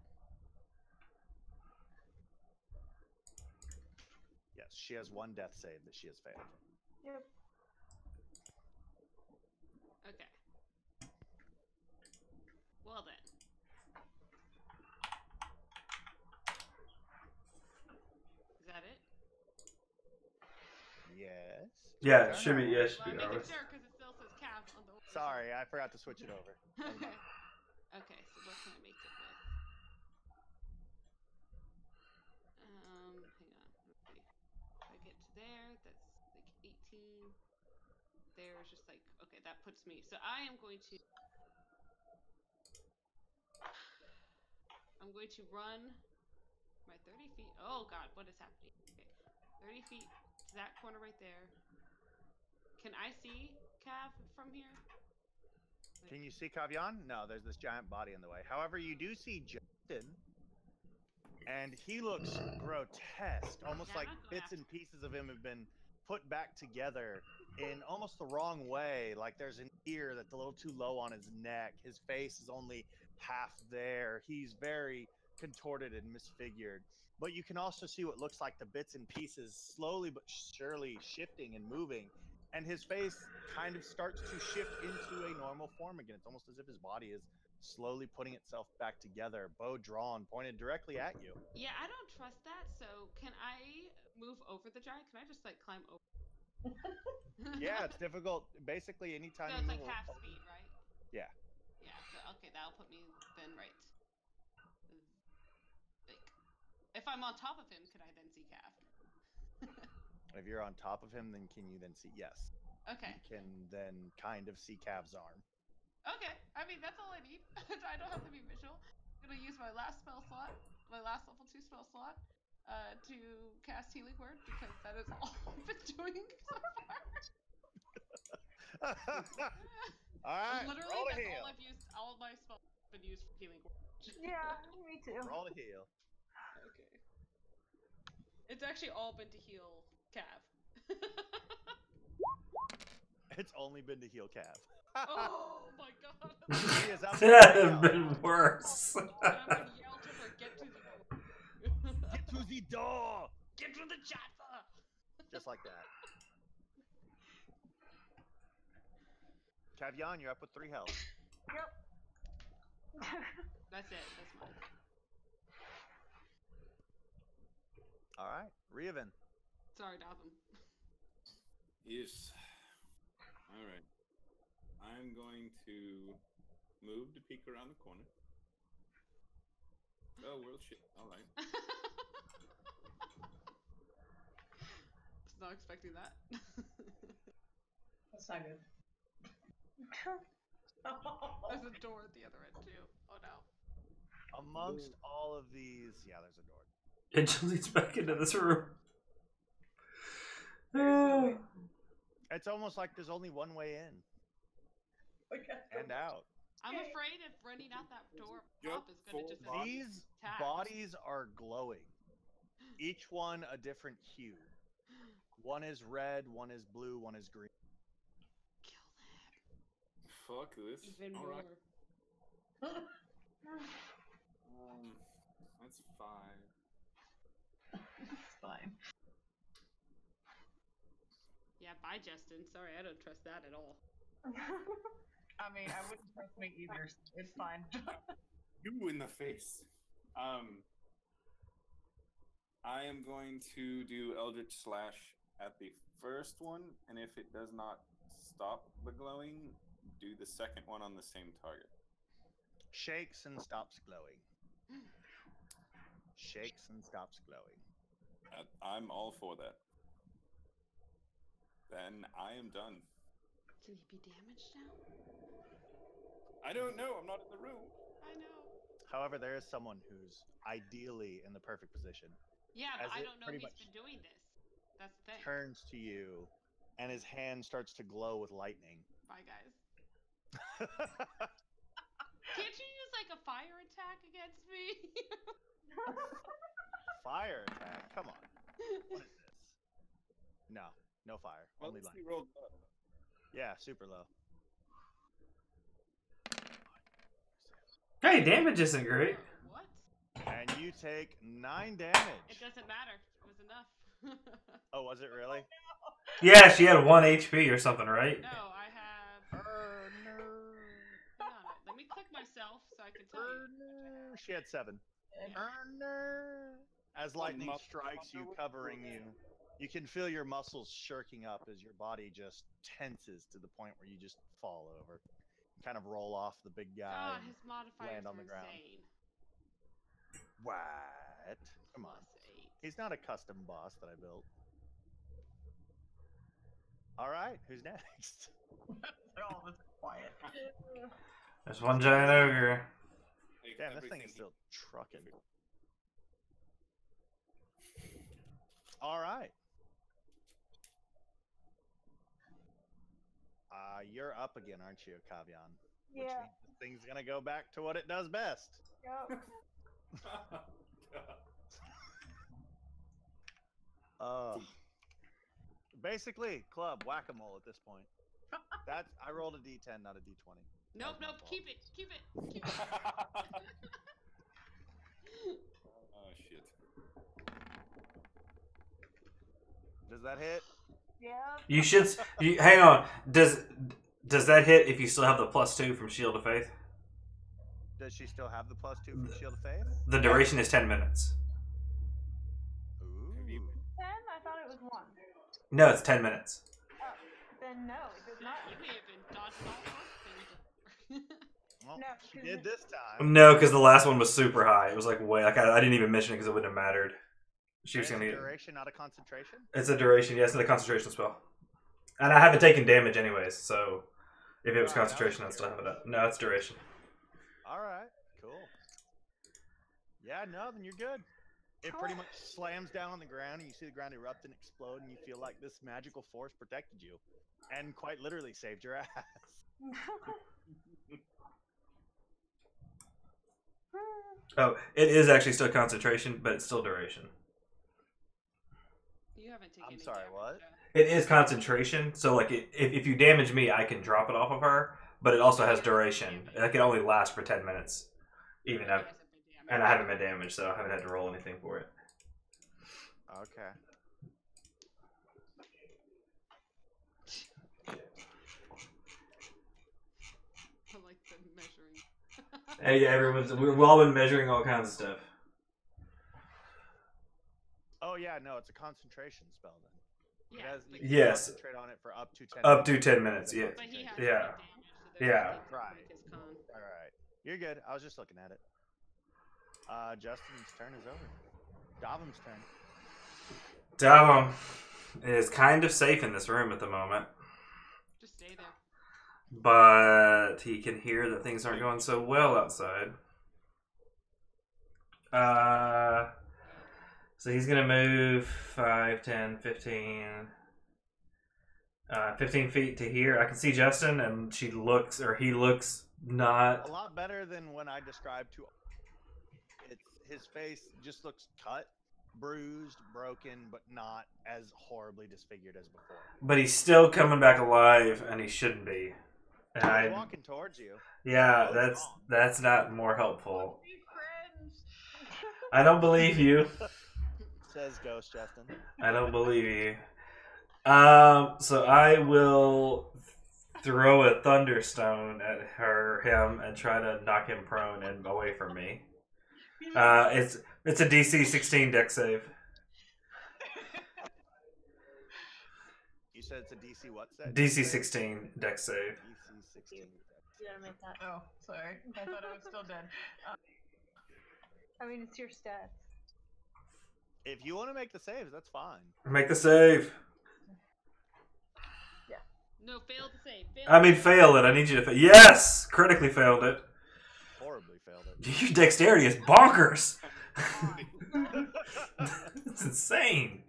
Yes, she has one death save that she has failed. Yep. Okay. Well then. Is that it? Yes. Yeah, it should be. Yeah, it should Well, be. I'm making Ours. sure because it still says Cav on the order. Sorry, I forgot to switch it over. Okay. Okay, so what can I make it with? Hang on. Let's see. If I get to there, that's like 18. There's just like, okay, that puts me. So I am going to. I'm going to run my 30 feet. Oh god, what is happening? Okay. 30 feet to that corner right there. Can I see Cav from here? Can you see Kavian? No, there's this giant body in the way. However, you do see Justin, and he looks grotesque, almost Yeah, like I'm not bits gonna and pieces of him have been put back together in almost the wrong way. Like there's an ear that's a little too low on his neck. His face is only half there. He's very contorted and misfigured. But you can also see what looks like the bits and pieces slowly but surely shifting and moving. And his face kind of starts to shift into a normal form again. It's almost as if his body is slowly putting itself back together, bow drawn, pointed directly at you. Yeah, I don't trust that. So can I move over the giant? Can I just like climb over? Yeah, it's difficult. Basically, anytime So you it's move like half over- speed, right? Yeah. Yeah. So okay, that'll put me then right. Like, if I'm on top of him, could I then see Cav? If you're on top of him, then can you then see? Yes. Okay. You can then kind of see Cav's arm. Okay. I mean, that's all I need. I don't have to be visual. I'm gonna use my last spell slot, my last level 2 spell slot, to cast Healing Word because that is all I've been doing so far. All right. Literally, roll to that's heal. all I've used. All of my spells have been used for Healing Word. Yeah, me too. Roll to heal. Okay. It's actually all been to heal Cav. It's only been to heal Cav. Oh my god. He is up That to would the have tail. been worse. And I'm gonna yell to her, get to the door. Get to the door! Get to the chopper! Just like that. Cavian, you're up with 3 health. Yep. That's it. That's mine. All right. Revan. Sorry, Dotham. Yes. Alright. I'm going to move to peek around the corner. Oh, world shit. Alright. Was not expecting that. That's not good. There's a door at the other end too. Oh no. Amongst all of these, yeah, there's a door. It just leads back into this room. It's almost like there's only one way in and out. I'm afraid if running out that door Yep, pop is gonna just full These attack. bodies are glowing. Each one a different hue. One is red, one is blue, one is green. Kill Fuck this. them. Even All more. right. That's 5. It's fine. Yeah, bye, Justin. Sorry, I don't trust that at all. I mean, I wouldn't trust me either. So it's fine. You in the face. I am going to do Eldritch Slash at the first one, and if it does not stop the glowing, do the second one on the same target. Shakes and stops glowing. Shakes and stops glowing. I'm all for that. Then I am done. Can he be damaged now? I don't know. I'm not in the room. I know. However, there is someone who's ideally in the perfect position. Yeah, As but I it don't know pretty he's much been doing this. That's the thing. Turns to you, and his hand starts to glow with lightning. Bye, guys. Can't you use like a fire attack against me? Fire attack? Come on. What is this? No, no fire. Well, Only let's see, lightning. roll low. Yeah, super low. Hey, damage isn't great. What? And you take 9 damage. It doesn't matter. It was enough. Oh, was it really? Yeah, she had 1 HP or something, right? No, I have. Hang on, let me click myself so I can tell you. She had 7. As lightning muscle strikes you, muscle covering with- you, you can feel your muscles shirking up as your body just tenses to the point where you just fall over. Kind of roll off the big guy. God, and his modifiers land on are the ground. insane. What? Come on. +8. He's not a custom boss that I built. All right, who's next? Oh, this is quiet. There's one giant ogre. Like, Damn, this thing everything is still trucking. All right. You're up again, aren't you, Kavian? Which Yeah. means this thing's gonna go back to what it does best. Yep. Basically, club whack-a-mole at this point. That's I rolled a D10, not a D20. Nope, That's my nope. fault. Keep it. Keep it. Keep it. Oh shit. Does that hit? Yep. You should. Hang on. Does that hit if you still have the +2 from Shield of Faith? Does she still have the +2 from Shield of Faith? The duration is 10 minutes. Ooh. 10? I thought it was 1. No, it's 10 minutes. Oh, then no, it does not. You may have been dodging all sorts of things. Well, No, she 'cause did it- this time. No, because the last one was super high. It was like way. Like I didn't even mention it because it wouldn't have mattered. She was And gonna it's get. duration, not a concentration. It's a duration. Yes, it's a concentration spell. And I haven't taken damage anyways, so if it was Right, concentration, I I'd was still have it up. No, it's duration. All right, cool. Yeah, no, then you're good. It pretty much slams down on the ground, and you see the ground erupt and explode, and you feel like this magical force protected you, and quite literally saved your ass. Oh, it is actually still concentration, but it's still duration. You haven't taken I'm any sorry, damage, what? though. It is concentration, so like if you damage me, I can drop it off of her, but it also has duration. It can only last for 10 minutes, even He if, hasn't been and I damaged. haven't been damaged, so I haven't had to roll anything for it. Okay. I like the measuring. Hey, yeah, we've all been measuring all kinds of stuff. Oh yeah, no, it's a concentration spell then. It Yeah, has, but, you can Yes. concentrate on it for up to 10 Up minutes. to 10 minutes, yeah. but he hasn't Yeah. been damaged, so there's Yeah. nothing to Right. break his con. All right, you're good. I was just looking at it. Justin's turn is over. Davum's turn. Davam is kind of safe in this room at the moment, Just stay there. but he can hear that things aren't going so well outside. So he's going to move 5, 10, 15, 15 feet to here. I can see Justin, and he looks A not. lot better than when I described to. It's his face just looks cut, bruised, broken, but not as horribly disfigured as before. But he's still coming back alive, and he shouldn't be. And He's I, walking towards you. yeah, What's wrong? that's not more helpful. Be friends. I don't believe you. Says Ghost Justin. I don't believe you. So I will throw a thunderstone at him and try to knock him prone and away from me. It's a DC 16 deck save. You said it's a DC what set? DC 16 deck save. DC 16. You gotta make that. Oh, sorry. I thought I was still dead. I mean, it's your stats. If you want to make the saves, that's fine. Make the save. No, fail to save. I mean, fail it. I need you to fail. Yes! Critically failed it. Horribly failed it. Your dexterity is bonkers. It's insane.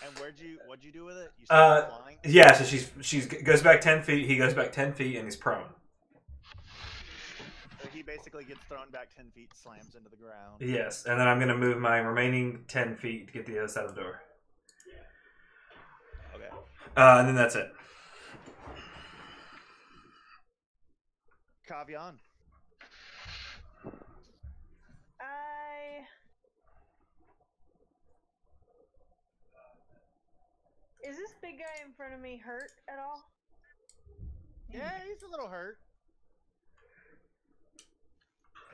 And what'd you do with it? You started flying? Yeah, so she's goes back 10 feet, he goes back 10 feet, and he's prone. So he basically gets thrown back 10 feet, slams into the ground. Yes, and then I'm going to move my remaining 10 feet to get to the other side of the door. Okay. And then that's it. Kavian. Is this big guy in front of me hurt at all? Yeah, he's a little hurt.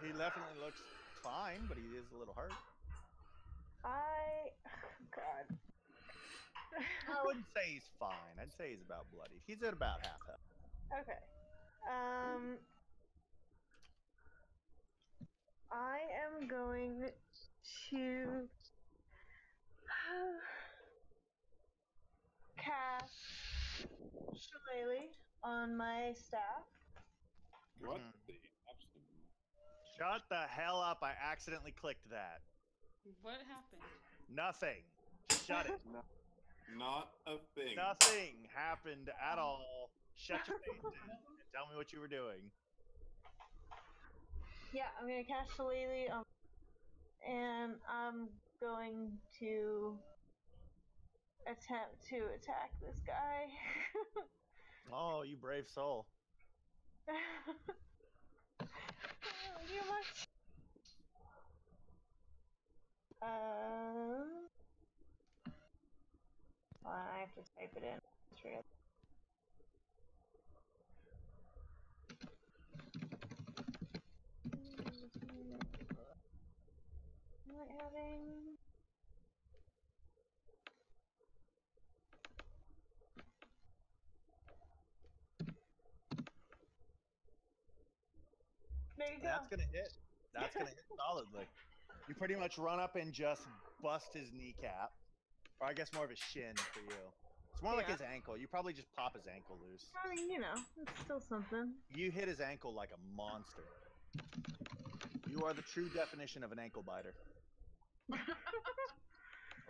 He definitely looks fine, but he is a little hurt. God. I wouldn't say he's fine. I'd say he's about bloody. He's at about half health. Okay. I am going to cast Shillelagh on my staff. What? Mhm. The absolute. Shut the hell up. I accidentally clicked that. What happened? Nothing. Shut it. Not a thing. Nothing happened at all. Shut your face and tell me what you were doing. Yeah, I'm gonna cast Shillelagh, and I'm going to attempt to attack this guy. Oh, you brave soul. Too much. I have to type it in. Not having. There you go. That's gonna hit. That's gonna hit solidly. You pretty much run up and just bust his kneecap. Or I guess more of his shin for you. It's more like Yeah. his ankle. You probably just pop his ankle loose. I mean, you know, it's still something. You hit his ankle like a monster. You are the true definition of an ankle biter.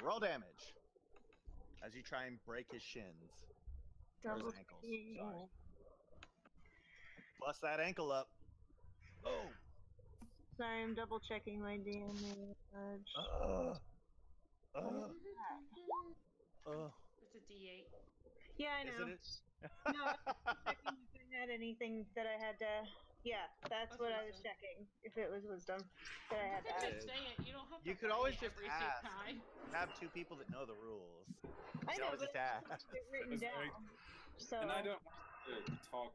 Roll damage. As you try and break his shins. Or his ankles. Sorry. Bust that ankle up. Oh! Sorry, I'm double checking my damage. It's a D8. Yeah, I Is know. it? No, I was checking if I had anything that I had to. Yeah, that's what I was wisdom. checking. If it was wisdom that I had to add. Just say it. You don't have to. You could write always it just every ask. time. Have two people that know the rules. I You know, always but just ask. it's just written It's down. like- So. And I don't want to talk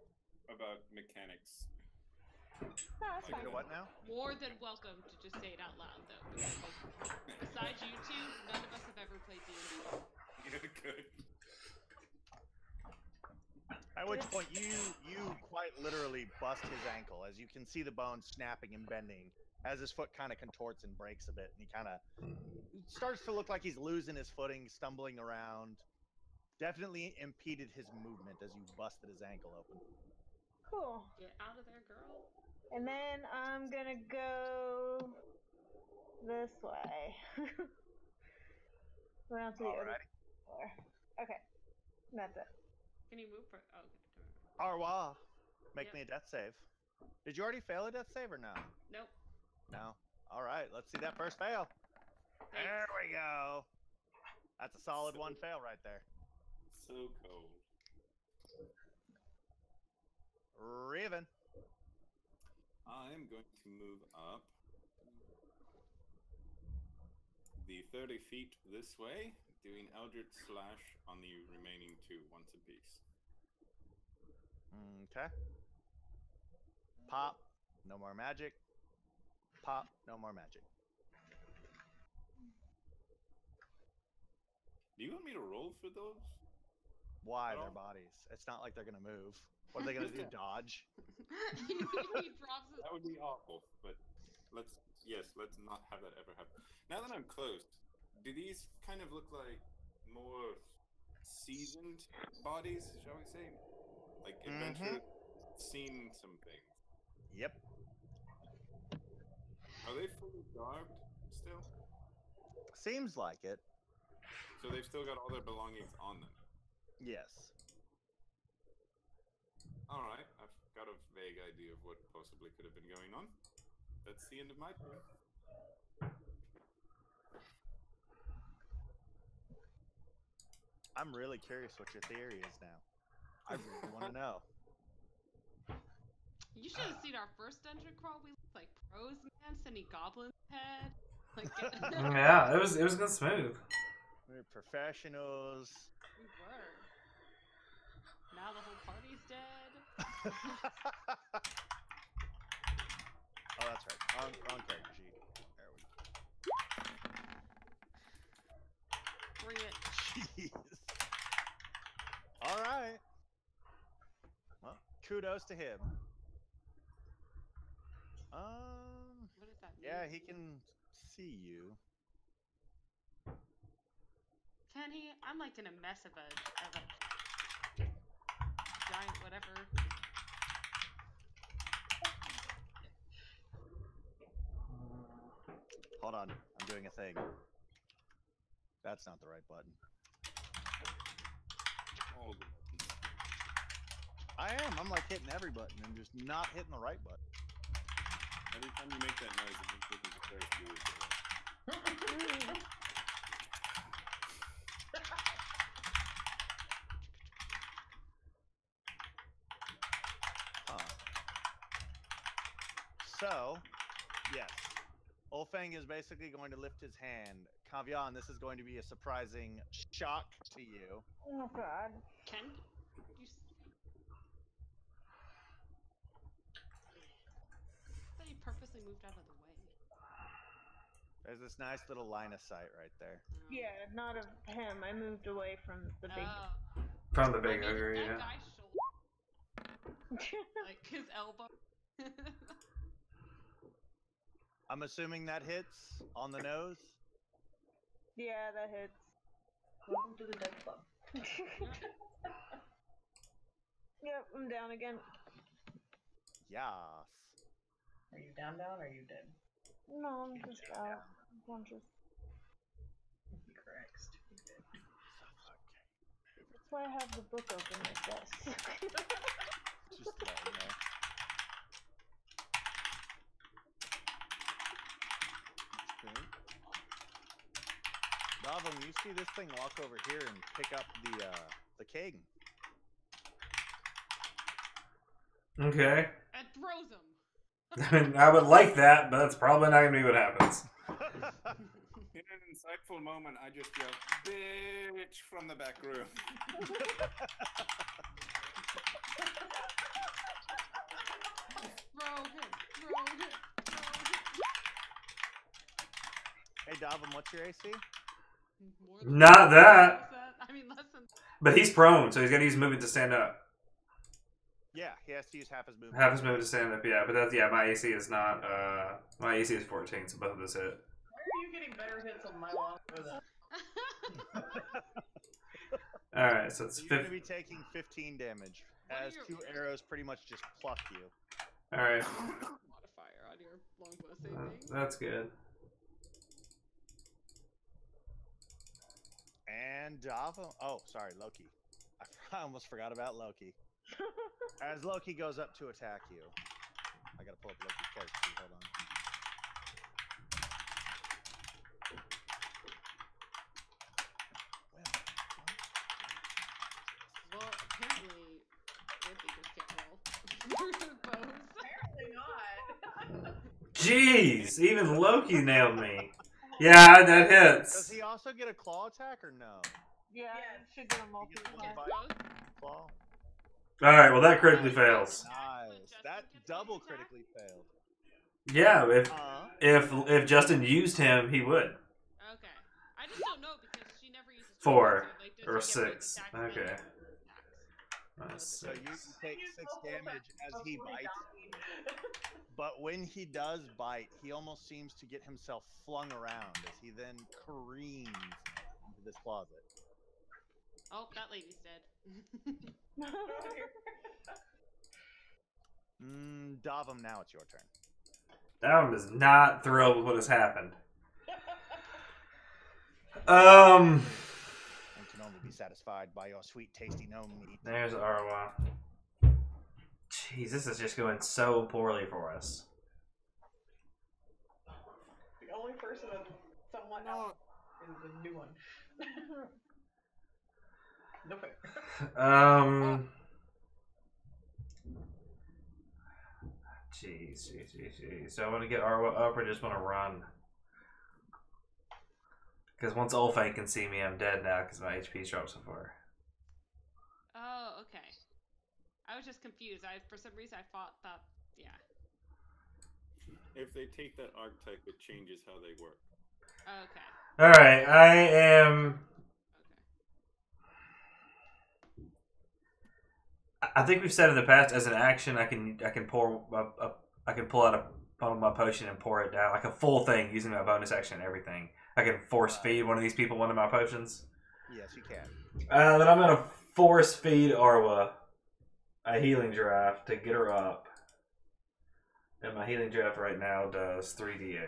about mechanics. No, that's Like, fine. What now? More than welcome to just say it out loud, though. Because, like, besides you two, none of us have ever played D&D. Yeah, good. At which point you quite literally bust his ankle as you can see the bone snapping and bending as his foot kind of contorts and breaks a bit, and he kind of starts to look like he's losing his footing, stumbling around. Definitely impeded his movement as you busted his ankle open. Cool. Get out of there, girl. And then I'm gonna go this way. Around to the other Alrighty. floor. Okay. That's it. Can you move for? Oh, okay. Arwa, make Yep. me a death save. Did you already fail a death save or no? Nope. No. All right, let's see that first fail. There we go. That's a solid one fail right there. So cold. Raven. I am going to move up the 30 feet this way, doing Eldritch Slash on the remaining two once apiece. Okay. Pop. No more magic. Pop. No more magic. Do you want me to roll for those? Why? No. Their bodies. It's not like they're gonna move. What are they gonna do? Dodge? He drops his. That would be awful, but let's not have that ever happen. Now that I'm close, do these kind of look like more seasoned bodies, shall we say? Like adventure, seen some things. Yep. Are they fully garbed still? Seems like it. So they've still got all their belongings on them. Yes. All right, I've got a vague idea of what possibly could have been going on. That's the end of my turn. I'm really curious what your theory is now. I really want to know. You should have seen our first dungeon crawl. We looked like pros, man. Sending goblins ahead. Like, Yeah, it was good smooth. We're professionals. we were. Now the whole party's dead. Oh, that's right. Wrong character sheet. There we Bring it. go. Jeez. All right. Well, kudos to him. What does that mean? Yeah, he can see you. Can he? I'm like in a mess of a giant whatever. Hold on, I'm doing a thing. That's not the right button. All the buttons. I am. I'm like hitting every button and just not hitting the right button. Every time you make that noise, it makes me think of Ferris Bueller's Day Off. Huh. So, yes. Ulfang is basically going to lift his hand. Kavian, this is going to be a surprising shock to you. Oh god. Ken? Thought he purposely moved out of the way. There's this nice little line of sight right there. Yeah, not of him. I moved away from the big. From the I big mean, ogre, that yeah. guy's shoulder, like his elbow. I'm assuming that hits on the nose. Yeah, that hits. Welcome to the Death Club. Yep, I'm down again. Yes. Are you down? Or are you dead? No, I'm just out. Unconscious. Correct. That's why I have the book open like this. Just let you know. Okay. Davum, you see this thing walk over here and pick up the king. Okay. And throws him. I would like that, but that's probably not gonna be what happens. In an insightful moment, I just yell, "Bitch!" from the back room. Throw him. Throw him. Hey, Davum, what's your AC? More than Not that. I mean, less than. But he's prone, so he's gotta use movement to stand up. Yeah, he has to use half his movement. Half his movement to stand up, yeah. But that's my AC is not. My AC is 14, so both of us hit. Why are you getting better hits on my long for that? All right, so it's So you're going 50. to be taking 15 damage What are as your- 2 arrows pretty much just pluck you. All right, Modifier on your longbow saving. that's good. And Davum. Oh, sorry, Loki. I almost forgot about Loki. As Loki goes up to attack you. I gotta pull up Loki's character sheet. Hold on. Well, apparently, Rippy just can't roll. Suppose. Apparently not. Jeez, even Loki nailed me. Yeah, that Does hits. he also get a claw attack or no? Yeah, Yes. you should get a He multi gets one attack. bite, claw. Alright, well, that critically fails. Nice. That double critically failed. Yeah, Uh-huh. if Justin used him, he would. Okay. I just don't know because she never uses 4 so, like, does or she get both 6. attacks and Okay. attacks? So you take 6 damage as he bites. died. But when he does bite, he almost seems to get himself flung around as he then careens into this closet. Oh, that lady's dead. Davam, now it's your turn. Adam is not thrilled with what has happened. And can only be satisfied by your sweet, tasty gnome meat. There's Arwa. Jeez, this is just going so poorly for us. The only person that's somewhat out is the new one. No fair. Jeez. So I want to get Arwa up or just want to run? Because once Ulfang can see me, I'm dead now because my HP's dropped so far. Oh, okay. I was just confused. For some reason I thought that, yeah. If they take that archetype, it changes how they work. Okay. Alright, I am... I think we've said in the past, as an action, I can pull out one of my potion and pour it down, like a full thing using my bonus action and everything. I can force feed one of these people one of my potions. Yes, you can. Then I'm gonna force feed Arwa a healing draft to get her up, and my healing draft right now does 3d8.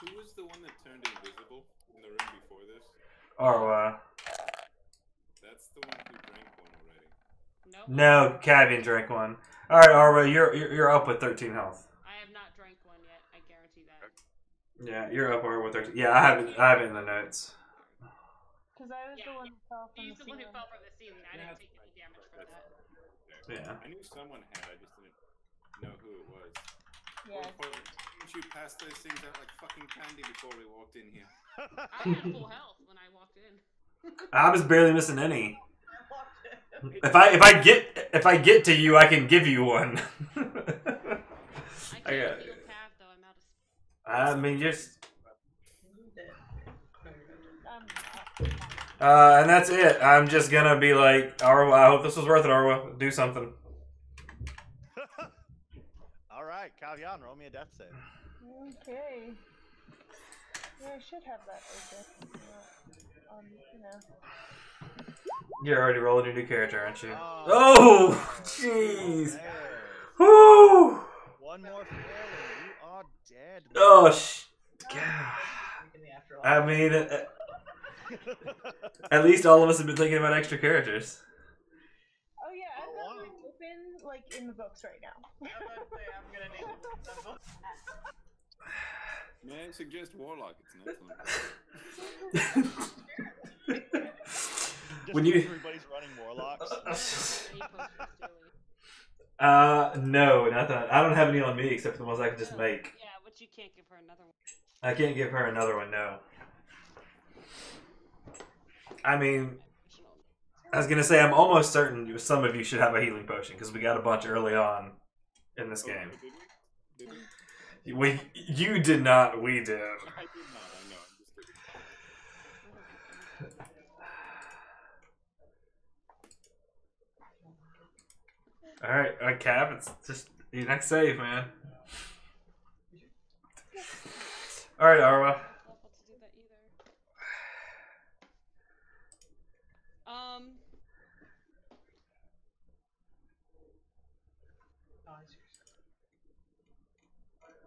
Who was the one that turned invisible in the room before this? Arwa. That's the one who drank one already. Nope. No, Cavian drank one. All right, Arwa, you're up with 13 health. I have not drank one yet. I guarantee that. Yeah, you're up Arwa with 13. Yeah, I have it in the notes. Because I was the one who fell from He's the the one who ceiling. fell from the ceiling. I didn't take any damage from that. Yeah. I knew someone had, I just didn't know who it was. Yeah. Didn't you pass those things out like fucking candy before we walked in here? I had full health when I walked in. I was barely missing any. I walked in. If I get to you, I can give you one. I can't heal Cav though. I'm out of. I mean, just. Um, And that's it. I'm just gonna be like, Arwa, I hope this was worth it, Arwa. Do something. All right, Calvian, roll me a death save. okay. Yeah, I should have that open. You know. You're already rolling your new character, aren't you? Oh, Jeez. fails. Woo! One more fail and you are dead. Oh, God. In the afterlife. I mean, at least all of us have been thinking about extra characters. Oh yeah, I've Oh, got wow. mine open like in the books right now. I'm about to say I'm gonna need them. May I suggest Warlock? It's an excellent. Just When you- everybody's running warlocks. Any potions, No, not that. I don't have any on me except for the ones I can just make. Yeah, but you can't give her another one. I can't give her another one, no. I mean, I was gonna say I'm almost certain some of you should have a healing potion because we got a bunch early on in this game. Oh, did we? You did not. We did. I did not. I know. I'm just kidding. All right, Cap. It's just your next save, man. All right, Arwa. Not able to do that either.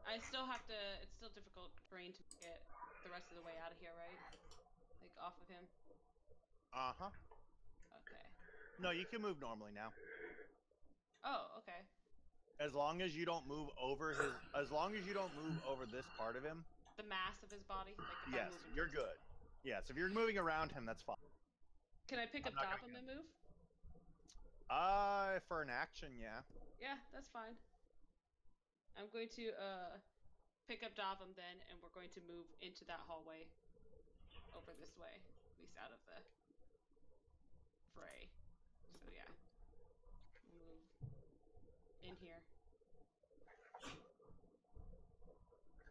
I still have to. It's still difficult for Rain to get the rest of the way out of here, right? Like off of him. Uh huh. Okay. No, you can move normally now. Oh, okay. As long as you don't move over this part of him. The mass of his body. Like if Yes, I'm moving you're towards good. Yes, if you're moving around him, that's fine. Can I pick I'm up not Dotham and move? For an action, yeah. Yeah, that's fine. I'm going to pick up Dotham then, and we're going to move into that hallway over this way, at least out of the fray. So yeah, move in here.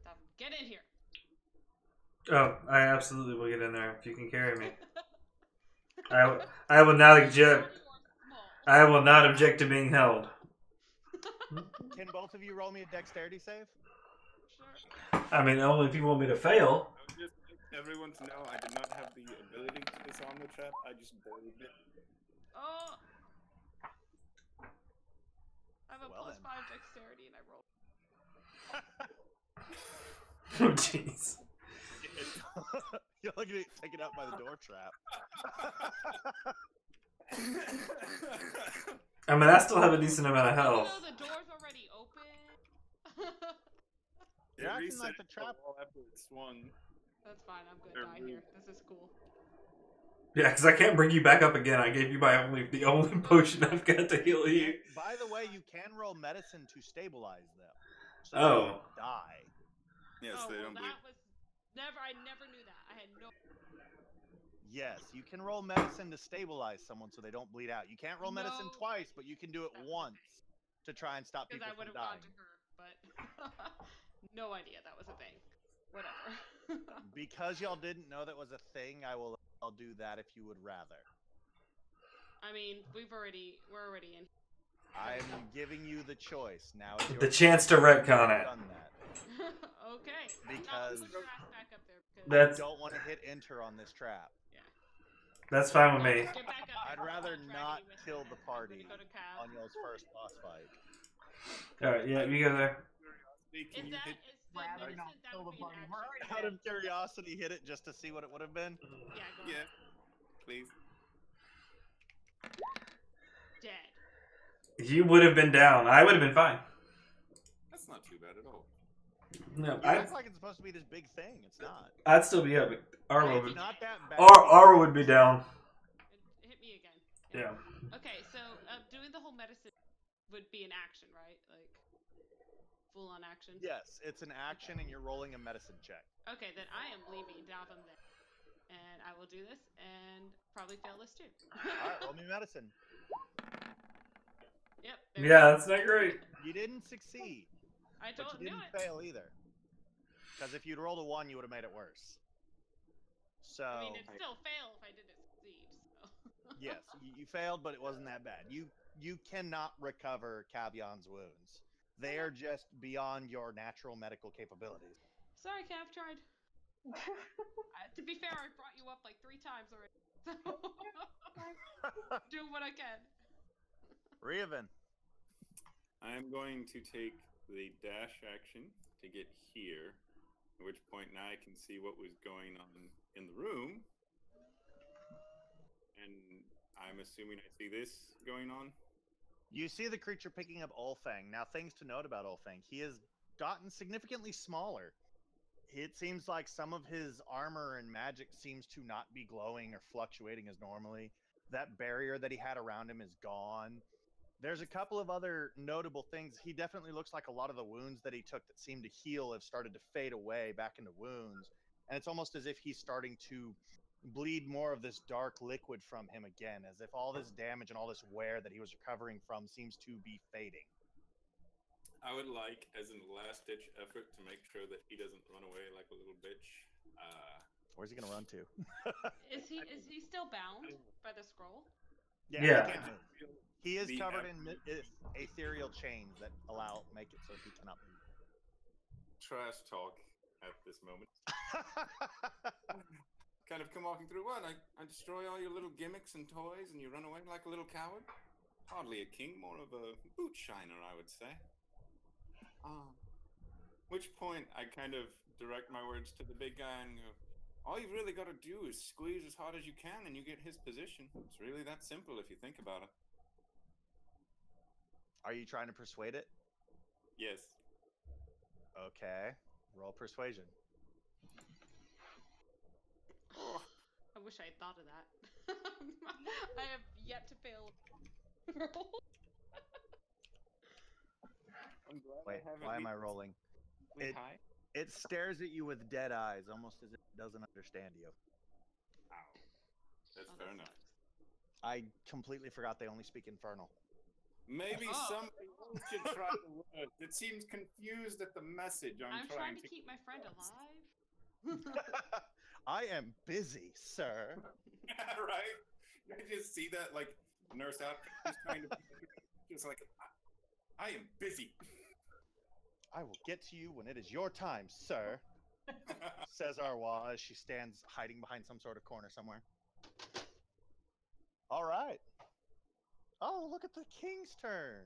Dotham, get in here. Oh, I absolutely will get in there if you can carry me. I will not object. I will not object to being held. Can both of you roll me a dexterity save? Sure. I mean, only if you want me to fail. I would just like everyone to know I did not have the ability to disarm the trap. I just believed it. Oh! I have a Well plus then. 5 dexterity and I rolled. Oh, jeez. You're like getting taken out by the door trap. I mean, I still have a decent amount of health. No, the door's already open. You're acting like the trap. After it swung. That's fine, I'm gonna die here. This is cool. Yeah, because I can't bring you back up again. I gave you the only potion I've got to heal you. By the way, you can roll medicine to stabilize them. So Oh. they don't die. Yes, oh, they well, don't believe. that was I never knew that. I had no. Yes, you can roll medicine to stabilize someone so they don't bleed out. You can't roll medicine No. twice, but you can do it That was once to try and stop Because people I would from have gone dying. to her, but no idea that was a thing. Whatever. Because y'all didn't know that was a thing, I'll do that if you would rather. I mean, we're already in. I'm giving you the choice. Now is your The chance to retcon it. done that. Okay. Because Put your ass back up there because That's don't want to hit enter on this trap. that's fine with me. Get back up. I'd rather I'm not dragging you with kill me. the I'm party gonna go to Cav. on y'all's first boss fight. Alright, yeah, you go there. Can Is you that hit? is the Rather medicine not that kill would the be an party. action? We're already Out dead. of curiosity, hit it just to see what it would have been. Yeah, go Yeah, on. please. Dead. You would have been down. I would have been fine. That's not too bad at all. No, You act like it's supposed to be this big thing. It's not. I'd still be up. But Arlo It's would. not that bad. Arlo would be down. It hit me again. Yeah. Okay, so doing the whole medicine would be an action, right? Like full on action. Yes, it's an action, and you're rolling a medicine check. Okay, then I am leaving Davam then, and I will do this and probably fail this too. All right, roll me medicine. Yep. Yeah, that's not great. You didn't succeed, I but don't you knew didn't it. fail either. Because if you'd rolled a 1, you would have made it worse. So I mean, it'd still fail if I didn't succeed. So. yes, you failed, but it wasn't that bad. You cannot recover Cavion's wounds. They are just beyond your natural medical capabilities. Sorry, Cav, tried. To be fair, I brought you up like 3 times already. So doing what I can. Riven. I am going to take the dash action to get here, at which point now I can see what was going on in the room. And I'm assuming I see this going on. You see the creature picking up Ulfang. Now, things to note about Ulfang. He has gotten significantly smaller. It seems like some of his armor and magic seems to not be glowing or fluctuating as normally. That barrier that he had around him is gone. There's a couple of other notable things. He definitely looks like a lot of the wounds that he took that seemed to heal have started to fade away back into wounds. And it's almost as if he's starting to bleed more of this dark liquid from him again, as if all this damage and all this wear that he was recovering from seems to be fading. I would like, as a last-ditch effort, to make sure that he doesn't run away like a little bitch. Where's he gonna run to? Is he still bound by the scroll? Yeah. He can't move. He is covered in ethereal chains that make it so he cannot move. Trash talk at this moment. Kind of come walking through what? I destroy all your little gimmicks and toys and you run away like a little coward? Hardly a king, more of a boot shiner, I would say. Which point I kind of direct my words to the big guy and go, all you've really got to do is squeeze as hard as you can and you get his position. It's really that simple if you think about it. Are you trying to persuade it? Yes. Okay. Roll persuasion. Oh, I wish I had thought of that. I have yet to fail a roll. I'm glad Wait, I have why am I rolling? It- high? It stares at you with dead eyes, almost as if it doesn't understand you. Ow. That's Oh, fair that enough. sucks. I completely forgot they only speak Infernal. Maybe Oh. somebody else should try the word. It seems confused at the message I'm trying to keep my friend alive. I am busy, sir. Right? I just see that, like, nurse out just trying to just like, I am busy. I will get to you when it is your time, sir, says Arwa as she stands hiding behind some sort of corner somewhere. All right. Oh, look at the king's turn.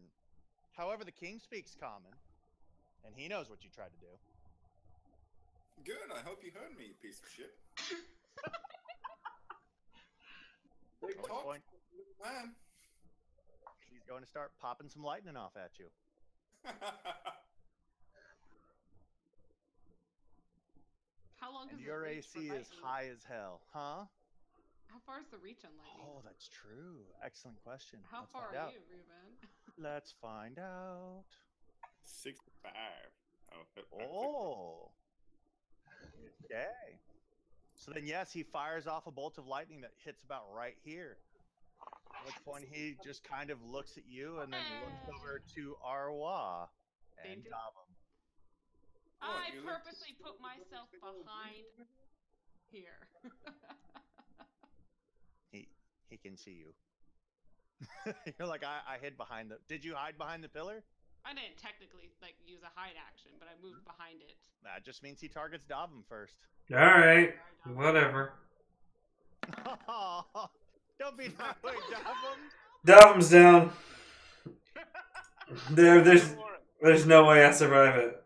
However, the king speaks common, and he knows what you tried to do. Good, I hope you heard me, you piece of shit. Big At which talk, point, man. he's going to start popping some lightning off at you. How long And is your the reach for AC is lightning? high as hell, huh? How far is the reach on lightning? Oh, that's true. Excellent question. How Let's far find are out. you, Ruben? Let's find out. 65. Oh, Oh. Okay. So then, yes, he fires off a bolt of lightning that hits about right here. At which point he just kind of looks at you and then looks over to Arwa and Dainty? Davum. I you look- purposely put myself behind here. He can see you. You're like, I hid behind the. Did you hide behind the pillar? I didn't technically like use a hide action, but I moved behind it. That just means he targets Davum first. All right, Sorry, Dom. whatever. Don't be that way, Davum. Davum's down. There's no way I survive it.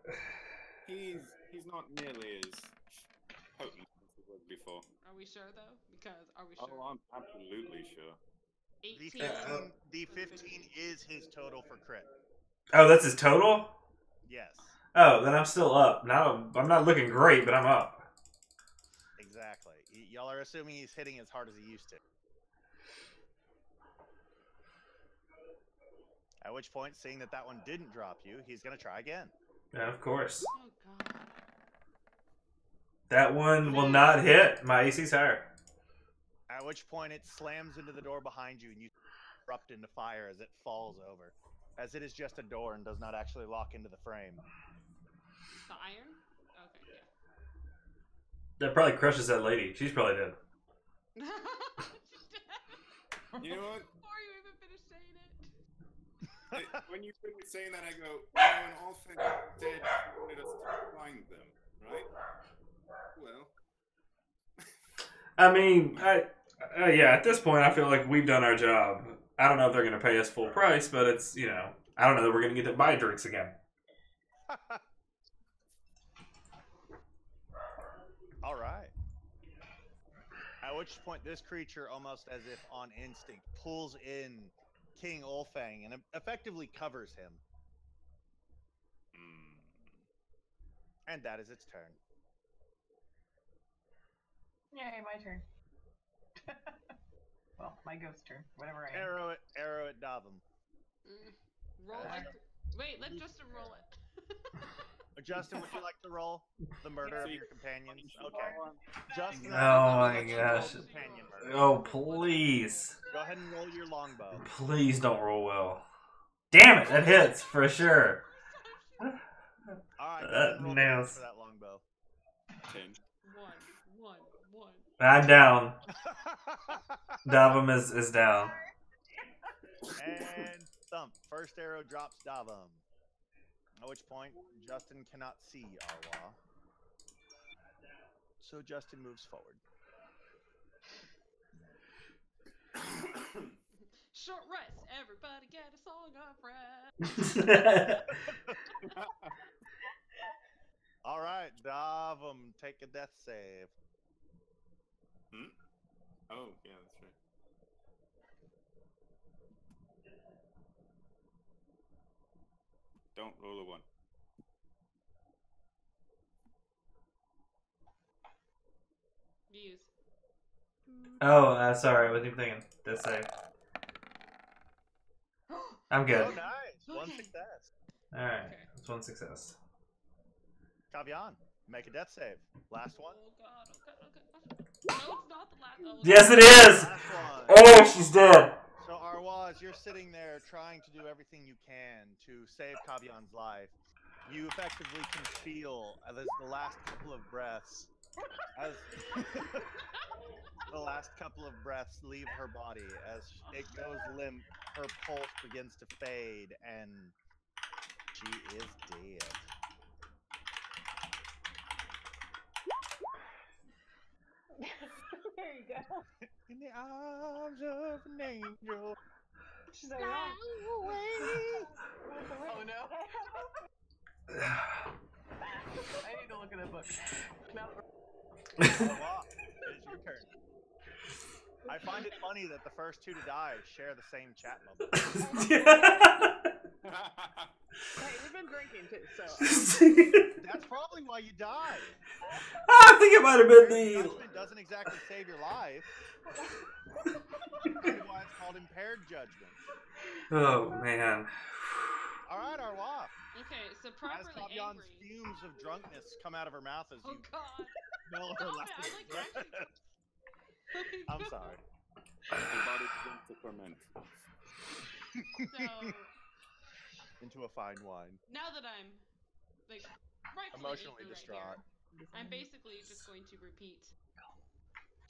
He's not nearly as potent as he was before. Are we sure though? Because are we sure? Oh, I'm absolutely sure. The 18. 15 is his total for crit. Oh, that's his total? Yes, Oh, then I'm still up. Now I'm not looking great, but I'm up. exactly. Y'all are assuming he's hitting as hard as he used to. At which point, seeing that one didn't drop you, he's going to try again. Yeah, of course. Oh god. That one will not hit. My AC's higher. At which point, it slams into the door behind you and you erupt into fire as it falls over. As it is just a door and does not actually lock into the frame. The iron? Okay, yeah. That probably crushes that lady. She's probably dead. She's dead. You know what? Before you even finished saying it. When you finish saying that, I go, an orphan said you wanted us to find them, right? Well. I mean, yeah, at this point, I feel like we've done our job. I don't know if they're going to pay us full price, but it's, you know, I don't know that we're going to get to buy drinks again. All right. At which point, this creature, almost as if on instinct, pulls in King Ulfang and effectively covers him. And that is its turn. Yay, my turn. Well, my ghost turn. Whatever I am. Arrow at Davum. Roll it. Wait, let Justin roll it. Justin, would you like to roll the murder of your companions? Okay. Justin, Oh my would you roll gosh. companion murder? Oh, please. Go ahead and roll your longbow. Please don't roll well. Damn it, that hits for sure. All right, go ahead That and roll nails. for that longbow. 10. One. I'm down. Davum is down. And thump. First arrow drops Davum. At which point, Justin cannot see Arwa. So Justin moves forward. Short rest. Everybody get a song of rest. All right, Davum, take a death save. Oh, yeah, that's right. Don't roll a 1. Views. Oh, sorry. I wasn't even thinking. Death save. I'm good. Oh, nice. One Okay. success. All right. Okay. That's one success. Kavian, make a death save. Last one. Oh god, oh god, oh god. No, it's not the last. Oh, Yes, it is. Last one. Oh, she's dead. So Arwa, as you're sitting there trying to do everything you can to save Kavian's life, you effectively can feel as the last couple of breaths, as the last couple of breaths leave her body, as it goes limp, her pulse begins to fade, and she is dead. There you go. In the arms of an angel. She's like, Oh no. I need to look at that book. Now that Arwa, it is your turn. I find it funny that the first two to die share the same chat bubble. hey, we've been drinking too, so. That's probably why you died. I think it might have been the. Judgment doesn't exactly save your life. That's why it's called impaired judgment. Oh man. All right, Arwa. Okay, so As properly Kavian's angry. fumes of drunkenness come out of her mouth as Oh you god. smell her Stop it, last I'm like breath. actually. Oh my I'm God. sorry. The body begins to ferment. So Into a fine wine. now that I'm like rightfully Emotionally angry distraught. right here, I'm basically just going to repeat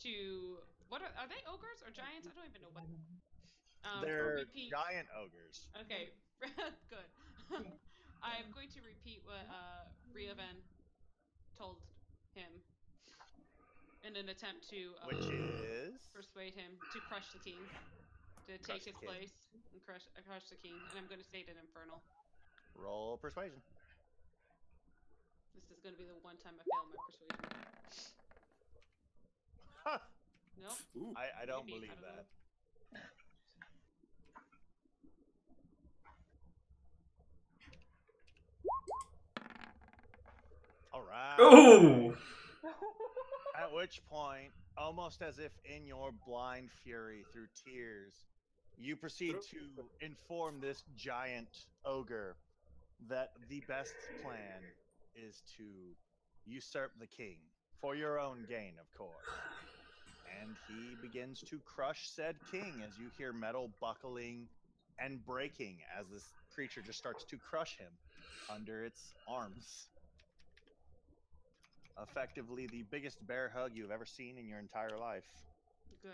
to what are they ogres or giants? I don't even know what. They're repeat. giant ogres. Okay, good. I'm going to repeat what Riovan told him in an attempt to Which is persuade him to crush the king, to Crush take the his king. place and crush the king, and I'm going to say it in Infernal. roll persuasion. This is going to be the one time I fail my persuasion. Nope. Ooh. I don't Maybe, believe I don't that. All right. Ooh. At which point, almost as if in your blind fury through tears, you proceed to inform this giant ogre that the best plan is to usurp the king for your own gain, of course. And he begins to crush said king as you hear metal buckling and breaking as this creature just starts to crush him under its arms. Effectively the biggest bear hug you've ever seen in your entire life. Good.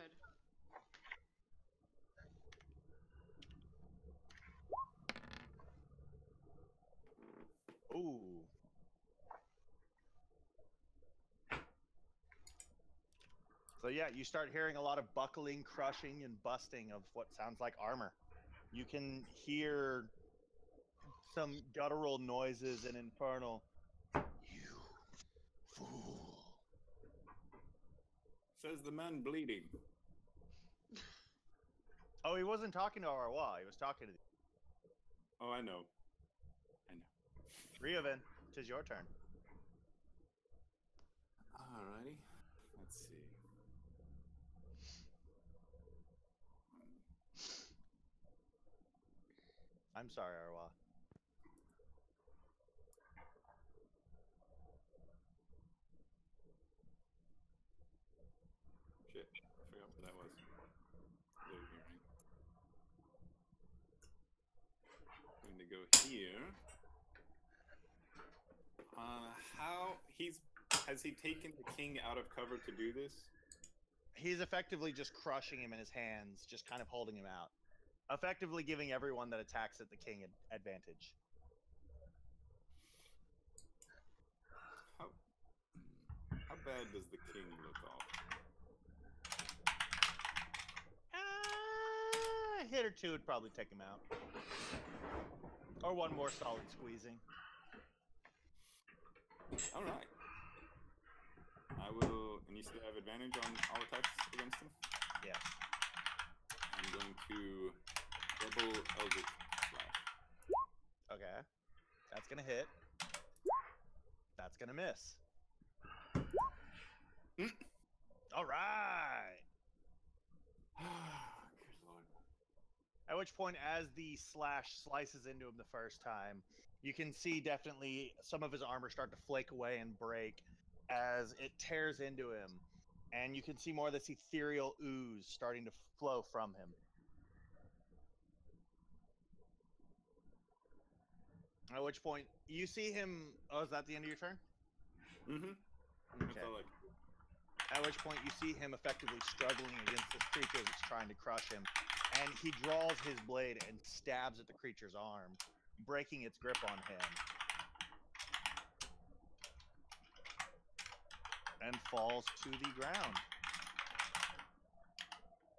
Ooh. So yeah, you start hearing a lot of buckling, crushing, and busting of what sounds like armor. You can hear some guttural noises and infernal. You fool. Says the man bleeding. Oh, he wasn't talking to Arwa. He was talking to Oh, I know. Riovan. Tis your turn. Alrighty. Let's see. I'm sorry, Arwa. Shit. I forgot what that was. Loading, right? I'm going to go here. Has he taken the king out of cover to do this? He's effectively just crushing him in his hands, just kind of holding him out. Effectively giving everyone that attacks at the king an advantage. How bad does the king look off? A hit or two would probably take him out. Or one more solid squeezing. Alright. I will, and you still have advantage on all attacks against him? Yes. I'm going to double Eldritch Slash. Okay. That's gonna hit. That's gonna miss. All right. Good lord. At which point, as the slash slices into him the first time, you can see definitely some of his armor start to flake away and break as it tears into him. And you can see more of this ethereal ooze starting to flow from him. At which point, you see him... Oh, is that the end of your turn? Mm-hmm. Okay. That's all I can do. At which point, you see him effectively struggling against this creature that's trying to crush him. And he draws his blade and stabs at the creature's arm, breaking its grip on him. And falls to the ground.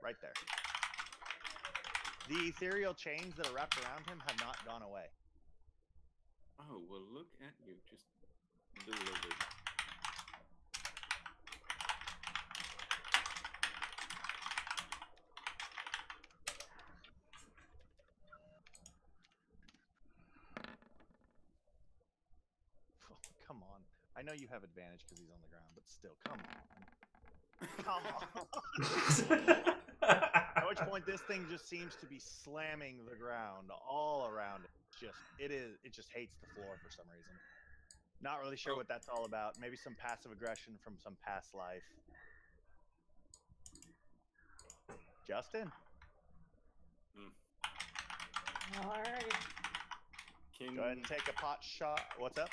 Right there. The ethereal chains that are wrapped around him have not gone away. Oh, well, look at you. Just delivered. Come on. I know you have advantage because he's on the ground, but still, come on. Come on. At which point, this thing just seems to be slamming the ground all around it. It just hates the floor for some reason. Not really sure what that's all about. Maybe some passive aggression from some past life. Justin? Alrighty. Go ahead and take a pot shot. What's up?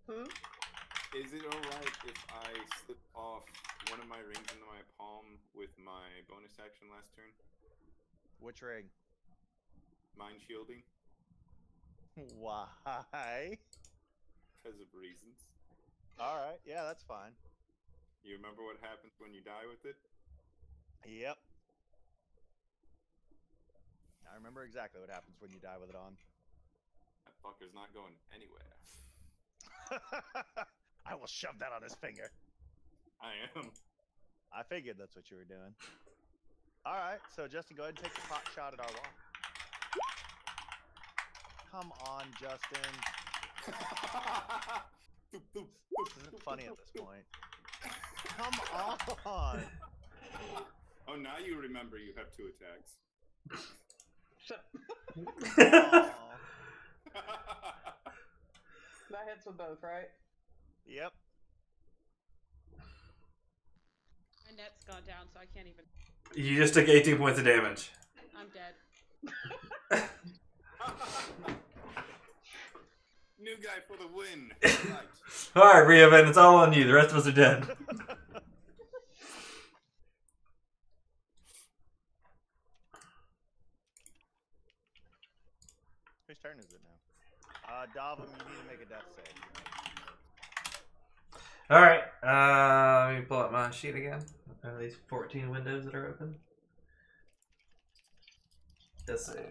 Is it alright if I slip off one of my rings into my palm with my bonus action last turn? Which ring? Mind shielding? Why? Because of reasons. Alright, yeah, that's fine. You remember what happens when you die with it? Yep. I remember exactly what happens when you die with it on. That fucker's not going anywhere. I will shove that on his finger. I am. I figured that's what you were doing. Alright, so Justin, go ahead and take the pot shot at our wall. Come on, Justin. This isn't funny at this point. Come on! Oh, now you remember you have 2 attacks. Shut. Aw. That hits with both, right? Yep. My net's gone down, so I can't even. You just took 18 points of damage. I'm dead. New guy for the win. Right. Alright, Reuven, it's all on you. The rest of us are dead. Whose turn is it now? Davum, you need to make a death save. Alright, let me pull up my sheet again. Are these 14 windows that are open? Let's see.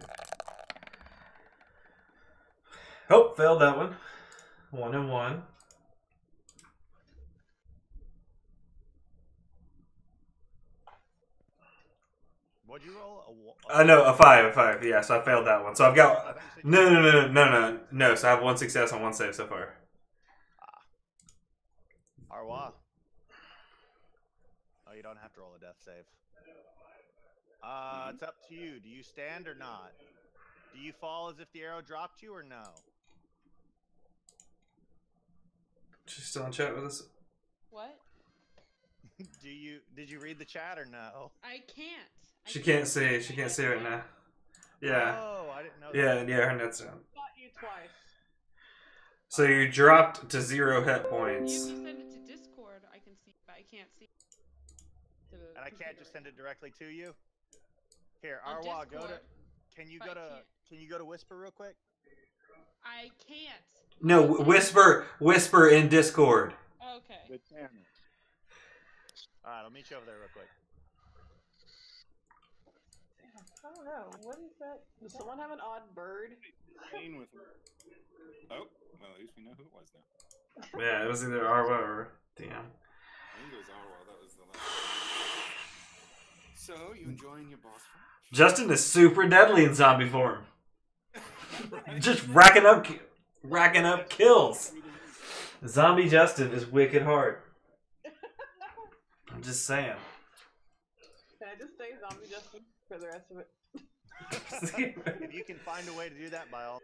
Oh, failed that one. 1 and 1. What'd you roll? No, a 5. Yeah, so I failed that one. So I've got no. So I have 1 success on 1 save so far. Arwa. Oh, you don't have to roll a death save. It's up to you. Do you stand or not? Do you fall as if the arrow dropped you or no? She's still in chat with us. What? Did you read the chat or no? I can't. She can't see. She can't see right now. Yeah. Oh, I didn't know Yeah, that. yeah, her net's down. Got you twice. So you dropped to 0 hit You points. send it to Discord, I can see, but I can't see. And I can't just send it directly to you? Here, On Arwa, go to... Discord, Can you but go I to... can't. Can you go to Whisper real quick? I can't. No, whisper in Discord. Okay. The channel. Alright, I'll meet you over there real quick. I don't know. What is that? Does someone have an odd bird? Playing with her. Oh, well, at least we know who it was now. Yeah, it was either Arwa or DM. I think it was Arwa. That was the last one. So, you enjoying your boss fight? Justin is super deadly in zombie form. Just racking up kills. Zombie Justin is wicked hard. I'm just saying. Can I just say Zombie Justin for the rest of it? If you can find a way to do that, by all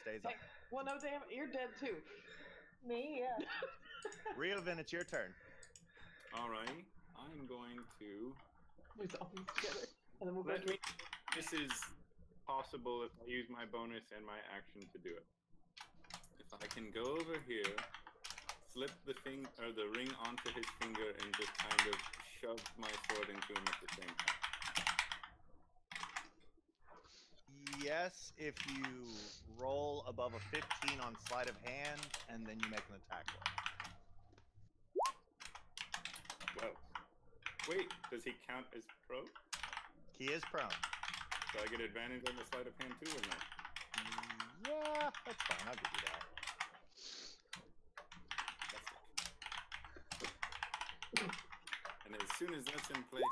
stays on. Hey, well, no, damn, you're dead too. Me, yeah. Riovin, it's your turn. Alright, I'm going to. We zombies together. And then we'll go Let me. This is possible if I use my bonus and my action to do it. If I can go over here, slip the ring onto his finger, and just kind of shove my sword into him at the same time. Yes, if you roll above a 15 on sleight of hand, and then you make an attack roll. Well, wait, does he count as prone? He is prone. So I get advantage on the sleight of hand too, or no? Yeah, that's fine. I'll give you that. And as soon as that's in place,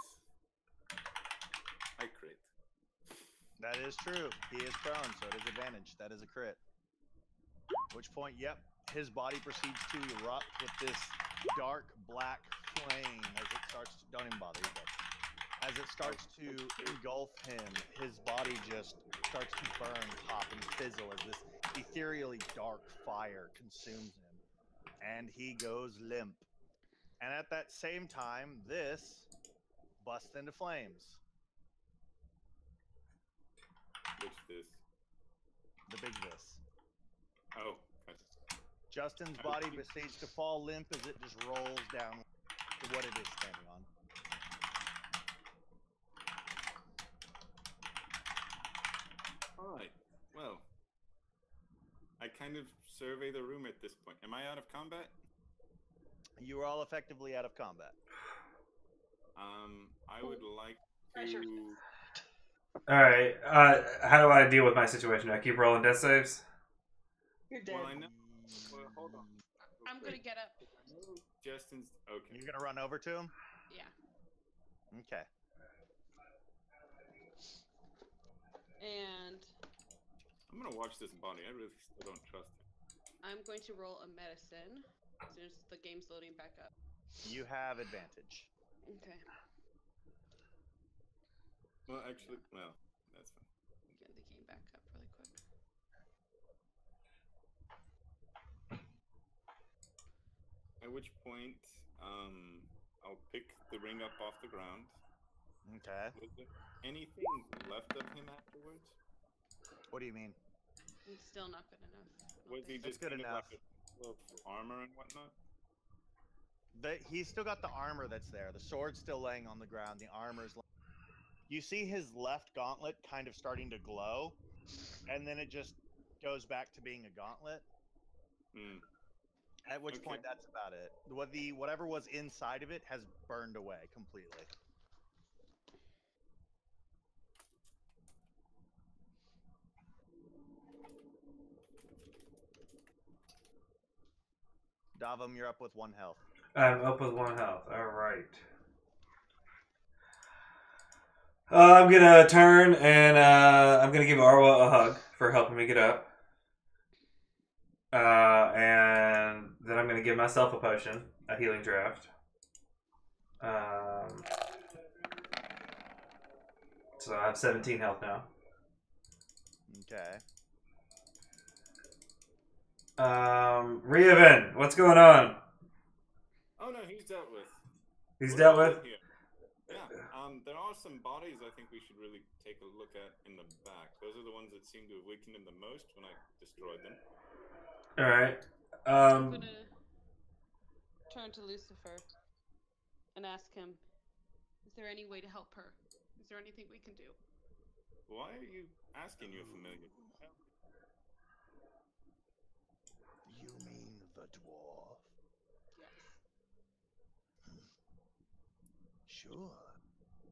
I crit. That is true. He is prone, so it is advantage. That is a crit. Which point, yep, his body proceeds to erupt with this dark black flame as it starts to, don't even bother, as it starts to engulf him. His body just starts to burn, pop, and fizzle as this ethereally dark fire consumes him. And he goes limp. And at that same time, this busts into flames. Which this? The big this. Oh, gotcha. Justin's body proceeds to fall limp as it just rolls down to what it is standing on. Alright, well. I kind of survey the room at this point. Am I out of combat? You are all effectively out of combat. I would like Pressure. to... Alright, how do I deal with my situation? Do I keep rolling death saves? You're dead. Well, I know... Well, hold on. I'm gonna get up. I know Justin's... Okay. You're gonna run over to him? Yeah. Okay. And I'm gonna watch this body. I really still don't trust him. I'm going to roll a medicine as soon as the game's loading back up. You have advantage. Okay. Well, actually, well, that's fine. Get the game back up really quick. At which point, I'll pick the ring up off the ground. Okay. Was there anything left of him afterwards? What do you mean? It's still not good enough. I don't Was he think. just good kind enough. of like a full of armor and whatnot? He's still got the armor that's there. The sword's still laying on the ground. The armor's. You see his left gauntlet kind of starting to glow, and then it just goes back to being a gauntlet. Hmm. At which point, that's about it. Whatever was inside of it has burned away completely. Davam, you're up with 1 health. I'm up with 1 health. Alright. I'm gonna turn and I'm gonna give Arwa a hug for helping me get up. And then I'm gonna give myself a potion, a healing draft. So I have 17 health now. Okay. Riovin, what's going on? Oh no, he's dealt with. He's What dealt do we with? do here? Yeah. There are some bodies I think we should really take a look at in the back. Those are the ones that seem to have weakened him the most when I destroyed them. Alright. I'm gonna turn to Lucifer and ask him, is there any way to help her? Is there anything we can do? Why are you asking you familiar? You mean the dwarf? Yes. Sure.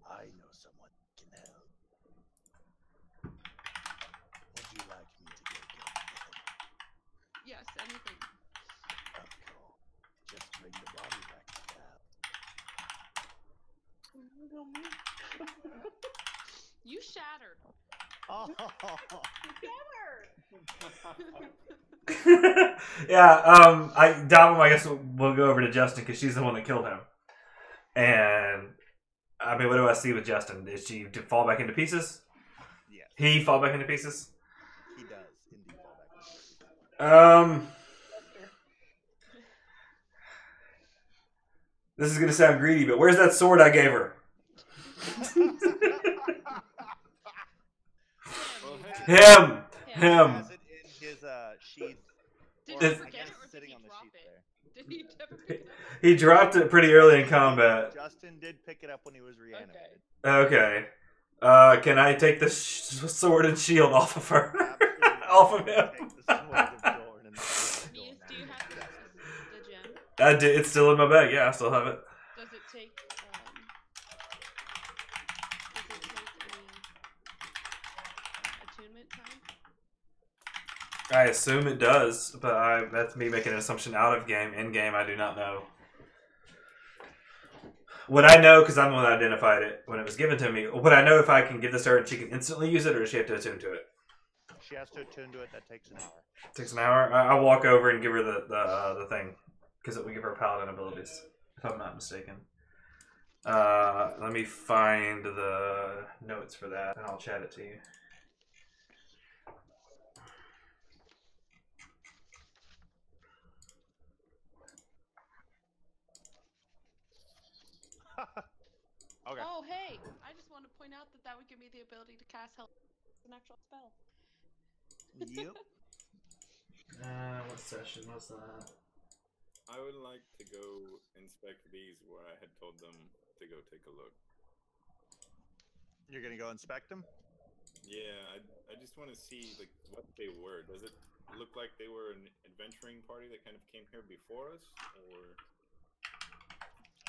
I know someone who can help. Would you like me to go get them? Yes, anything. Of course. Just bring the body back to town. You shattered. Oh, Together! Yeah, Dom, I guess we'll go over to Justin because she's the one that killed him. And I mean, what do I see with Justin? Did she fall back into pieces? Yes. He fall back into pieces? He does indeed fall back into pieces. This is gonna sound greedy, but where's that sword I gave her? Him. He has it in his sheath. Did Or, he I forget guess it or sitting did he on the drop sheath it? there. Did he ever pick it up? He dropped it pretty early in combat. Justin did pick it up when he was reanimated. Okay. Can I take the sword and shield off of her? Absolutely. Off of him. Take the sword of Dorn and the sword of Mies, Dorn. do you have the gem? It's still in my bag. Yeah, I still have it. Does it take any attunement time? I assume it does, but that's me making an assumption out of game. In game, I do not know. Would I know, because I'm the one that identified it when it was given to me, would I know if I can give this to her and she can instantly use it, or does she have to attune to it? She has to attune to it. That takes an hour. Takes an hour? I'll walk over and give her the thing, because it will give her paladin abilities, if I'm not mistaken. Let me find the notes for that, and I'll chat it to you. Okay. Oh, hey! I just want to point out that would give me the ability to cast Help. It's an actual spell. Yep. What session was that? I would like to go inspect these where I had told them to go take a look. You're gonna go inspect them? Yeah, I just want to see like what they were. Does it look like they were an adventuring party that kind of came here before us, or?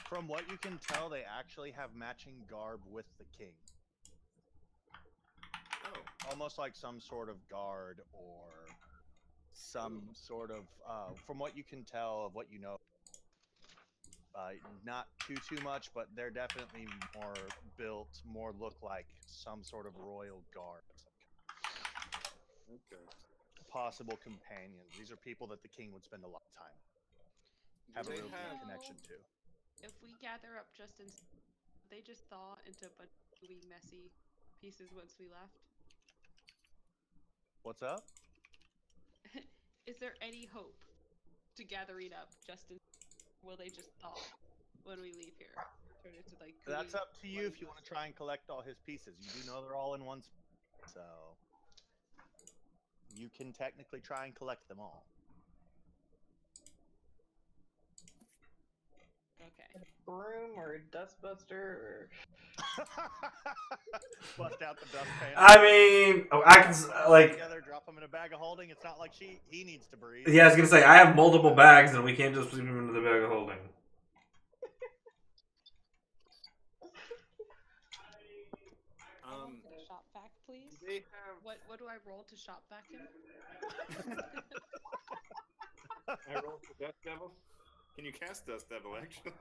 From what you can tell, they actually have matching garb with the king. Oh. Almost like some sort of guard or some sort of, from what you can tell of what you know, not too much, but they're definitely more built, more look like some sort of royal guard. Okay. Possible companions. These are people that the king would spend a lot of time. Have a real deep connection to. If we gather up Justin's, they just thaw into a bunch of gooey, messy pieces once we left. What's up? Is there any hope to gathering up Justin? Will they just thaw when we leave here? Turn into like gooey, That's up to you if you want to try and collect all his pieces. You do know they're all in one spot, so you can technically try and collect them all. Okay. Broom or a dustbuster or Bust out the dustpan. I mean, I can like. Together, drop them in a bag of holding. It's not like he needs to breathe. Yeah, I was gonna say I have multiple bags, and we can't just put them into the bag of holding. Shop vac, please. They have. What do I roll to shop vac him? I rolled for Dust Devil. Can you cast Dust Devil, actually?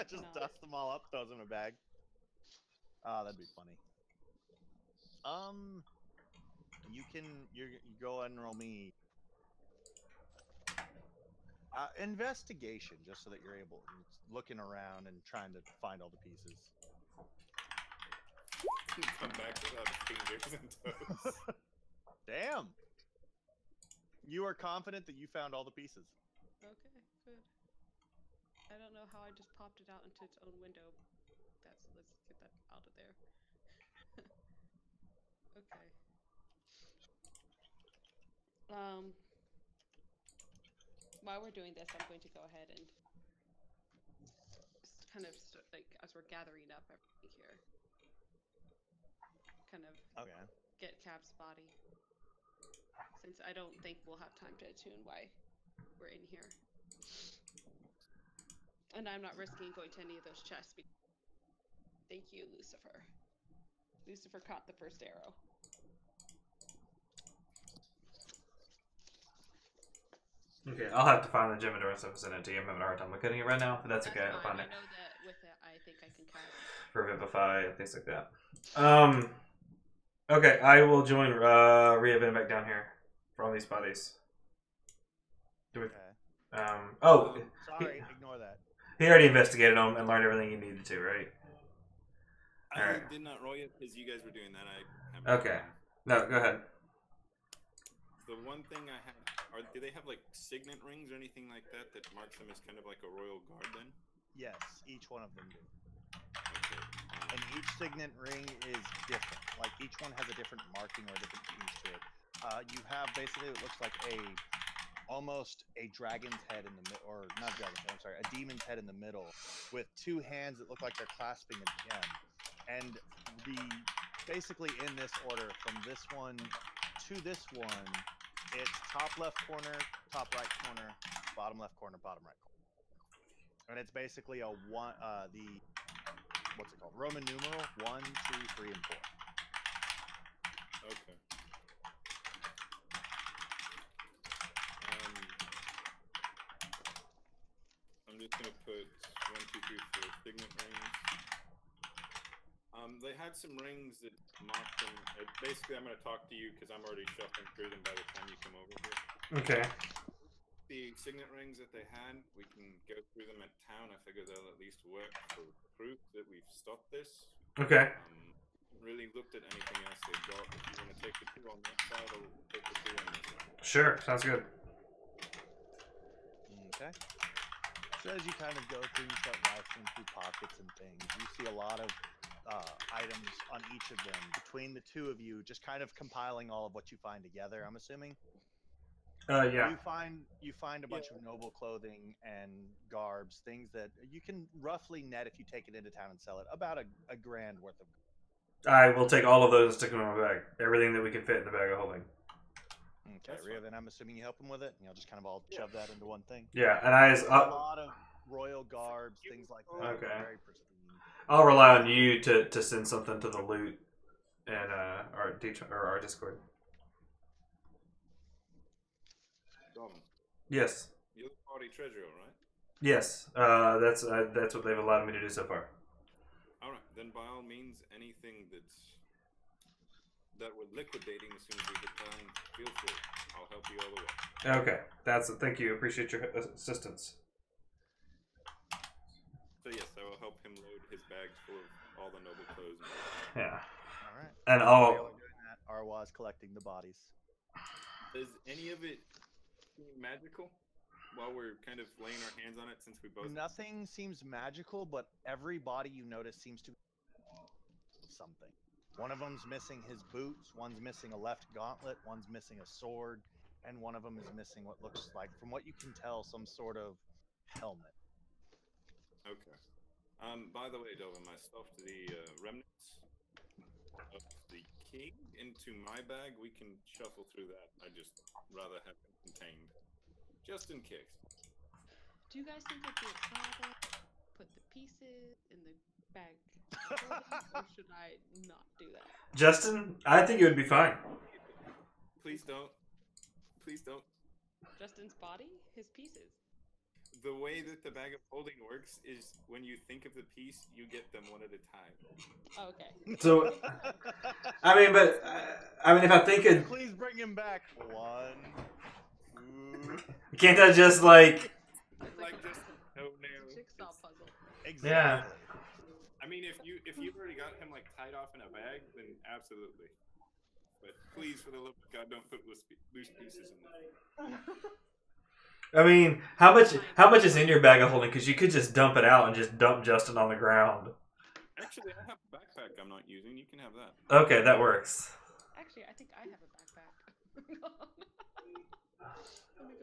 Just dust them all up, throws them in a bag. Oh, that'd be funny. You go ahead and roll me investigation, just so that you're looking around and trying to find all the pieces. Come back without fingers and toes. Damn. You are confident that you found all the pieces. Okay, good. I don't know how I just popped it out into its own window. Let's get that out of there. Okay. While we're doing this, I'm going to go ahead and kind of like as we're gathering up everything here, kind of get Cap's body, since I don't think we'll have time to attune why we're in here. And I'm not risking going to any of those chests. Thank you, Lucifer. Lucifer caught the first arrow. Okay, I'll have to find the gem endurance stuff and send it to you. I'm having a hard time looking at it right now, but that's okay. I'll Fine. find it. I know that with it, I think I can cast Revivify, things like that. Okay, I will join Rhea Van back down here for all these bodies. Okay. Oh, Sorry, ignore that. he already investigated them and learned everything he needed to, right? I Alright. did not roll it because you guys were doing that. Okay. No, go ahead. The one thing I have, do they have like signet rings or anything like that that marks them as kind of like a royal guard then? Yes, each one of them do. Okay. And each signet ring is different. Like each one has a different marking or a different piece to it. You have basically what looks like almost a dragon's head in the middle, or not a dragon's head, I'm sorry, a demon's head in the middle, with two hands that look like they're clasping a gem. And basically in this order, from this one to this one, it's top left corner, top right corner, bottom left corner, bottom right corner. And it's basically what's it called? Roman numeral 1, 2, 3, and 4. Okay. I'm just gonna put 1, 2, 3, 4 signet rings. They had some rings that marked them. Basically, I'm gonna talk to you because I'm already shuffling through them by the time you come over here. Okay. The signet rings that they had, we can go through them at town. I figure they'll at least work for proof that we've stopped this. Okay. Really looked at anything else they've got. If you want to take the two on that side, I'll take the two on this side. Sure, sounds good. Okay. So as you kind of go through, you start rifling through pockets and things. You see a lot of items on each of them. Between the two of you, just kind of compiling all of what you find together, I'm assuming. Yeah. You find a bunch of noble clothing and garbs, things that you can roughly net if you take it into town and sell it, about a grand worth of. I will take all of those and stick them in my bag. Everything that we can fit in the bag of holding. Okay, Rhea, then I'm assuming you help him with it, and you'll just kind of all shove that into one thing. Yeah, and a lot of royal garbs, things like that. Okay. Very pristine. I'll rely on you to send something to the loot and our Discord. Dom, Yes. you're the party treasurer, right? Yes. That's what they've allowed me to do so far. All right, then by all means, anything that we're liquidating as soon as we get down, feel free. I'll help you all the way. Okay. Thank you. Appreciate your assistance. So yes, I will help him load his bags full of all the noble clothes. Yeah. All right. And While you're doing that, Arwa's collecting the bodies. Does any of it seem magical? While we're kind of laying our hands on it, since we both. Nothing seems magical, but every body you notice seems to be something. One of them's missing his boots, one's missing a left gauntlet, one's missing a sword, and one of them is missing what looks like, from what you can tell, some sort of helmet. Okay. By the way, Delvin, I stuffed the remnants of the king into my bag. We can shuffle through that. I just rather have them contained, just in case. Do you guys think it'd be a problem? Put the pieces in the bag, or should I not do that? Justin, I think it would be fine. Please don't. Please don't. Justin's body, his pieces. The way that the bag of holding works is when you think of the piece, you get them one at a time. Oh, okay. So, I mean, if I think it, Please bring him back. 1, 2. can't I just like? Like just no nail. Jigsaw puzzle. Exactly. Yeah. I mean, if you've already got him like tied off in a bag, then absolutely. But please, for the love of God, don't put loose pieces in there. I mean, how much is in your bag of holding? Because you could just dump it out and just dump Justin on the ground. Actually, I have a backpack I'm not using. You can have that. Okay, that works. Actually, I think I have a backpack. Let me go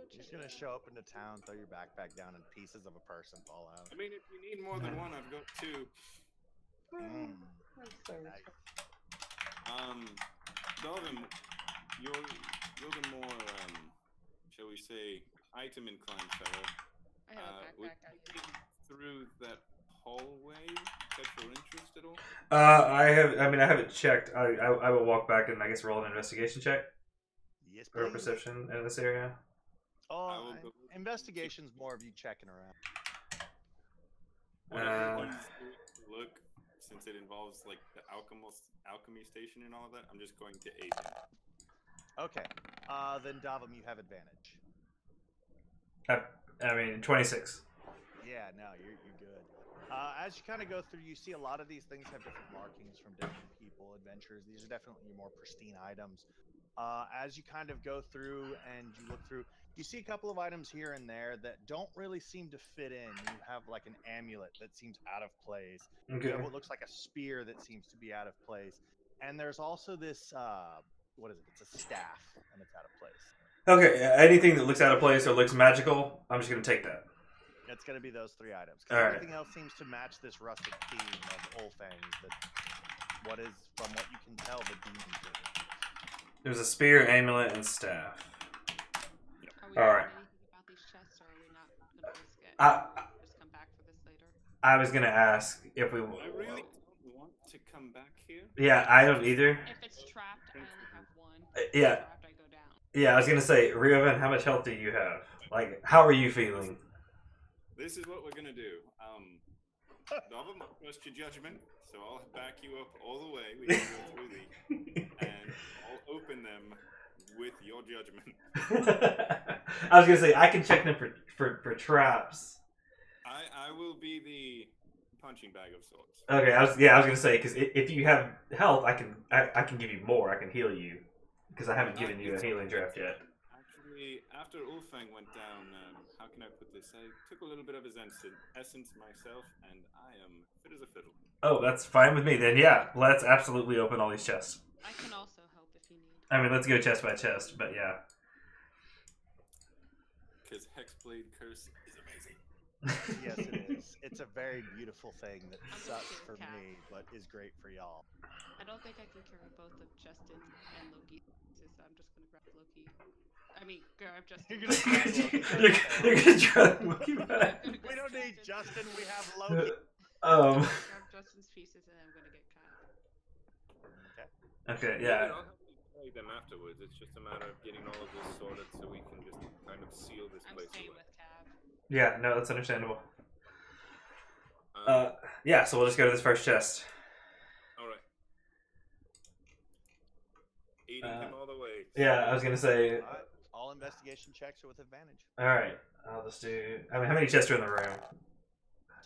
check. Just gonna show up into town, throw your backpack down, and pieces of a person fall out. I mean, if you need more than one, I've got 2. Nice. Dalvin, you're the more shall we say item inclined fellow. I have a backpack. Through that hallway, catch your interest at all? I haven't checked. I will walk back and I guess roll an investigation check Yes, or please. perception in this area. Oh, investigation's more of you checking around. Whatever. Look, since it involves like the alchemy station and all of that, I'm just going to 18. Okay. Then Davam, you have advantage. I mean, 26. Yeah, no, you're good. As you kind of go through, you see a lot of these things have different markings from different people, adventurers. These are definitely your more pristine items. As you kind of go through and you look through, you see a couple of items here and there that don't really seem to fit in. You have like an amulet that seems out of place. Okay. You have what looks like a spear that seems to be out of place. And there's also this, what is it? It's a staff, and it's out of place. Okay, anything that looks out of place or looks magical, I'm just going to take that. It's going to be those 3 items. All right. Everything else seems to match this rustic theme of Olfang's. What is, from what you can tell, the demon thing. There's a spear, amulet, and staff. Are we All right. doing anything about these chests, or are we not gonna risk it? Just come back for this later. I was going to ask if we... I really don't want to come back here. Yeah, I don't either. If it's trapped, I only have one. Yeah. If it's trapped, I go down. Yeah, I was going to say, Ryovan, how much health do you have? Like, how are you feeling? This is what we're gonna do. Davam, trust your judgment, so I'll back you up all the way. We can go through these, and I'll open them with your judgment. I was gonna say I can check them for traps. I will be the punching bag of sorts. Okay, I was gonna say because if you have health, I can give you more. I can heal you because I haven't given you a healing draft yet. Actually, after Ulfang went down, how can I put this? I took a little bit of his essence myself, and I am fit as a fiddle. Oh, that's fine with me then. Yeah, let's absolutely open all these chests. I can also help if you need. I mean, let's go chest by chest, but yeah. Because Hexblade Curse is amazing. Yes, it is. It's a very beautiful thing that sucks for me, but is great for y'all. I don't think I can carry both of Justin and Loki, so I'm just gonna grab Loki. I mean, grab Justin. You're gonna grab Loki. You're gonna try to Loki back. We don't need Justin. We have Loki. Grab Justin's pieces, and I'm gonna get Kyle. Okay. Okay, yeah. I'll have to play them afterwards. It's just a matter of getting all of this sorted so we can just kind of seal this I'm place staying away. with Cav. Yeah, no, that's understandable. Um, Yeah, so we'll just go to this first chest. Alright. Eating him all the way. Yeah, I was gonna say. Alright. All investigation checks are with advantage. All right, I'll just do. I mean, how many chests are in the room?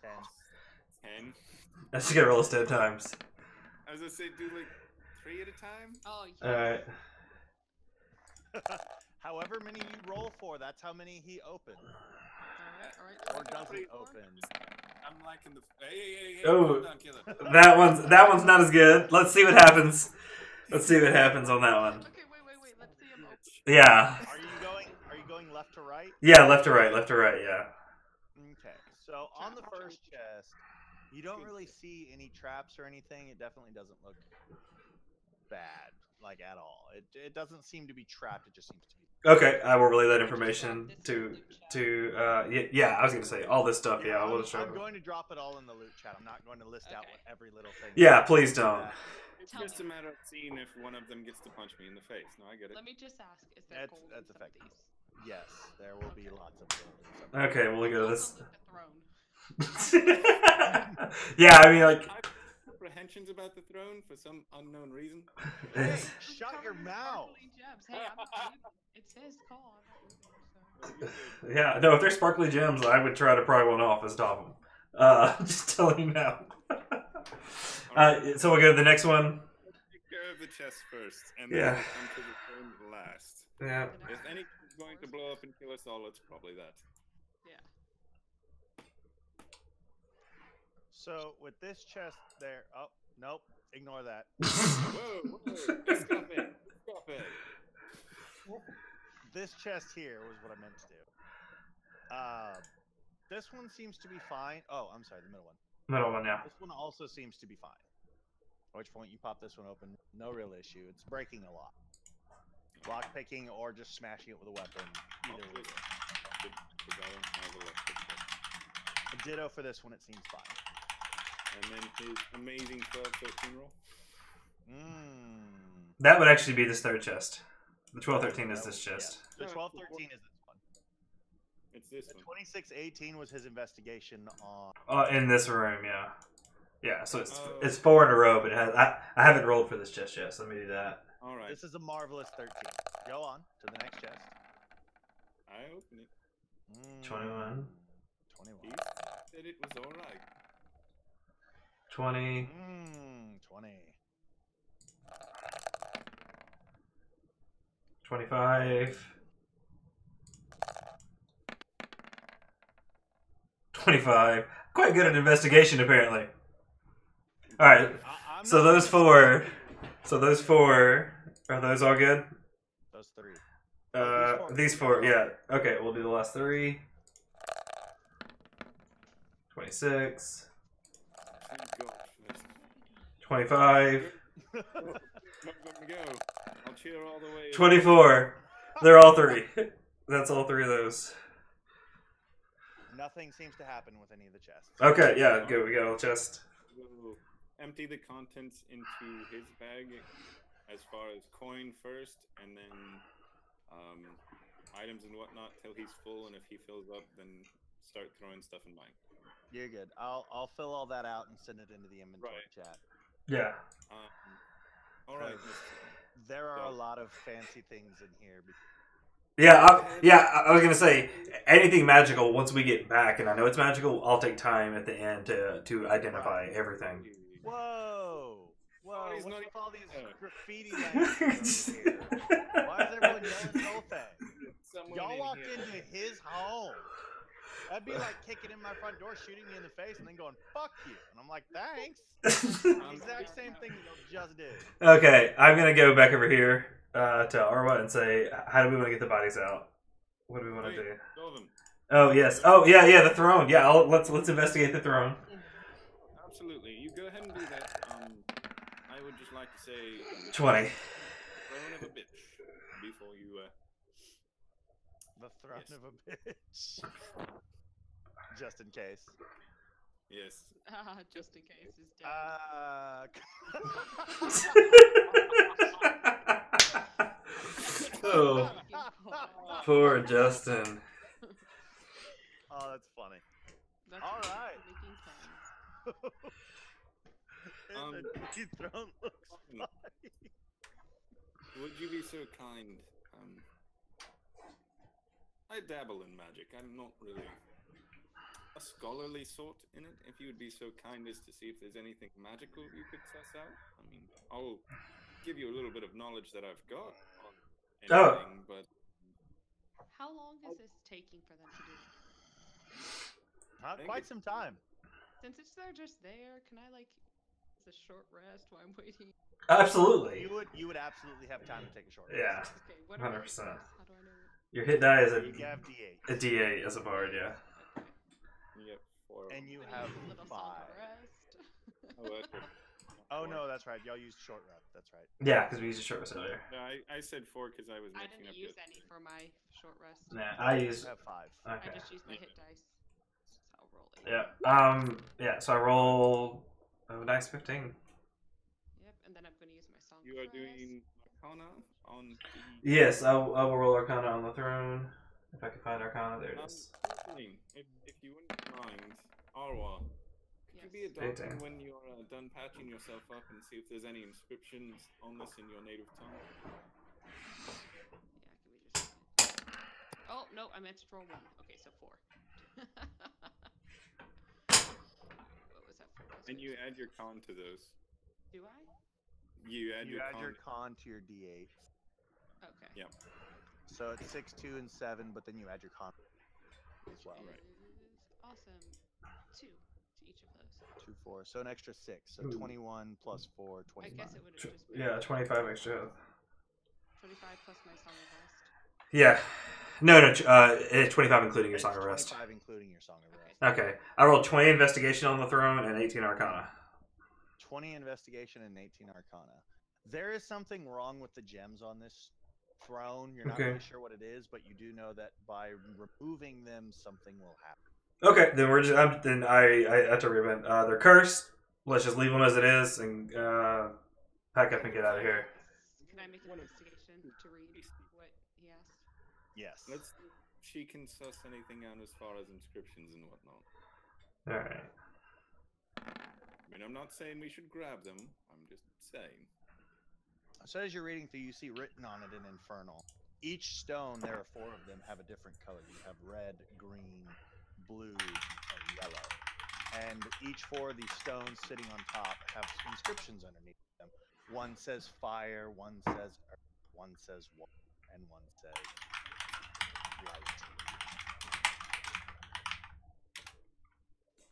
10. 10. Let's just get roll 10 times. I was gonna say, do like 3 at a time? Oh, All right. However many you roll for, that's how many he opened. Alright. Or doesn't open. I'm liking the. Hey. Oh. Calm down, killer. That one's not as good. Let's see what happens. Let's see what happens on that one. Okay, wait. Let's see him open. Yeah. Are you going left to right? Yeah, left to right, yeah. Okay. So on the first chest, you don't really see any traps or anything. It definitely doesn't look bad, like at all. It doesn't seem to be trapped. It just seems to be. Okay, I will relay that information to yeah. I was gonna say all this stuff. Yeah, I will just. I'm going to drop it all in the loot chat. I'm not going to list out what every little thing. Yeah, please don't. It's just a matter of seeing if one of them gets to punch me in the face. No, I get it. Let me just ask, is there gold That's in some of effective. these? Yes, there will be lots of gold. Okay, we'll go to this. Also loot the throne. Yeah, I mean, like. I have apprehensions about the throne for some unknown reason. Hey, shut your mouth! Sparkly gems. Hey, it's his call. I'm not moving, so. Yeah, no, if they're sparkly gems, I would try to pry one off as top of them. Just telling you now. So we'll go to the next one. Take care of the chest first, and then Yeah. we'll come to the throne last. Yeah. If anything's going to blow up and kill us all, it's probably that. Yeah. So with this chest there, oh nope, ignore that. Whoa! Stop it! Stop it! This chest here was what I meant to do. This one seems to be fine. Oh, I'm sorry, the middle one. Middle one, yeah. This one also seems to be fine. At which point you pop this one open, no real issue. It's breaking a lot. Lock picking or just smashing it with a weapon. Either way. A ditto for this one, it seems fine. And then his amazing 12-13 roll. That would actually be this third chest. The 12-13 is this chest. Yeah. The 12-13 is this one. It's this The one. 26-18 was his investigation on. In this room, yeah. Yeah, so it's Oh. it's 4 in a row, but it has, I haven't rolled for this chest yet, so let me do that. All right. This is a marvelous 13. Go on to the next chest. I open it. 21. 21. He said it was all right. 20. 20. 25. 25. Quite good at investigation, apparently. Alright, I'm so not those gonna- 4. So those 4. Are those all good? Those 3. These 4, yeah. Okay, we'll do the last 3. 26. Thank God. 25. Not gonna go. I'll cheer all the way. 24. They're all 3. That's all 3 of those. Nothing seems to happen with any of the chests. Okay, yeah, good. We got all chest. We'll empty the contents into his bag as far as coin first, and then items and whatnot till he's full, and if he fills up, then start throwing stuff in mine. You're good. I'll fill all that out and send it into the inventory chat. Yeah. All right. There are a lot of fancy things in here. Yeah, I was gonna say anything magical. Once we get back, and I know it's magical, I'll take time at the end to identify everything. Whoa! Whoa! he's What's not with all these even there. graffiti languages over here? Why is everyone yelling Tolfeg? Someone Y'all in walked here. into his home. That'd be like kicking in my front door, shooting me in the face, and then going, "Fuck you!" And I'm like, "Thanks." Exact same thing you just did. Okay, I'm gonna go back over here to Arwa and say, how do we want to get the bodies out? What do we want to do? Show them. Oh yes. Oh yeah, the throne. Yeah, let's investigate the throne. Absolutely. You go ahead and do that. I would just like to say 20. throne of a bitch before you The throne of a bitch. Just in case. yes. Just in case is dead. Oh, poor Justin. Oh, that's funny. That's all what right. making sense. And the new throne looks like. Would you be so kind? I dabble in magic. I'm not really a scholarly sort in it. If you would be so kind as to see if there's anything magical you could suss out. I mean, I'll give you a little bit of knowledge that I've got on anything, but How long is this taking for them to do it? Quite some time. Since they're just there, can I like it's a short rest while I'm waiting? Absolutely. You would absolutely have time to take a short rest. Yeah. Okay, what are my 100%. hit dice? How do I know? Your hit die is You have D8. a D8 as a bard. Yeah. you get 4. And you I have need a little 5. song of rest. Oh, that's good. Oh no, that's right. Y'all used short rest. That's right. Yeah, because we used a short rest earlier. No, I said 4 because I was I mixing didn't up use your- any for my short rest. Nah, I You used. have 5. Okay. I just used my hit dice. So I'll roll it. Yeah. Yeah. So I roll a nice 15. Yep, and then I'm going to use my song. You of are rest. doing Arcana on the. Yes, I will roll Arcana on the throne. If I can find Arcana, there it is. Certainly, if you wouldn't mind, Arwa, could you be a Yes. doctor 18. when you're done patching yourself up and see if there's any inscriptions on this in your native tongue? Yeah, give me just a second. Oh, no, I meant to roll 1. Okay, so 4. What was that for? And you add your con to those. Do I? You add You your add con. your con to your D8. Okay. Yeah. So it's 6, 2, and 7, but then you add your con as well. Right. Is awesome. 2 to each of those. 2, 4. So an extra 6. So Ooh. 21 plus 4, I 25. guess it would have just been Yeah, 25 extra health. 25 plus my song of rest. Yeah. No, 25 including your It's Song of Rest. 25 including your Song of Rest. Okay. I rolled 20 Investigation on the throne and 18 Arcana. 20 investigation and 18 arcana. There is something wrong with the gems on this throne. You're not Okay. really sure what it is, but you do know that by removing them, something will happen. Okay, then we're just. I have to recommend. They're cursed. Let's just leave them as it is and pack up and get out of here. Can I make an investigation to read what he asked? Yes. Let's see if she can suss anything out as far as inscriptions and whatnot. All right. mean, I'm not saying we should grab them. I'm just saying. So as you're reading through, you see written on it in Infernal. Each stone, there are 4 of them, have a different color. You have red, green, blue, and yellow. And each 4 of these stones sitting on top have inscriptions underneath them. One says fire, one says earth, one says water, and one says light.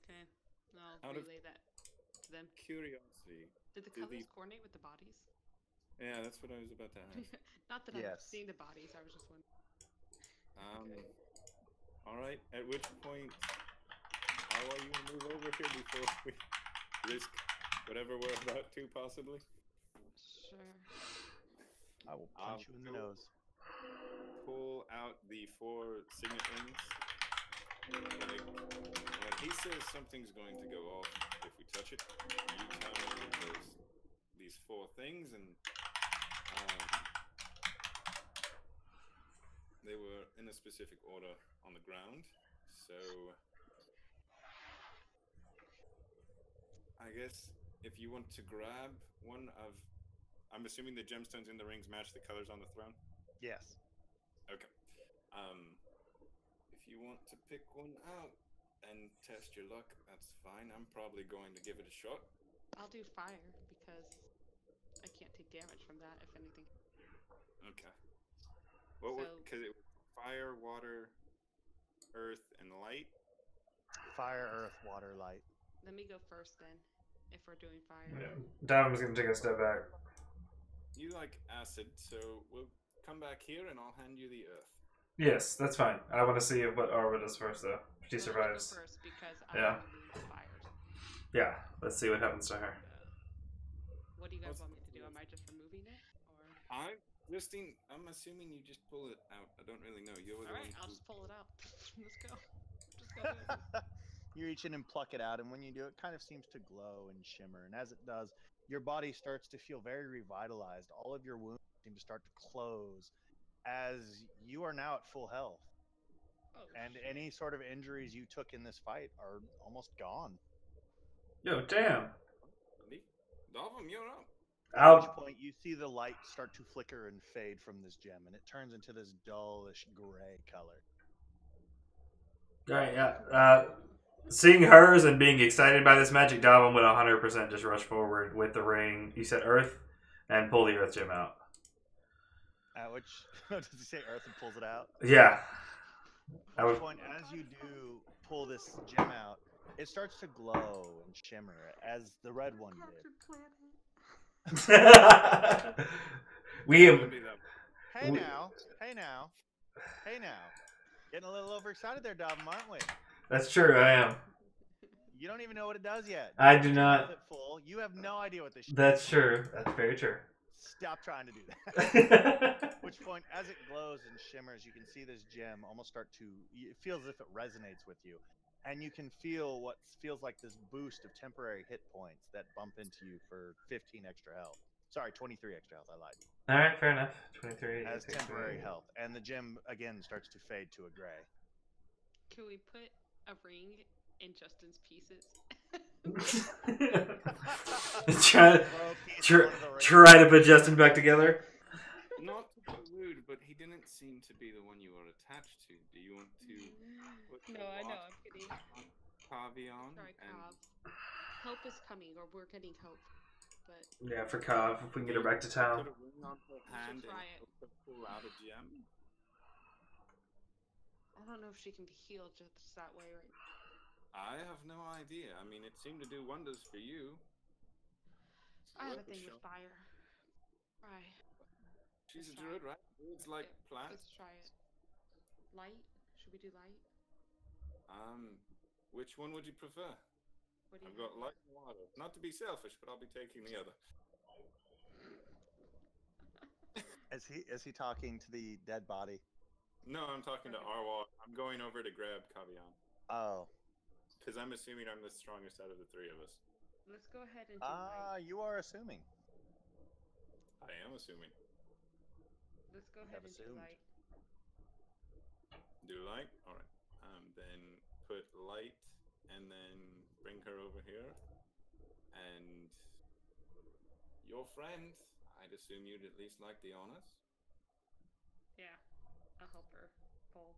Okay. I'll Out of- relay that to them. Curiosity. Did the do colors the- coordinate with the bodies? Yeah, that's what I was about to ask. Not that I've Yes. seen the bodies. I was just wondering. All right. At which point, how are you gonna move over here before we risk whatever we're about to possibly? Sure. I will punch you in the nose. Pull out the 4 signet rings. When he says something's going to go off if we touch it, you tell me there's these 4 things, and they were in a specific order on the ground. So I guess if you want to grab one of, I'm assuming the gemstones in the rings match the colors on the throne. Yes. Okay. If you want to pick one out and test your luck, that's fine. I'm probably going to give it a shot. I'll do fire because I can't take damage from that, if anything. Okay. What would, So- because it was fire, water, earth, and light. Fire, earth, water, light. Let me go first then, if we're doing fire. Yeah. Diamond's gonna take a step back. You like acid, so we'll come back here and I'll hand you the earth. Yes, that's fine. I want to see what Arva does first, though. If she So let me go survives. first because Yeah. I'm the fires. Yeah, let's see what happens to her. What do you guys want me to do? Am I just removing it, or? I'm assuming you just pull it out. I don't really know. You're the All right, one I'll who- just pull it out. Let's go. Just go do it. You reach in and pluck it out, and when you do, it kind of seems to glow and shimmer. And as it does, your body starts to feel very revitalized. All of your wounds seem to start to close as you are now at full health. Oh, And shit. any sort of injuries you took in this fight are almost gone. Yo, damn. Dolphum, you're up. At which I'll. point, you see the light start to flicker and fade from this gem, and it turns into this dullish gray color. Right, yeah. Seeing hers and being excited by this magic, Davin would 100% just rush forward with the ring. You said earth, and pull the earth gem out. At which, does he say earth and pulls it out? Yeah. I At which would. point, as you do pull this gem out, it starts to glow and shimmer as the red one did. we have. Maybe that- Hey We- now, hey now, hey now. Getting a little overexcited there, Dom, aren't we? That's true, I am. You don't even know what it does yet. I do Is not. it full? You have no idea what this shit That's true. That's very true. Stop trying to do that. At which point, as it glows and shimmers, you can see this gem almost start to, it feels as if it resonates with you. And you can feel what feels like this boost of temporary hit points that bump into you for 15 extra health. Sorry, 23 extra health, I lied. Alright, fair enough. 23. As temporary health. And the gem, again, starts to fade to a gray. Can we put a ring in Justin's pieces? try, Throw a piece try, onto the ring. try to put Justin back together. Not to be rude, but he didn't seem to be the one you were attached to. Do you want to put No, I know. lock I'm kidding. Kavi on? Sorry, and Cobb. Hope is coming, or we're getting hope. But Yeah, for Kav, if we can get her back to town. Put a ring on her hand try and it. also pull out a gem. I don't know if she can be healed just that way right now. I have no idea. I mean, it seemed to do wonders for you. I have a Worth thing shot. with fire. Try. She's a Let's try druid, it. right? Druids like Yeah, plants. Let's try it. Light? Should we do light? Which one would you prefer? What do you I've got think? light and water. Not to be selfish, but I'll be taking the other. Is he talking to the dead body? No, I'm talking to Okay. Arwa. I'm going over to grab Kavian. Oh. Because I'm assuming I'm the strongest out of the 3 of us. Let's go ahead and do light. You are assuming. I am assuming. Let's go have ahead and do assumed. light. Do light? Alright. Then put light and then bring her over here. your friend. I'd assume you'd at least like the honors. Yeah, I'll help her pull.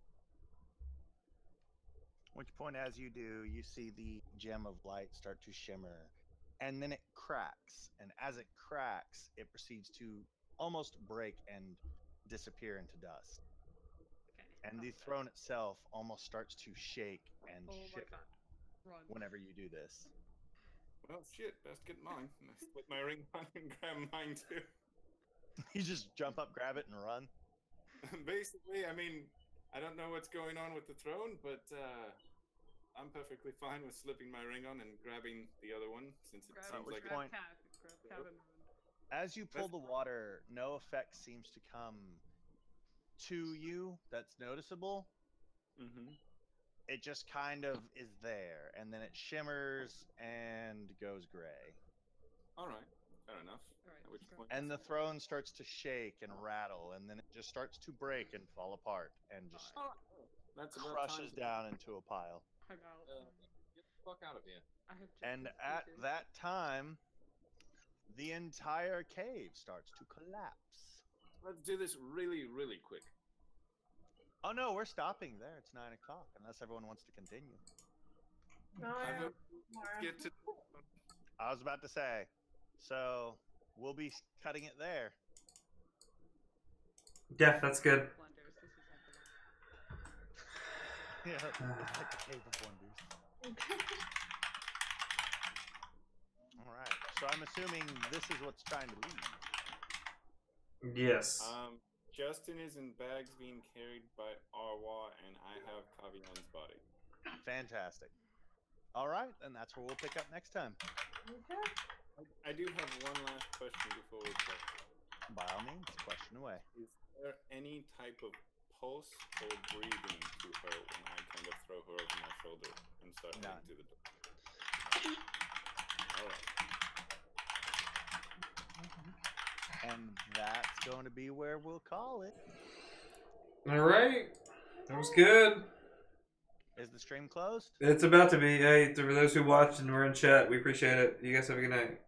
Which point, as you do, you see the gem of light start to shimmer, and then it cracks. And as it cracks, it proceeds to almost break and disappear into dust. Okay. And the throne itself almost starts to shake and Oh my shiver god. Run. whenever you do this. Well, shit, best get mine. And I split my ring on and grab mine too. You just jump up, grab it, and run. Basically, I mean, I don't know what's going on with the throne, but I'm perfectly fine with slipping my ring on and grabbing the other one, since it seems like point- Grab Cav and run. As you pull the water, no effect seems to come to you that's noticeable. Mm-hmm. It just kind of is there, and then it shimmers and goes gray. All right, fair enough. All right, At which let's go. point, And the throne starts to shake and rattle, and then it just starts to break and fall apart and just that's about crushes time to down into a pile. I'm out. get the fuck out of here. I have And just at completed- that time, the entire cave starts to collapse. Let's do this really, really quick. Oh no, we're stopping there. It's 9 o'clock, unless everyone wants to continue. No, Have a- more. Get to. I was about to say, so we'll be cutting it there. Yeah, that's good. Blunders. This is like the Yeah, it's like the Cave of Wonders. All right, so I'm assuming this is what's trying to leave. Yes. Justin is in bags being carried by Arwa, and I have Kavian's body. Fantastic. All right, and that's where we'll pick up next time. I do have one last question before we go. By all means, question away. Is there any type of pulse or breathing to her when I kind of throw her over my shoulder and start None. heading to the door? Alright. And that's going to be where we'll call it. All right. That was good. Is the stream closed? It's about to be. Hey, for those who watched and were in chat, we appreciate it. You guys have a good night.